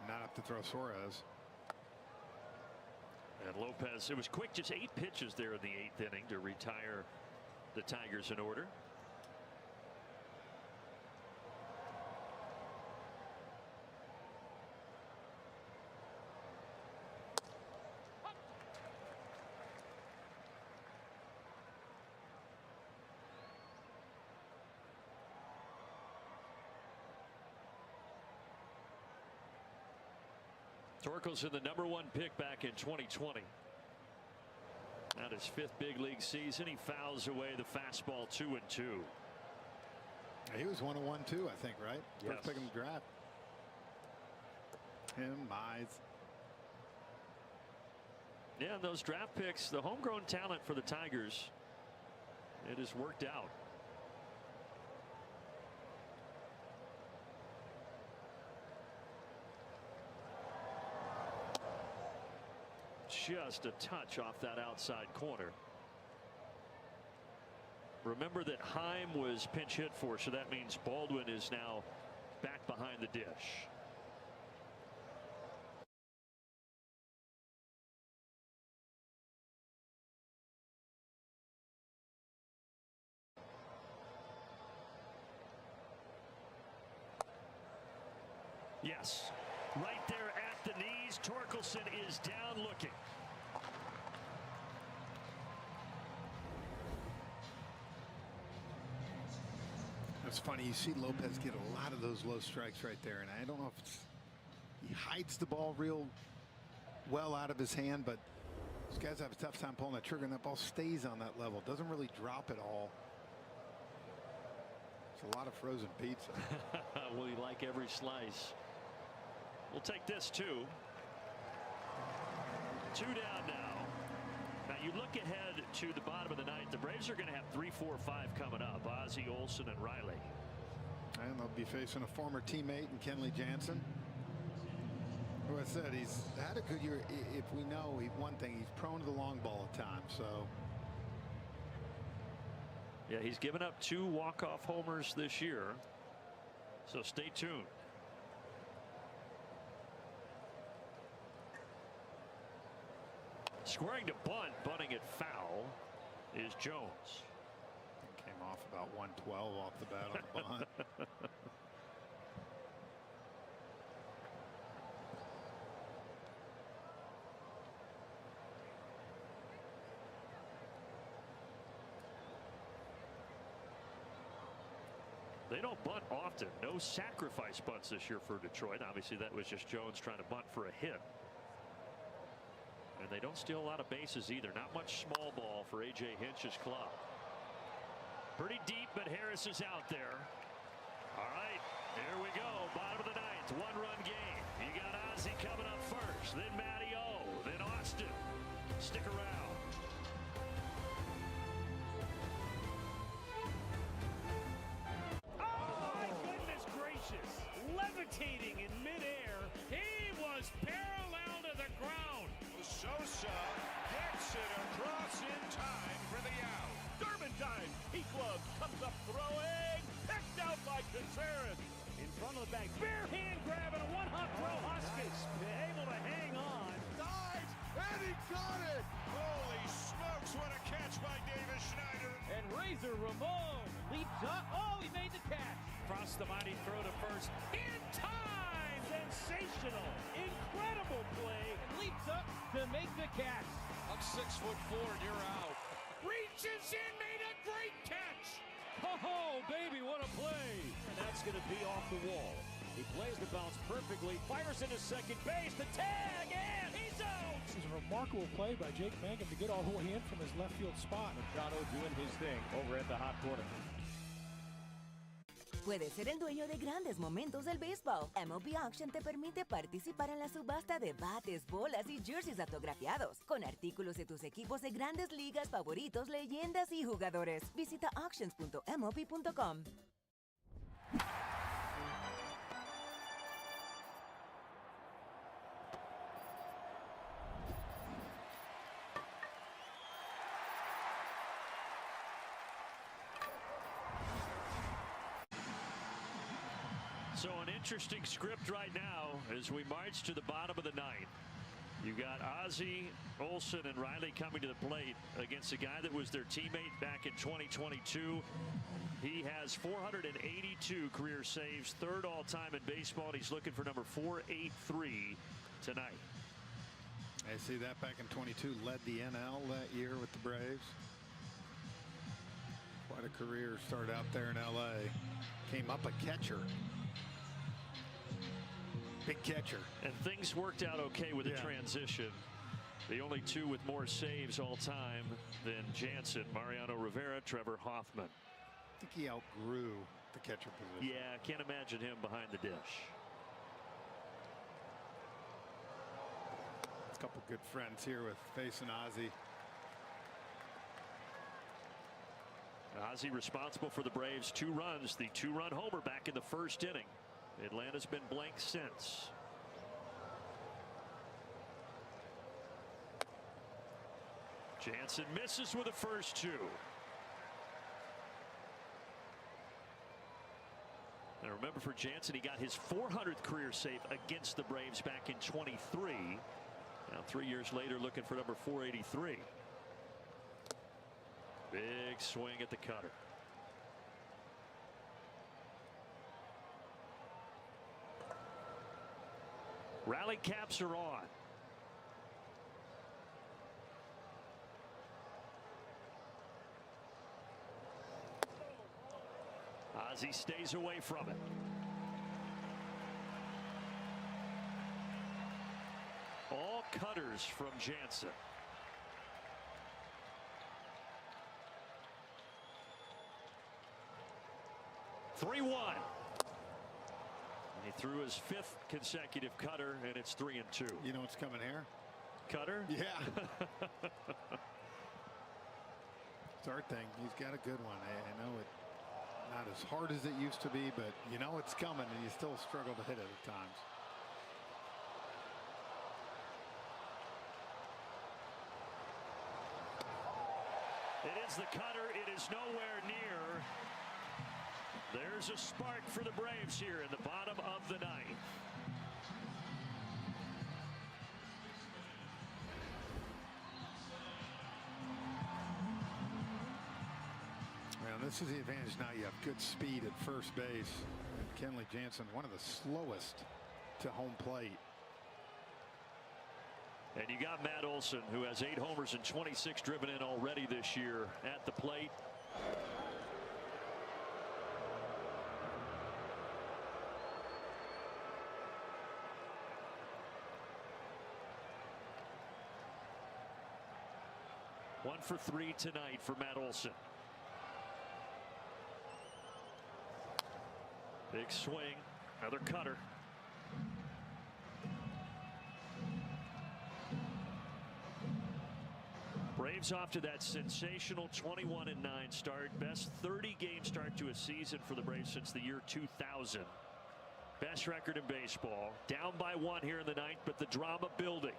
not have to throw Suarez. And Lopez, it was quick, just 8 pitches there in the 8th inning to retire the Tigers in order. Torkelson, the #1 pick back in 2020. At his 5th big league season, he fouls away the fastball 2-2. He was 1-1 too, I think, right? Yes. First pick in the draft. Him, Mize. Yeah, and those draft picks, the homegrown talent for the Tigers, it has worked out. Just a touch off that outside corner. Remember that Heim was pinch hit for, so that means Baldwin is now back behind the dish. Yes, right there at the knees. Torkelson is down looking. It's funny, you see Lopez get a lot of those low strikes right there, and I don't know if it's, he hides the ball real well out of his hand, but these guys have a tough time pulling that trigger, and that ball stays on that level. Doesn't really drop at all. It's a lot of frozen pizza. Well, you like every slice. We'll take this too. 2 down now. Now you look ahead to the bottom of the ninth. The Braves are going to have 3, 4, 5 coming up. Ozzie, Olsen, and Riley. And they'll be facing a former teammate in Kenley Jansen, who I said he's had a good year. If we know one thing, he's prone to the long ball at times. So yeah, he's given up 2 walk-off homers this year. So stay tuned. Squaring to bunt, bunting it foul is Jones. Came off about 112 off the bat on the bunt. They don't bunt often. No sacrifice bunts this year for Detroit. Obviously, that was just Jones trying to bunt for a hit. And they don't steal a lot of bases either. Not much small ball for A.J. Hinch's club. Pretty deep, but Harris is out there. All right, here we go. Bottom of the ninth, 1-run game. You got Ozzie coming up first, then Matty O, then Austin. Stick around. Oh, my goodness gracious. Levitating in midair. He was parallel to the ground. Sosa gets it across in time for the out. Durbin-time. Heat glove comes up throwing. Picked out by Contreras. In front of the bag. Bare hand grab and a one-hop throw. Hoskins able to hang on. Dives and he got it. Holy smokes, what a catch by Davis Schneider. And Razor Ramon leaps up. Oh, he made the catch. Across the mighty throw to first. In time. Sensational. Incredible play. Leaps up to make the catch. I'm 6'4" and you're out. Reaches in, made a great catch. Oh, baby, what a play. And that's going to be off the wall. He plays the bounce perfectly, fires into second base, the tag, and he's out. This is a remarkable play by Jake Mangum to get all the way in from his left field spot. Machado doing his thing over at the hot corner. Puedes ser el dueño de grandes momentos del béisbol. MLB Auction te permite participar en la subasta de bates, bolas y jerseys autografiados, con artículos de tus equipos de grandes ligas favoritos, leyendas y jugadores. Visita auctions.mlb.com. So an interesting script right now as we march to the bottom of the ninth. You got Ozzie, Olsen, and Riley coming to the plate against a guy that was their teammate back in 2022. He has 482 career saves, 3rd all-time in baseball, and he's looking for number 483 tonight. I see that back in 22, led the NL that year with the Braves. Quite a career, started out there in LA. Came up a catcher. Big catcher. And things worked out okay with the transition. The only two with more saves all time than Jansen, Mariano Rivera, Trevor Hoffman. I think he outgrew the catcher position. Yeah, I can't imagine him behind the dish. A couple good friends here with facing Ozzie. Ozzie responsible for the Braves' 2 runs, the 2-run homer back in the first inning. Atlanta's been blank since. Jansen misses with the first 2. Now remember, for Jansen, he got his 400th career save against the Braves back in 23. Now 3 years later, looking for number 483. Big swing at the cutter. Rally caps are on. Ozzie stays away from it. All cutters from Jansen. Three 1. He threw his 5th consecutive cutter, and it's 3-2. You know what's coming here? Cutter? Yeah. It's our thing. He's got a good one. I know it not as hard as it used to be, but you know it's coming, and you still struggle to hit it at times. It is the cutter. It is nowhere near. There's a spark for the Braves here in the bottom of the 9th. Well, this is the advantage now. You have good speed at first base. And Kenley Jansen, one of the slowest to home plate. And you got Matt Olson, who has 8 homers and 26 driven in already this year at the plate. One for 3 tonight for Matt Olson. Big swing, another cutter. Braves off to that sensational 21-9 start. Best 30-game start to a season for the Braves since the year 2000. Best record in baseball. Down by 1 here in the 9th, but the drama building.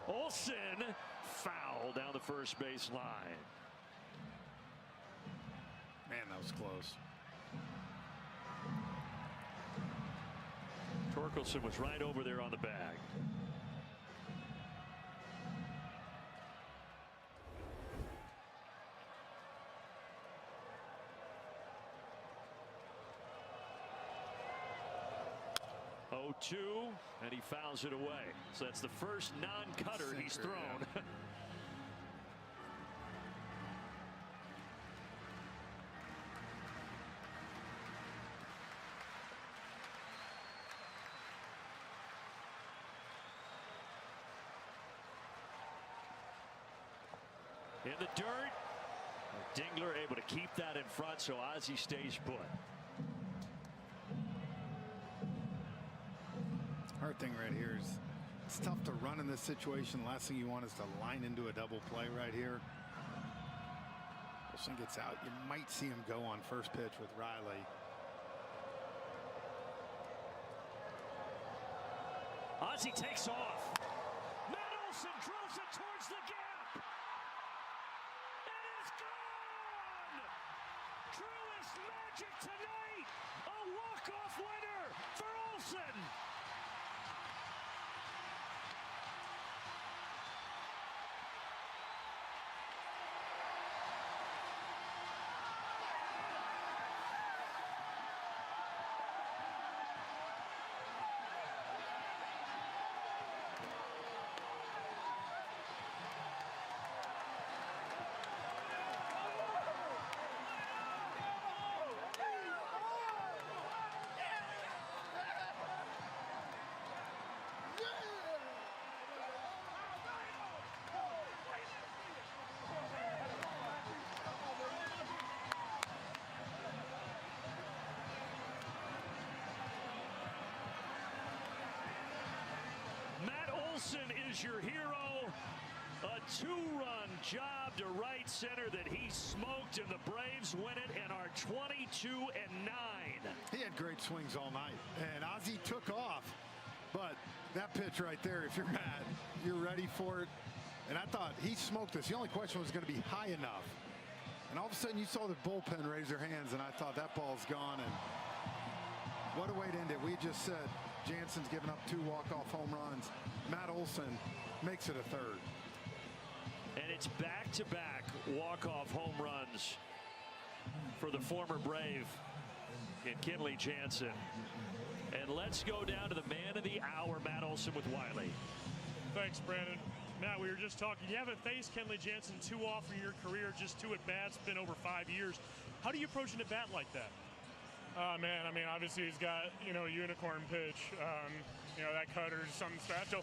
Olson, foul down the first base line. Man, that was close. Torkelson was right over there on the bag. Oh-2, and he fouls it away. So that's the first non-cutter he's thrown. Yeah. In the dirt. Dingler able to keep that in front, so Ozzie stays put. Hard thing right here is it's tough to run in this situation. Last thing you want is to line into a double play right here. Wilson gets out. You might see him go on first pitch with Riley. Ozzie takes off. Matt Olson drills it towards the gap. It is gone! Truist magic tonight. A walk-off winner for Olson. Olsen is your hero. A two-run job to right center that he smoked, and the Braves win it and are 22-9. He had great swings all night, and Ozzie took off. But that pitch right there, if you're mad, you're ready for it. And I thought he smoked this. The only question was going to be high enough. And all of a sudden you saw the bullpen raise their hands, and I thought that ball's gone. And what a way to end it. We just said Jansen's given up 2 walk-off home runs. Matt Olson makes it a third. And it's back-to-back walk-off home runs for the former Brave in Kenley Jansen. And let's go down to the man of the hour, Matt Olson with Wiley. Thanks, Brandon. Matt, we were just talking. You haven't faced Kenley Jansen too often in your career, just 2 at-bats, been over 5 years. How do you approach an at-bat like that? Man, I mean, obviously he's got, a unicorn pitch. That cutter is something special.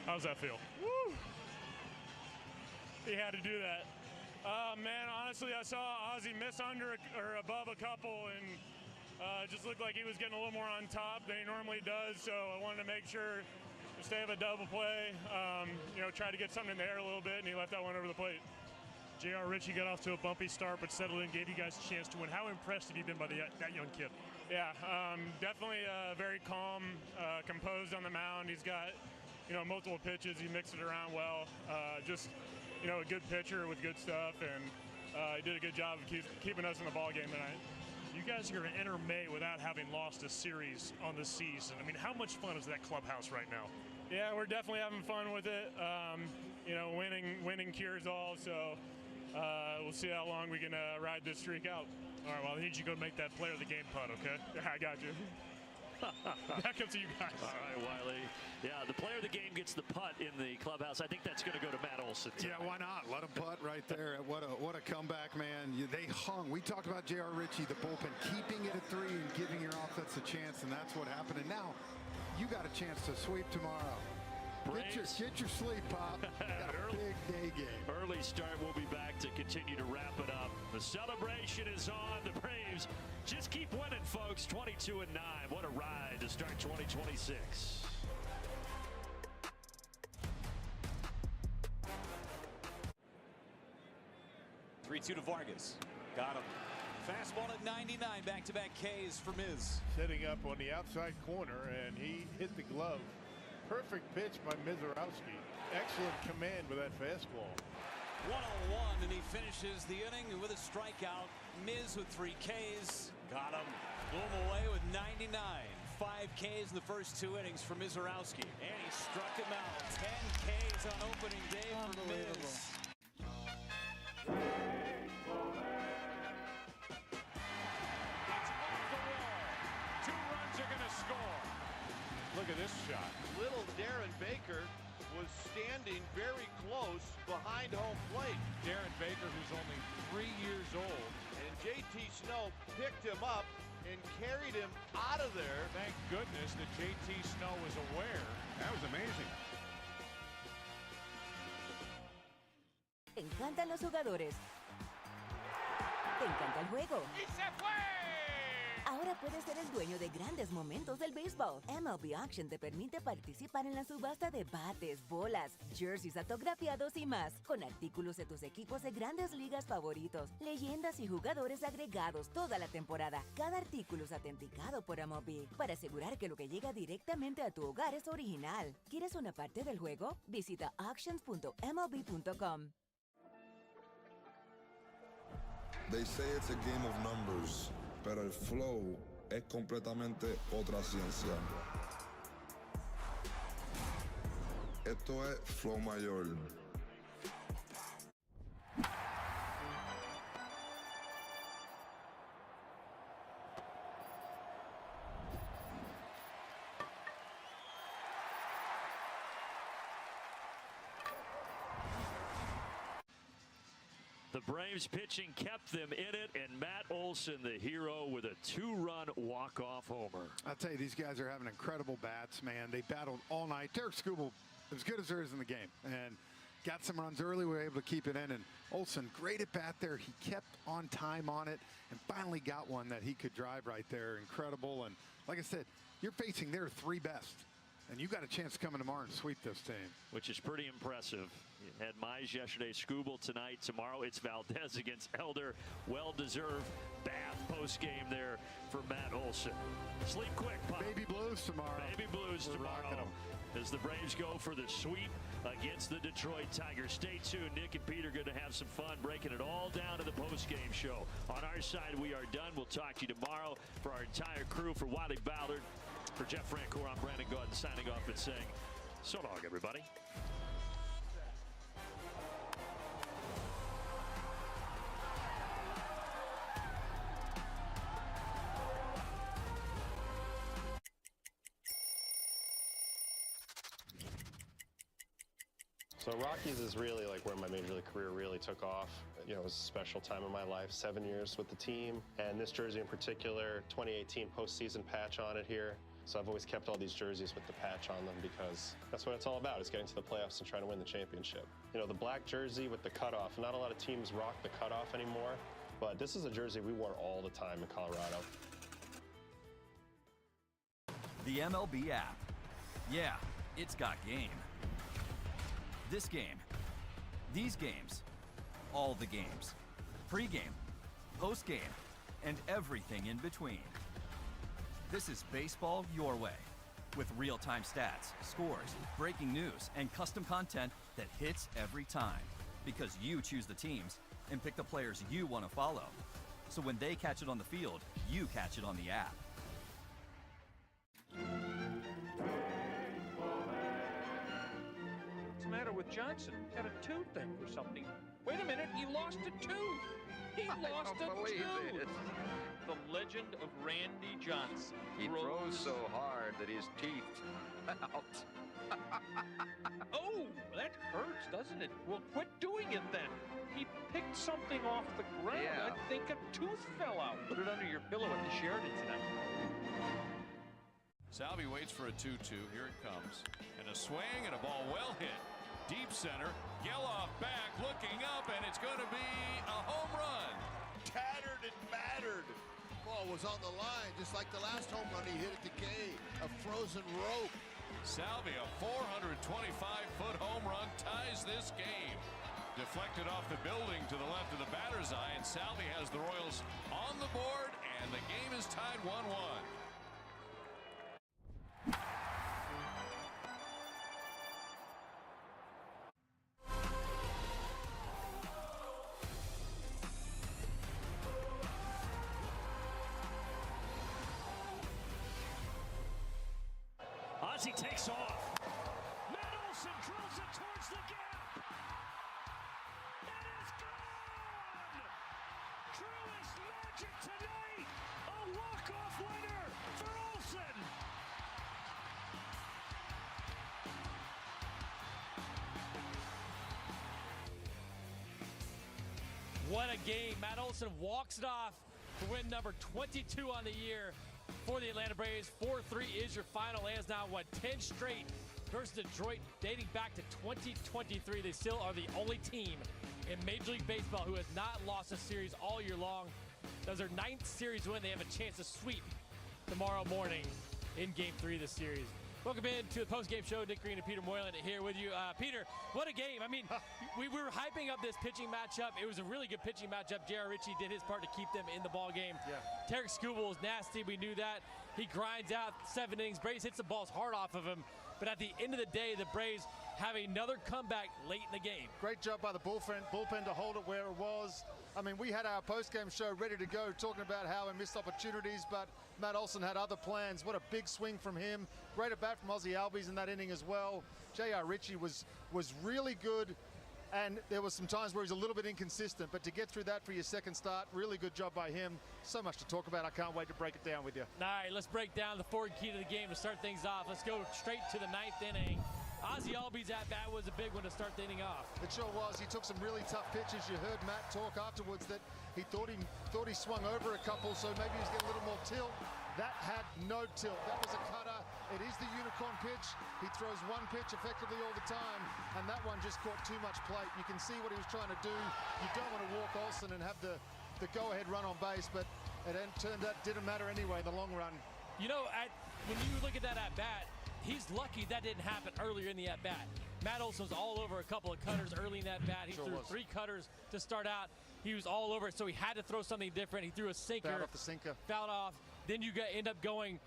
How's that feel? Woo! He had to do that. Man, honestly, I saw Ozzie miss under or above a couple, and it just looked like he was getting a little more on top than he normally does. So I wanted to make sure to stay with a double play. Try to get something in the air a little bit, and he left that one over the plate. J.R. Ritchie got off to a bumpy start, but settled in, gave you guys a chance to win. How impressed have you been by that young kid? Yeah, definitely very calm, composed on the mound. He's got, multiple pitches. He mixed it around well. Just, a good pitcher with good stuff, and he did a good job of keeping us in the ball game tonight. You guys are going to enter May without having lost a series on the season. I mean, how much fun is that clubhouse right now? Yeah, we're definitely having fun with it. Winning cures all, so we'll see how long we can ride this streak out. All right, well, I need you to go make that player of the game putt, okay? Yeah, I got you. Back up to you guys. All right, Wiley. Yeah, the player of the game gets the putt in the clubhouse. I think that's going to go to Matt Olson tonight. Yeah, why not? Let him putt right there. What a comeback, man. They hung. We talked about J.R. Ritchie, the bullpen, keeping it at 3 and giving your offense a chance, and that's what happened. And now you got a chance to sweep tomorrow. Get your sleep, Pop. Got a big day game. Early start. We'll be back to continue to wrap it up. The celebration is on. The Braves just keep winning, folks. 22-9. What a ride to start 2026. 3-2 to Vargas. Got him. Fastball at 99. Back-to-back Ks for Miz. Setting up on the outside corner, and he hit the glove. Perfect pitch by Mizorowski. Excellent command with that fastball. 1-on-1, and he finishes the inning with a strikeout. Miz with 3 Ks. Got him. Blew him away with 99. 5 Ks in the first 2 innings for Mizorowski. And he struck him out. 10 Ks on opening day for Miz. Look at this shot. Little Darren Baker was standing very close behind home plate. Darren Baker, who's only 3 years old. And JT Snow picked him up and carried him out of there. Thank goodness that JT Snow was aware. That was amazing. Te encantan los jugadores. Te encanta el juego. ¡Y se fue! Ahora puedes ser el dueño de grandes momentos del béisbol. MLB Auction te permite participar en la subasta de bates, bolas, jerseys autografiados y más, con artículos de tus equipos de grandes ligas favoritos, leyendas y jugadores agregados toda la temporada. Cada artículo es autenticado por MLB para asegurar que lo que llega directamente a tu hogar es original. ¿Quieres una parte del juego? Visita auctions.mlb.com. They say it's a game of numbers, pero el flow es completamente otra ciencia. Esto es flow mayor. The Braves pitching kept them in it, and Matt Olson, the hero, with a 2-run walk-off homer. I'll tell you, these guys are having incredible bats, man. They battled all night. Tarik Skubal, as good as there is in the game. And got some runs early. We were able to keep it in. And Olson, great at bat there. He kept on time on it and finally got one that he could drive right there. Incredible. And like I said, you're facing their 3 best. And you got a chance to come in tomorrow and sweep this team. Which is pretty impressive. You had Mize yesterday, Skubal tonight. Tomorrow it's Valdez against Elder. Well-deserved bath post-game there for Matt Olson. Sleep quick, Pop. Baby Blues tomorrow. Baby Blues tomorrow. As the Braves go for the sweep against the Detroit Tigers. Stay tuned. Nick and Pete are going to have some fun breaking it all down to the post-game show. On our side, we are done. We'll talk to you tomorrow. For our entire crew, for Wiley Ballard, for Jeff Francoeur, I'm Brandon Gaudin signing off and saying so long, everybody. So Rockies is really like where my major league career really took off. You know, it was a special time in my life, 7 years with the team, and this jersey in particular, 2018 postseason patch on it here. So I've always kept all these jerseys with the patch on them because that's what it's all about, is getting to the playoffs and trying to win the championship. You know, the black jersey with the cutoff, not a lot of teams rock the cutoff anymore, but this is a jersey we wore all the time in Colorado. The MLB app. Yeah, it's got game. This game, these games, all the games, pre-game, post-game, and everything in between. This is baseball your way, with real-time stats, scores, breaking news, and custom content that hits every time, because you choose the teams and pick the players you want to follow. So when they catch it on the field, you catch it on the app. What's the matter with Johnson? Got a toothache or something. Wait a minute, he lost a tooth. He lost a tooth. The legend of Randy Johnson. He throws so hard that his teeth out. Oh, that hurts, doesn't it? Well, quit doing it then. He picked something off the ground. Yeah. I think a tooth fell out. Put it under your pillow at the Sheridan tonight. Salvi waits for a 2-2. Here it comes. And a swing and a ball well hit. Deep center. Geloff back, looking up, and it's going to be a home run. Tattered and battered. Ball was on the line, just like the last home run he hit at the K. A frozen rope. Salvi, a 425-foot home run, ties this game. Deflected off the building to the left of the batter's eye, and Salvi has the Royals on the board, and the game is tied 1-1. Ozzie takes off. Matt Olson drills it towards the gap. It is gone! Truist magic tonight. A walk-off winner for Olson. What a game. Matt Olson walks it off for win number 22 on the year. For the Atlanta Braves, 4-3 is your final. As now, 10 straight versus Detroit dating back to 2023. They still are the only team in Major League Baseball who has not lost a series all year long. That was their 9th series win. They have a chance to sweep tomorrow morning in Game 3 of the series. Welcome in to the post-game show. Nick Green and Peter Moylan here with you. Peter, what a game. I mean, we were hyping up this pitching matchup. It was a really good pitching matchup. J.R. Ritchie did his part to keep them in the ball game. Yeah. Tarik Skubal is nasty. We knew that. He grinds out 7 innings. Braves hits the balls hard off of him. But at the end of the day, the Braves have another comeback late in the game. Great job by the bullpen to hold it where it was. I mean, we had our post-game show ready to go, talking about how we missed opportunities, but Matt Olson had other plans. What a big swing from him. Great at bat from Ozzie Albies in that inning as well. J.R. Ritchie was really good, and there was some times where he's a little bit inconsistent, but to get through that for your second start, really good job by him. So much to talk about. I can't wait to break it down with you. All right, let's break down the forward key to the game to start things off. Let's go straight to the 9th inning. Ozzie Albies at bat was a big one to start the inning off. It sure was. He took some really tough pitches. You heard Matt talk afterwards that he thought he swung over a couple, so maybe he was getting a little more tilt. That had no tilt. That was a cutter. It is the unicorn pitch. He throws one pitch effectively all the time, and that one just caught too much plate. You can see what he was trying to do. You don't want to walk Olsen and have the go-ahead run on base, but it turned out didn't matter anyway in the long run. You know, when you look at that at-bat, he's lucky that didn't happen earlier in the at-bat. Matt Olson was all over a couple of cutters early in that bat. He threw 3 cutters to start out. He was all over it, so he had to throw something different. He threw a sinker. Fouled off the sinker. Fouled off. Then you end up going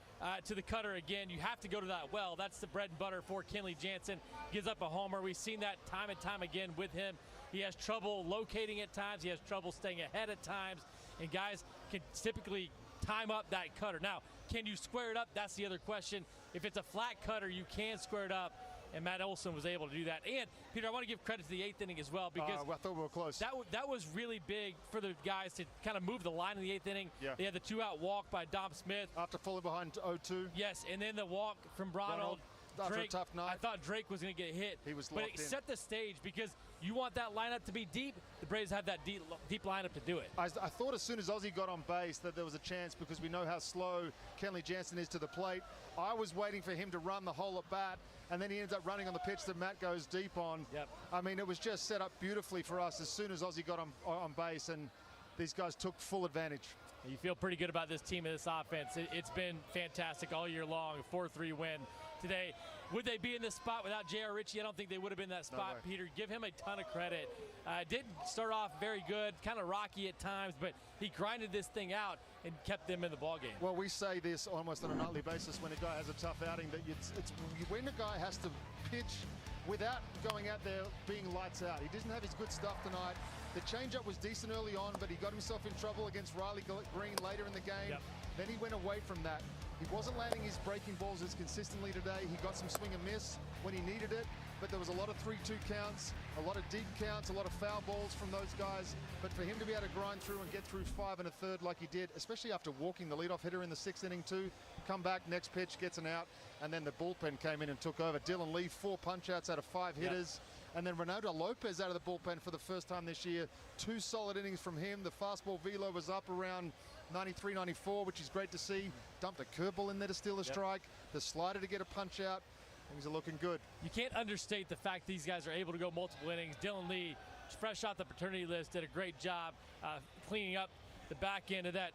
to the cutter again. You have to go to that well. That's the bread and butter for Kenley Jansen. Gives up a homer. We've seen that time and time again with him. He has trouble locating at times. He has trouble staying ahead at times. And guys can typically time up that cutter. Now, can you square it up? That's the other question. If it's a flat cutter, you can square it up. And Matt Olson was able to do that. And, Peter, I want to give credit to the 8th inning as well, because I thought we were close. That was really big for the guys to kind of move the line in the 8th inning. Yeah. They had the 2-out walk by Dom Smith. After falling behind 0-2. Yes, and then the walk from Ronald. After Drake, a tough night. I thought Drake was going to get hit. He was but locked it in. set the stage, because you want that lineup to be deep. The Braves have that deep lineup to do it. I thought as soon as Ozzie got on base that there was a chance, because we know how slow Kenley Jansen is to the plate. I was waiting for him to run the whole at bat, and then he ends up running on the pitch that Matt goes deep on. Yep. I mean, it was just set up beautifully for us as soon as Ozzie got on base, and these guys took full advantage. You feel pretty good about this team and this offense. It's been fantastic all year long. 4-3 win today. Would they be in this spot without J.R. Ritchie? I don't think they would have been in that spot, No way. Peter. Give him a ton of credit. Didn't start off very good, kind of rocky at times, but he grinded this thing out and kept them in the ballgame. Well, we say this almost on a nightly basis when a guy has a tough outing, that it's when a guy has to pitch without going out there being lights out. He doesn't have his good stuff tonight. The changeup was decent early on, but he got himself in trouble against Riley Green later in the game. Yep. Then he went away from that. He wasn't landing his breaking balls as consistently today. He got some swing and miss when he needed it, but there was a lot of 3-2 counts, a lot of deep counts, a lot of foul balls from those guys. But for him to be able to grind through and get through 5 1/3 like he did, especially after walking the leadoff hitter in the 6th inning too, come back, next pitch, gets an out, and then the bullpen came in and took over. Dylan Lee, 4 punch-outs out of 5 hitters. Yep. And then Ronaldo Lopez out of the bullpen for the first time this year. 2 solid innings from him. The fastball velo was up around 93, 94, which is great to see. Dumped a curveball in there to steal a strike. The slider to get a punch out. Things are looking good. You can't understate the fact these guys are able to go multiple innings. Dylan Lee, fresh off the paternity list, did a great job cleaning up the back end of that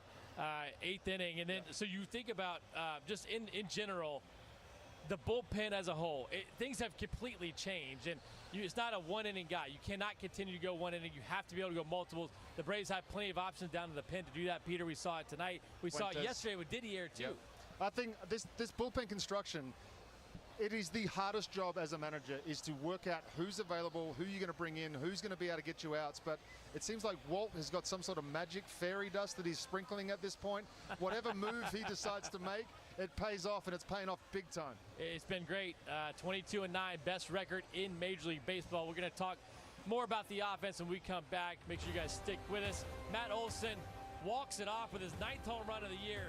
8th inning. And then, so you think about just in general, the bullpen as a whole, things have completely changed. And it's not a one-inning guy. You cannot continue to go one inning. You have to be able to go multiples. The Braves have plenty of options down to the pen to do that, Peter. We saw it tonight. We saw it yesterday with Didier, too. Yep. I think this bullpen construction, it is the hardest job as a manager, is to work out who's available, who you're going to bring in, who's going to be able to get you outs. But it seems like Walt has got some sort of magic fairy dust that he's sprinkling at this point. Whatever move he decides to make, it pays off, and it's paying off big time. It's been great. 22-9, best record in Major League Baseball. We're going to talk more about the offense when we come back. Make sure you guys stick with us. Matt Olson walks it off with his 9th home run of the year.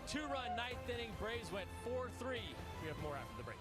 2-run 9th inning. Braves went 4-3. We have more after the break.